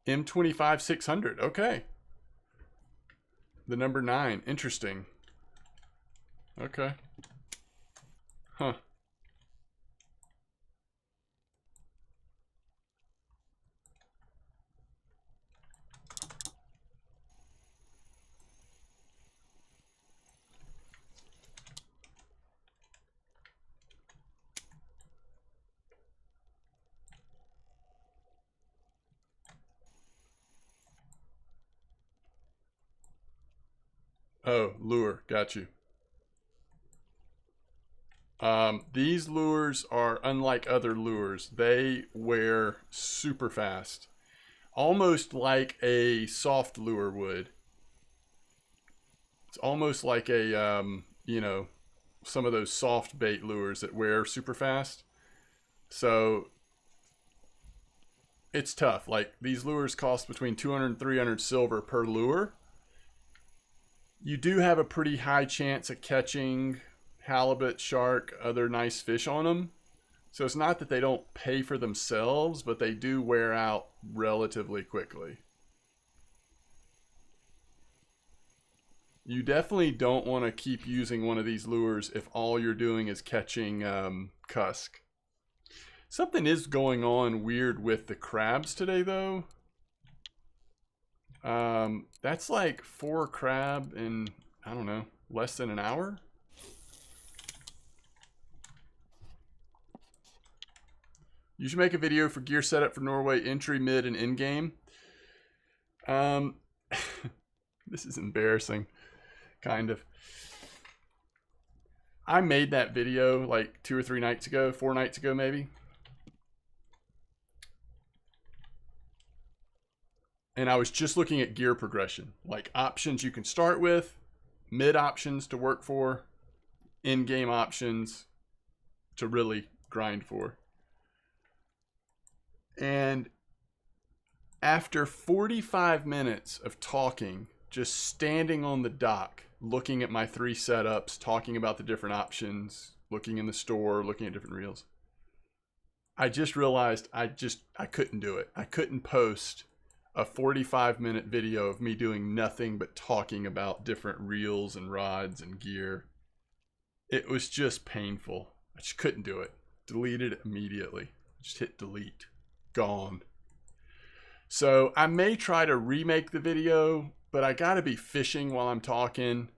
M25 600. Okay. The number 9. Interesting. Okay. Huh. Oh, lure. Got you. These lures are unlike other lures. They wear super fast. Almost like a soft lure would. It's almost like a, you know, some of those soft bait lures that wear super fast. So it's tough. Like, these lures cost between 200 and 300 silver per lure. You do have a pretty high chance of catching halibut, shark, other nice fish on them. So it's not that they don't pay for themselves, but they do wear out relatively quickly. You definitely don't want to keep using one of these lures if all you're doing is catching cusk. Something is going on weird with the crabs today, though. That's like 4 crab in, I don't know, less than an hour. You should make a video for gear setup for Norway, entry, mid, and in game. This is embarrassing, kind of. I made that video like 2 or 3 nights ago, 4 nights ago maybe. And I was just looking at gear progression, like options you can start with, mid options to work for, in-game options to really grind for. And after 45 minutes of talking, just standing on the dock, looking at my 3 setups, talking about the different options, looking in the store, looking at different reels, I just realized I couldn't do it. I couldn't post a 45-minute video of me doing nothing but talking about different reels and rods and gear. It was just painful. I just couldn't do it. Deleted it immediately. Just hit delete. Gone. So I may try to remake the video, but I gotta be fishing while I'm talking,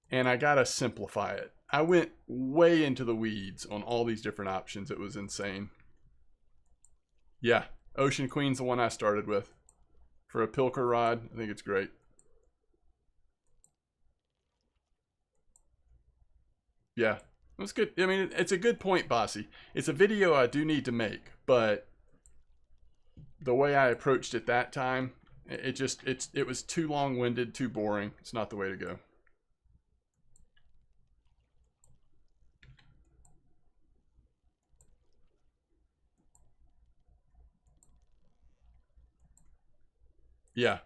and I gotta simplify it. I went way into the weeds on all these different options. It was insane. Yeah, Ocean Queen's the one I started with. For a Pilker rod, I think it's great. Yeah, that's good. I mean, it's a good point, Bossy. It's a video I do need to make, but the way I approached it that time, it was too long-winded, too boring. It's not the way to go. Yeah,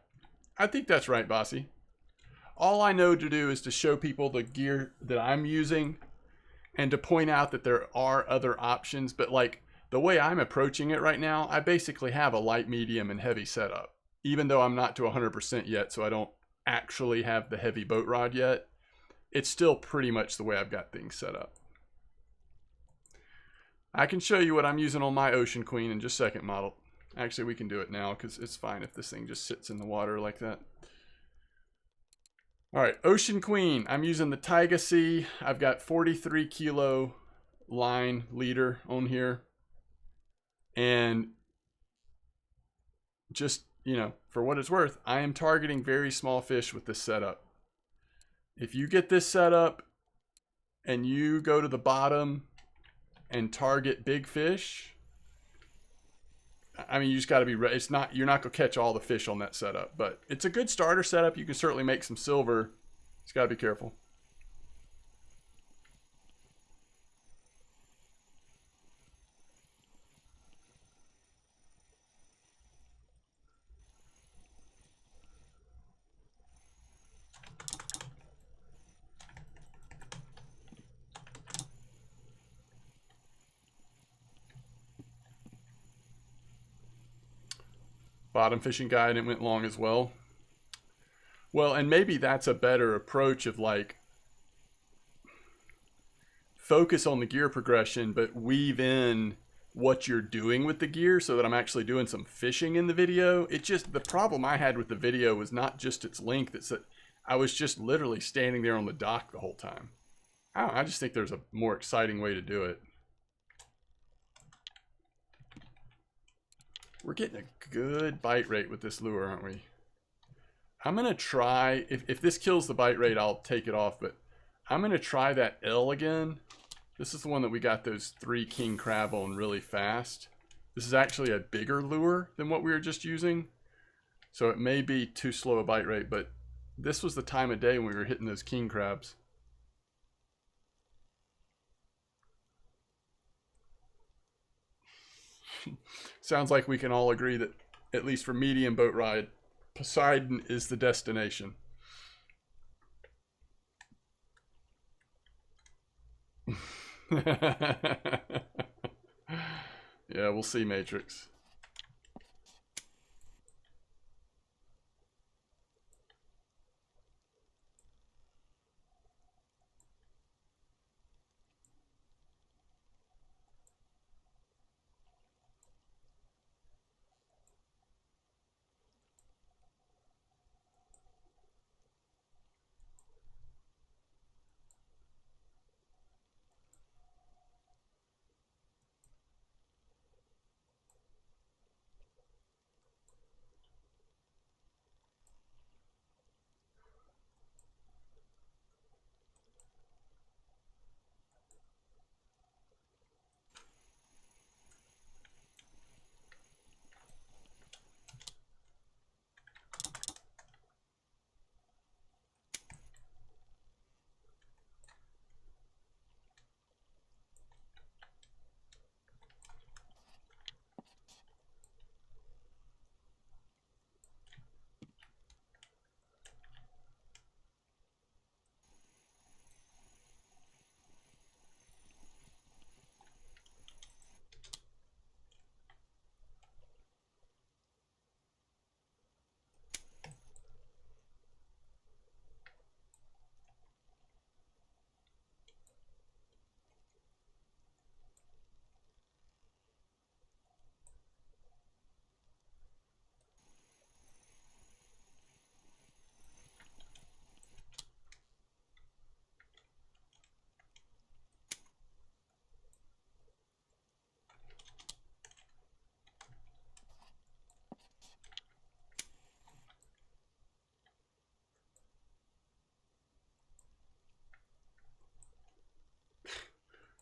I think that's right, Bossy. All I know to do is to show people the gear that I'm using and to point out that there are other options. But like the way I'm approaching it right now, I basically have a light, medium, and heavy setup. Even though I'm not to 100% yet, so I don't actually have the heavy boat rod yet, it's still pretty much the way I've got things set up. I can show you what I'm using on my Ocean Queen in just a second, model. Actually, we can do it now because it's fine if this thing just sits in the water like that. All right, Ocean Queen. I'm using the Taiga Sea. I've got 43 kilo line leader on here. And just, you know, for what it's worth, I am targeting very small fish with this setup. If you get this setup and you go to the bottom and target big fish, I mean, you just got to be ready. It's not, you're not going to catch all the fish on that setup, but it's a good starter setup. You can certainly make some silver. Just got to be careful. Bottom fishing guide, and it went long as well. Well, and maybe that's a better approach of like focus on the gear progression, but weave in what you're doing with the gear so that I'm actually doing some fishing in the video. It just, the problem I had with the video was not just its length, it's that I was just literally standing there on the dock the whole time. I just think there's a more exciting way to do it. We're getting a good bite rate with this lure, aren't we? I'm going to try, if this kills the bite rate, I'll take it off, but I'm going to try that L again. This is the one that we got those 3 king crab on really fast. This is actually a bigger lure than what we were just using. So it may be too slow a bite rate, but this was the time of day when we were hitting those king crabs. Sounds like we can all agree that, at least for medium boat ride, Poseidon is the destination. Yeah, we'll see, Matrix.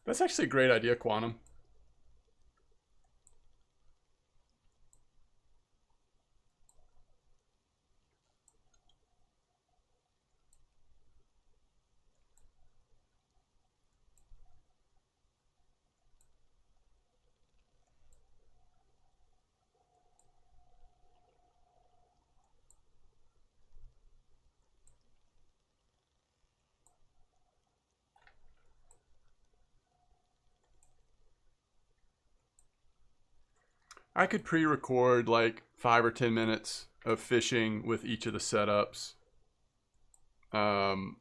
That's actually a great idea, Quantum. I could pre-record like 5 or 10 minutes of fishing with each of the setups. And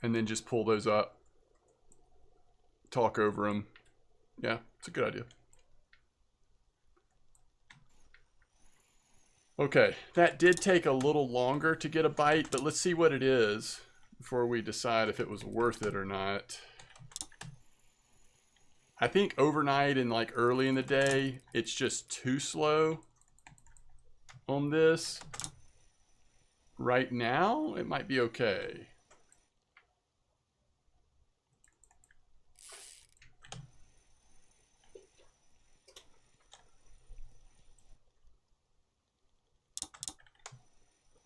then just pull those up, talk over them. Yeah, it's a good idea. Okay, that did take a little longer to get a bite, but let's see what it is before we decide if it was worth it or not. I think overnight and like early in the day, it's just too slow on this. Right now, it might be okay.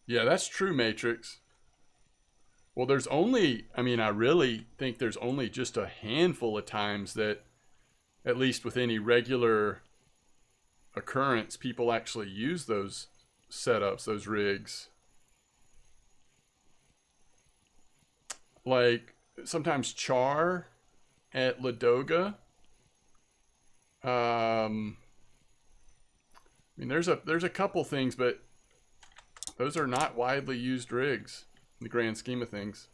Yeah, that's true, Matrix. Well, there's only, I mean, I really think there's only just a handful of times that, at least with any regular occurrence, people actually use those setups, those rigs. Like, sometimes Char at Ladoga. I mean, there's a couple things, but those are not widely used rigs in the grand scheme of things.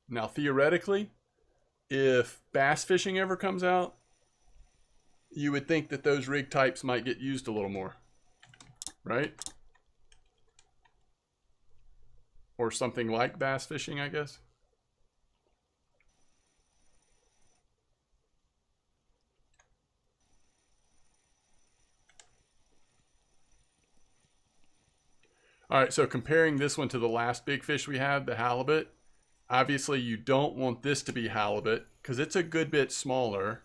Now, theoretically, if bass fishing ever comes out, you would think that those rig types might get used a little more, right? Or something like bass fishing, I guess. All right, so comparing this one to the last big fish we had, the halibut, obviously you don't want this to be halibut because it's a good bit smaller.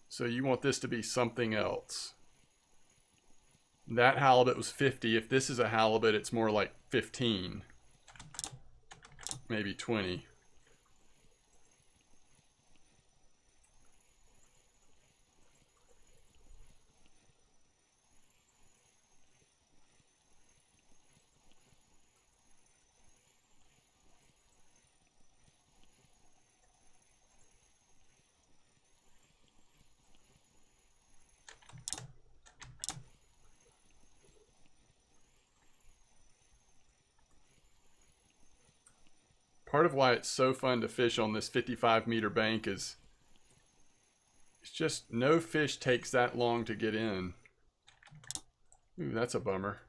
So you want this to be something else. That halibut was 50. If this is a halibut, it's more like 15, maybe 20. Part of why it's so fun to fish on this 55-meter bank is it's just no fish takes that long to get in. Ooh, that's a bummer.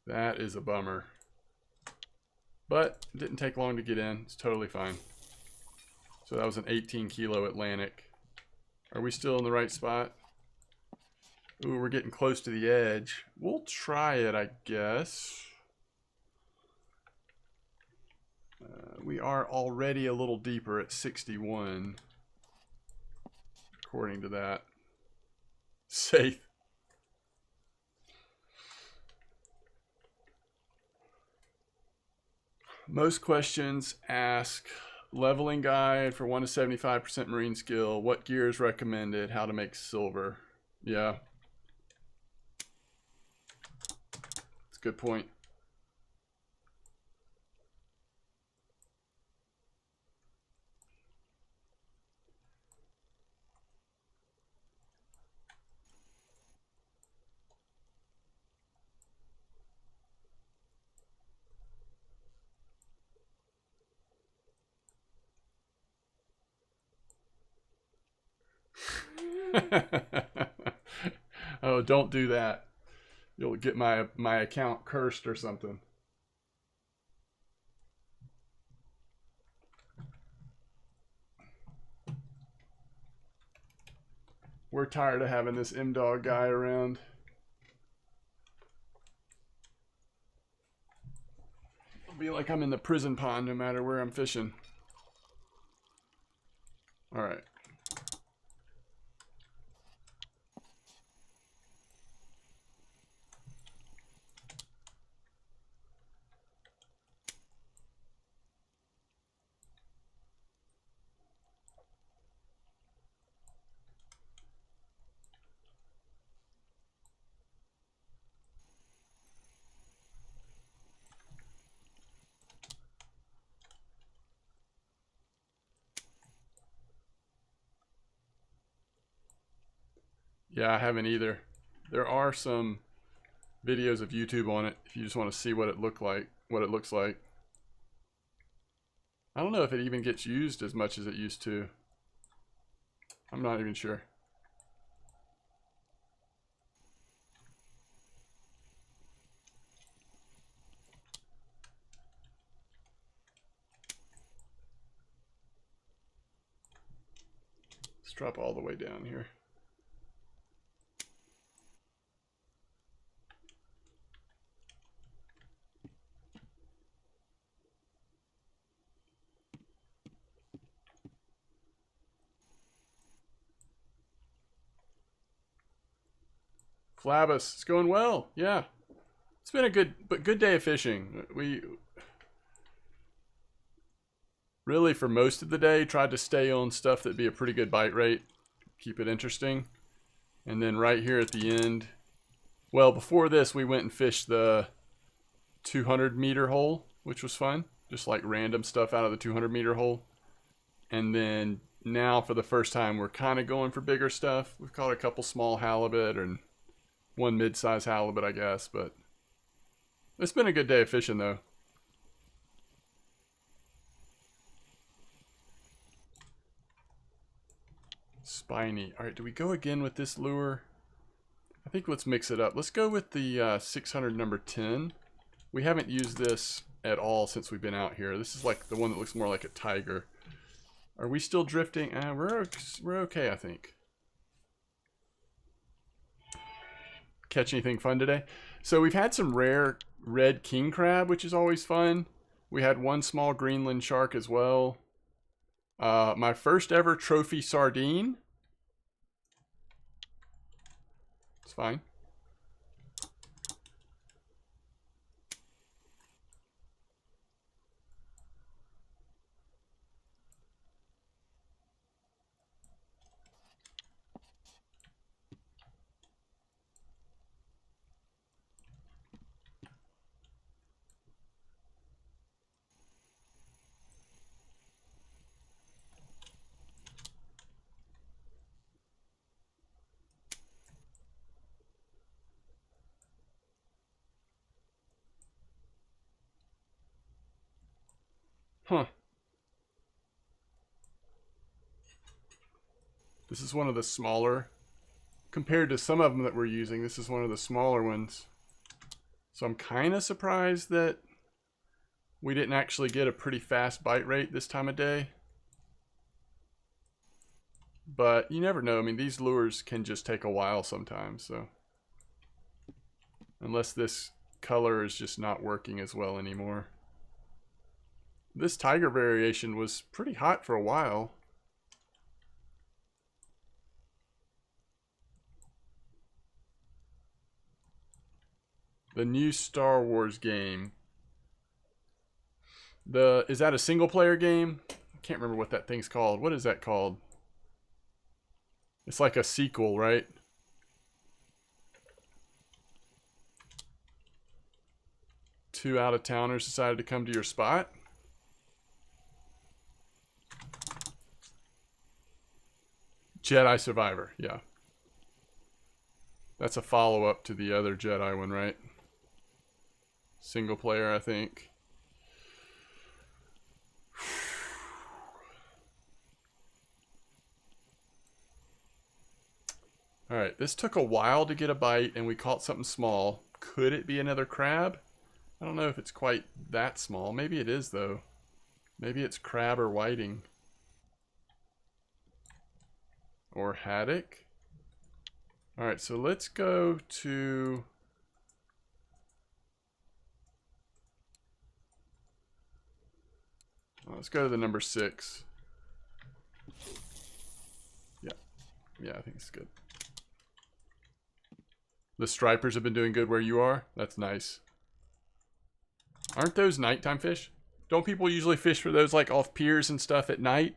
That is a bummer. But it didn't take long to get in. It's totally fine. So that was an 18-kilo Atlantic. Are we still in the right spot? Ooh, we're getting close to the edge. We'll try it, I guess. We are already a little deeper at 61. According to that. Safe. Most questions ask leveling guide for 1 to 75% marine skill. What gear is recommended? How to make silver? Yeah. That's a good point. Oh, don't do that. You'll get my account cursed or something. We're tired of having this M-Dog guy around. It'll be like I'm in the prison pond no matter where I'm fishing. Alright. Yeah, I haven't either. There are some videos of YouTube on it if you just want to see what it looks like. I don't know if it even gets used as much as it used to. I'm not even sure. Let's drop all the way down here. Flabus, it's going well. Yeah, it's been a good day of fishing. We really, for most of the day, tried to stay on stuff that'd be a pretty good bite rate, keep it interesting. And then right here at the end, well, before this, we went and fished the 200-meter hole, which was fun. Just like random stuff out of the 200-meter hole. And then now, for the first time, we're kind of going for bigger stuff. We've caught a couple small halibut and one mid-size halibut, I guess, but it's been a good day of fishing, though. Spiny. All right, do we go again with this lure? I think let's mix it up. Let's go with the 600 number 10. We haven't used this at all since we've been out here. This is like the one that looks more like a tiger. Are we still drifting? We're okay, I think. Catch anything fun today? So we've had some rare red king crab, which is always fun. We had one small Greenland shark as well. My first ever trophy sardine. It's fine. Huh. This is one of the smaller, compared to some of them that we're using, this is one of the smaller ones. So I'm kind of surprised that we didn't actually get a pretty fast bite rate this time of day. But you never know. I mean, these lures can just take a while sometimes, so. Unless this color is just not working as well anymore. This tiger variation was pretty hot for a while. The new Star Wars game. Is that a single player game? I can't remember what that thing's called. What is that called? It's like a sequel, right? Two out-of-towners decided to come to your spot. Jedi Survivor, yeah. That's a follow-up to the other Jedi one, right? Single player, I think. Alright, this took a while to get a bite, and we caught something small. Could it be another crab? I don't know if it's quite that small. Maybe it is, though. Maybe it's crab or whiting. Or haddock. All right, so let's go to... let's go to the number 6. Yeah. Yeah, I think it's good. The stripers have been doing good where you are? That's nice. Aren't those nighttime fish? Don't people usually fish for those like off piers and stuff at night?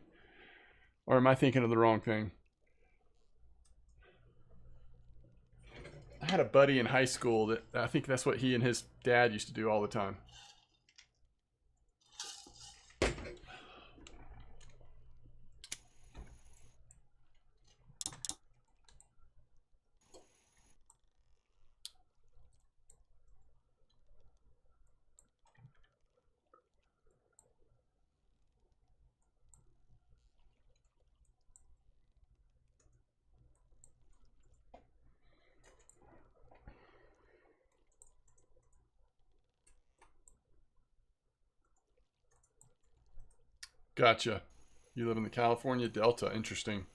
Or am I thinking of the wrong thing? I had a buddy in high school that I think that's what he and his dad used to do all the time. Gotcha. You live in the California Delta. Interesting.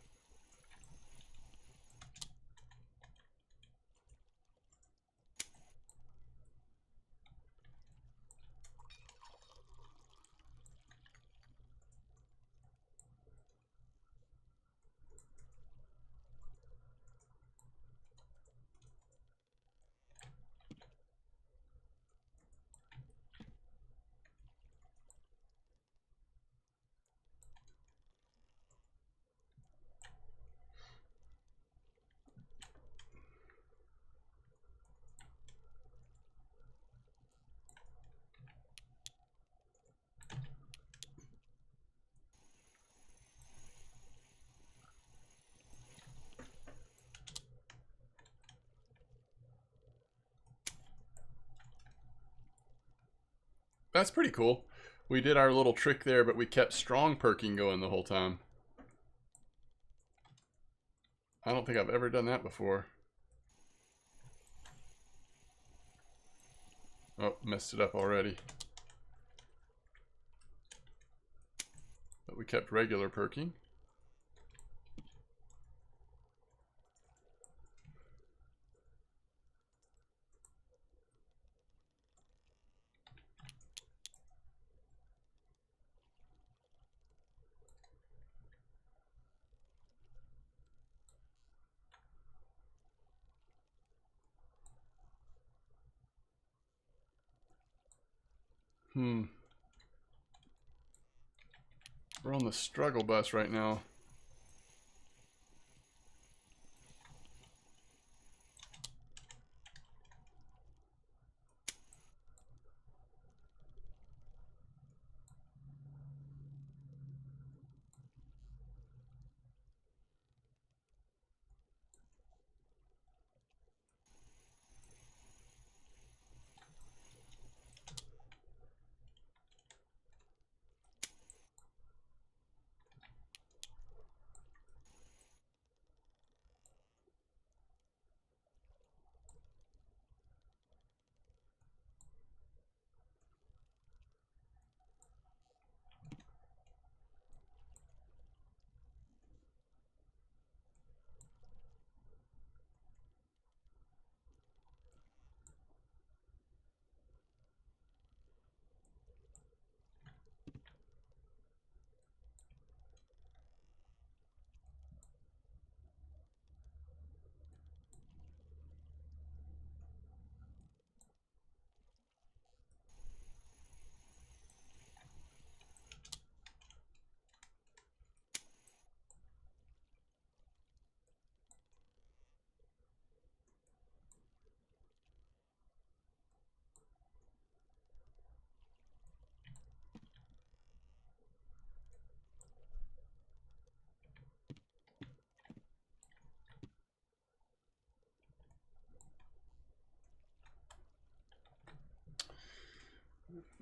That's pretty cool. We did our little trick there, but we kept strong perking going the whole time. I don't think I've ever done that before. Oh, messed it up already. But we kept regular perking. We're on the struggle bus right now.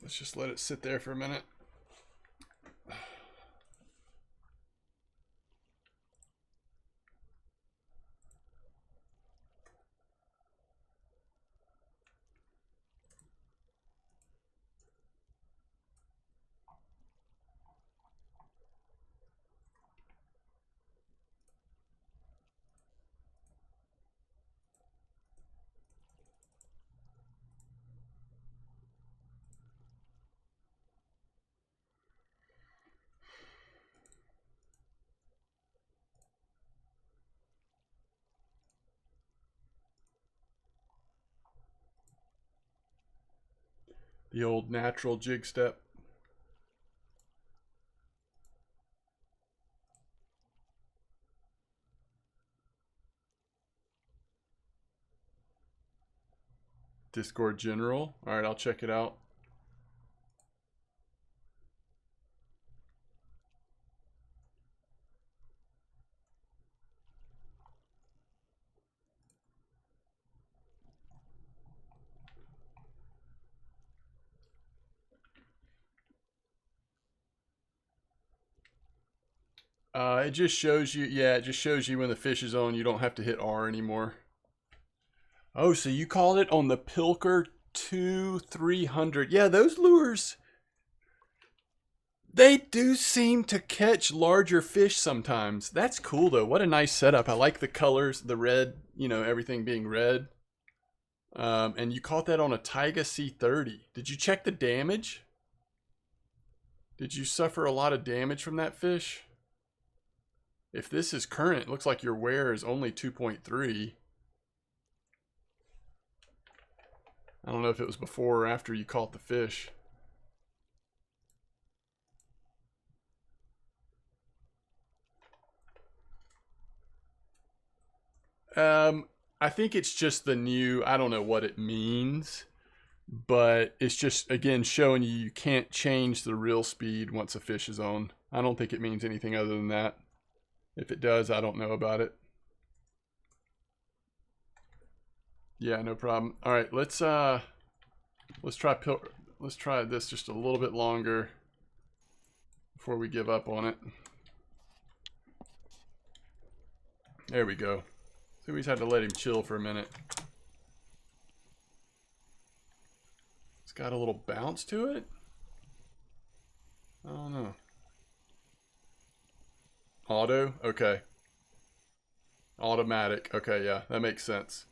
Let's just let it sit there for a minute. The old natural jig step. Discord General. All right, I'll check it out. It just shows you, yeah, it just shows you when the fish is on. You don't have to hit R anymore. Oh, so you called it on the Pilker 2300. Yeah, those lures, they do seem to catch larger fish sometimes. That's cool though. What a nice setup. I like the colors, the red, you know, everything being red. And you caught that on a Taiga C30. Did you check the damage? Did you suffer a lot of damage from that fish? If this is current, it looks like your wear is only 2.3. I don't know if it was before or after you caught the fish. I think it's just the new, I don't know what it means, but it's just, again, showing you can't change the reel speed once a fish is on. I don't think it means anything other than that. If it does, I don't know about it. Yeah, no problem. All right, let's try this just a little bit longer before we give up on it. There we go. So we just had to let him chill for a minute. It's got a little bounce to it. I don't know. Auto? Okay. Automatic. Okay, yeah, that makes sense.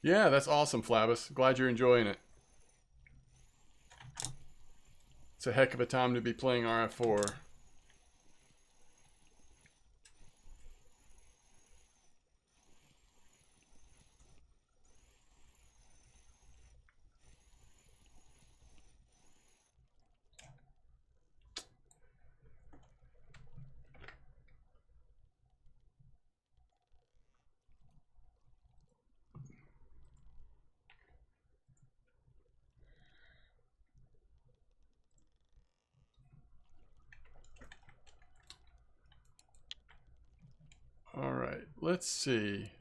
Yeah, that's awesome, Flavis. Glad you're enjoying it. It's a heck of a time to be playing RF4. All right, let's see.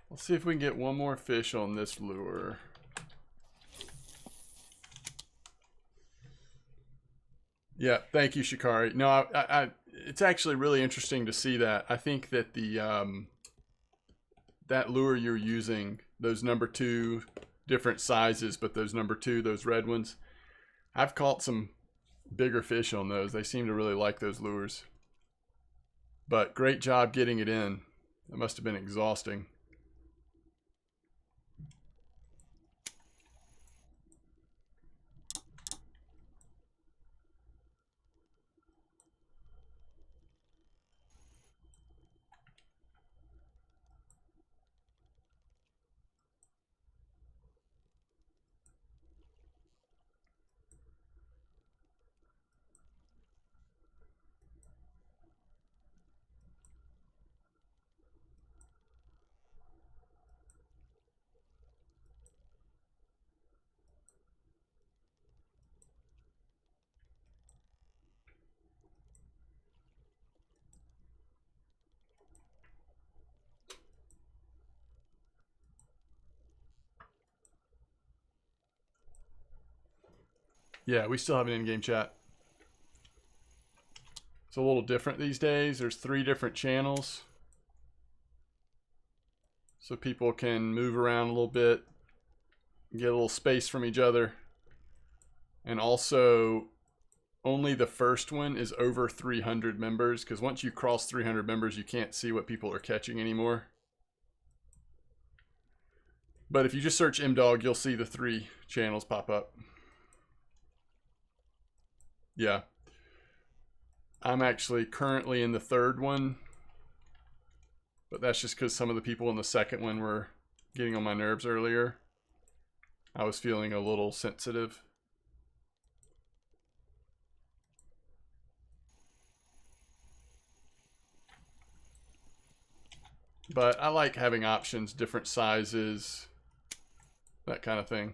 Let's see if we can get one more fish on this lure. Yeah, thank you, Shikari. No, it's actually really interesting to see that. I think that the that lure you're using, those number 2, different sizes, but those number 2, those red ones, I've caught some bigger fish on those. They seem to really like those lures. But great job getting it in. That must have been exhausting. Yeah, we still have an in-game chat. It's a little different these days. There's 3 different channels. So people can move around a little bit, get a little space from each other. And also, only the first one is over 300 members, because once you cross 300 members, you can't see what people are catching anymore. But if you just search MDog, you'll see the 3 channels pop up. Yeah. I'm actually currently in the 3rd one, but that's just because some of the people in the 2nd one were getting on my nerves earlier. I was feeling a little sensitive. But I like having options, different sizes, that kind of thing.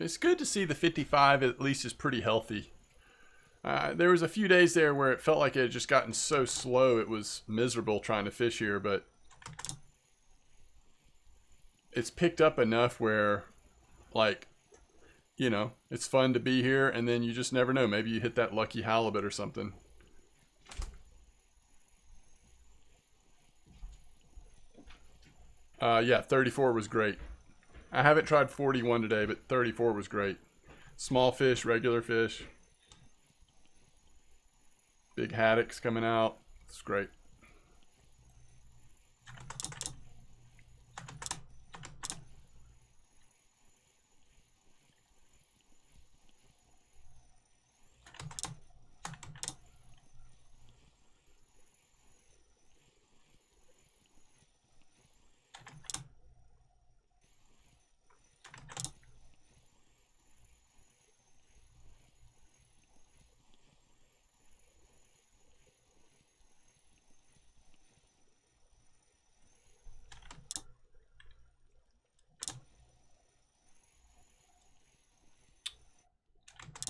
It's good to see the 55 at least is pretty healthy. There was a few days there where it felt like it had just gotten so slow it was miserable trying to fish here, but it's picked up enough where, like, you know, it's fun to be here, and then you just never know. Maybe you hit that lucky halibut or something. Yeah, 34 was great. I haven't tried 41 today, but 34 was great. Small fish, regular fish. Big haddocks coming out. It's great.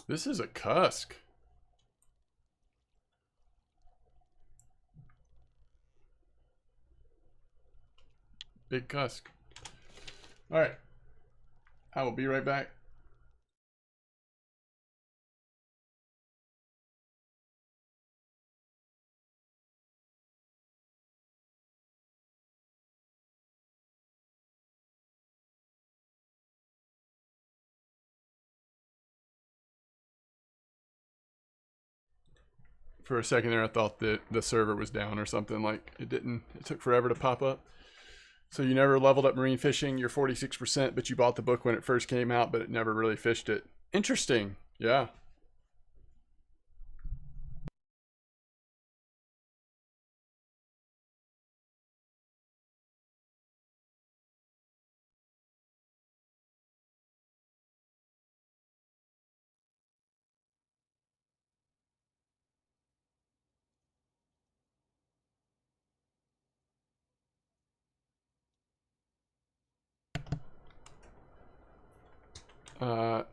This is a cusk. Big cusk. All right. I will be right back. For a second there, I thought that the server was down or something. Like, it didn't. It took forever to pop up. So you never leveled up marine fishing. You're 46%, but you bought the book when it first came out, but it never really fished it. Interesting. Yeah.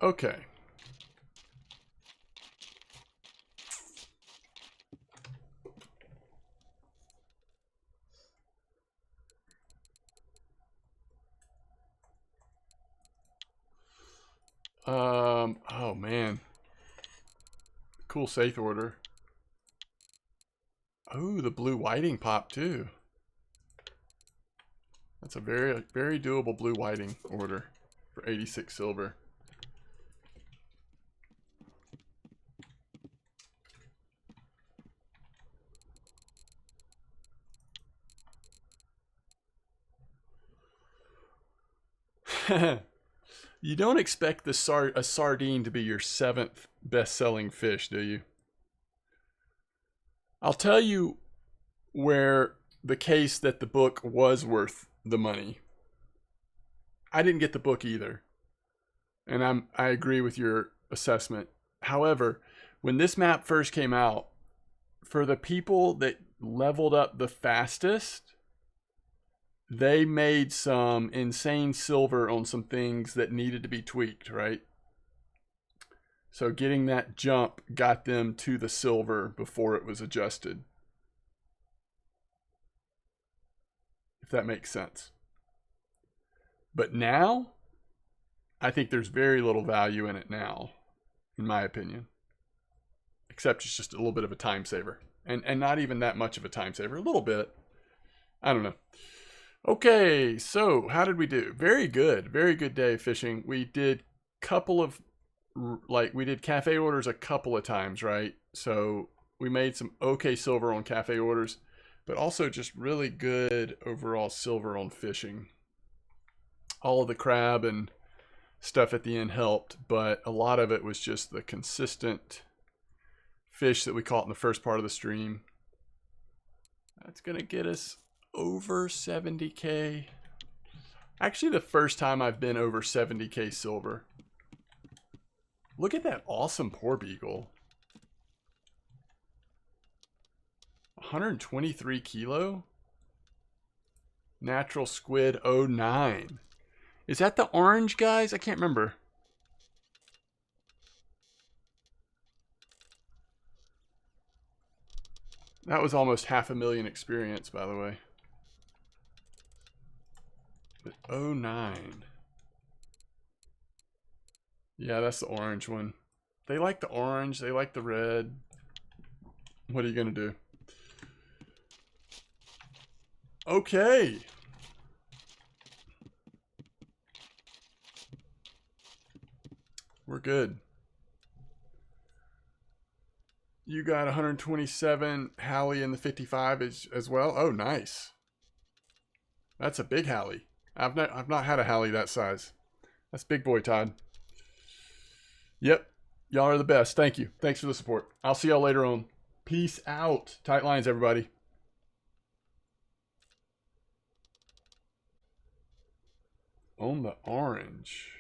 Okay. Oh man. Cool safe order. Oh, the blue whiting pop too. That's a very, very doable blue whiting order for 86 silver. You don't expect a sardine to be your 7th best-selling fish, do you? I'll tell you where the case that the book was worth the money. I didn't get the book either, and I agree with your assessment. However, when this map first came out, for the people that leveled up the fastest, they made some insane silver on some things that needed to be tweaked, right? So getting that jump got them to the silver before it was adjusted. if that makes sense. But now, I think there's very little value in it now, in my opinion. Except it's just a little bit of a time saver. And not even that much of a time saver. A little bit. I don't know. Okay, so how did we do? Very good. Very good day of fishing. We did we did cafe orders a couple of times, right? So we made some okay silver on cafe orders, but also just really good overall silver on fishing. All of the crab and stuff at the end helped, but a lot of it was just the consistent fish that we caught in the first part of the stream. That's going to get us over 70K. Actually, the first time I've been over 70K silver. Look at that awesome poor beagle. 123 kilo. Natural squid 09. Is that the orange, guys? I can't remember. That was almost 500,000 experience, by the way. But 09. Yeah, that's the orange one. They like the orange. They like the red. What are you going to do? Okay. We're good. You got 127 Halley in the 55 as well. Oh, nice. That's a big Halley. I've not had a Halley that size. That's big boy, Todd. Yep. Y'all are the best. Thank you. Thanks for the support. I'll see y'all later on. Peace out. Tight lines, everybody. On the orange.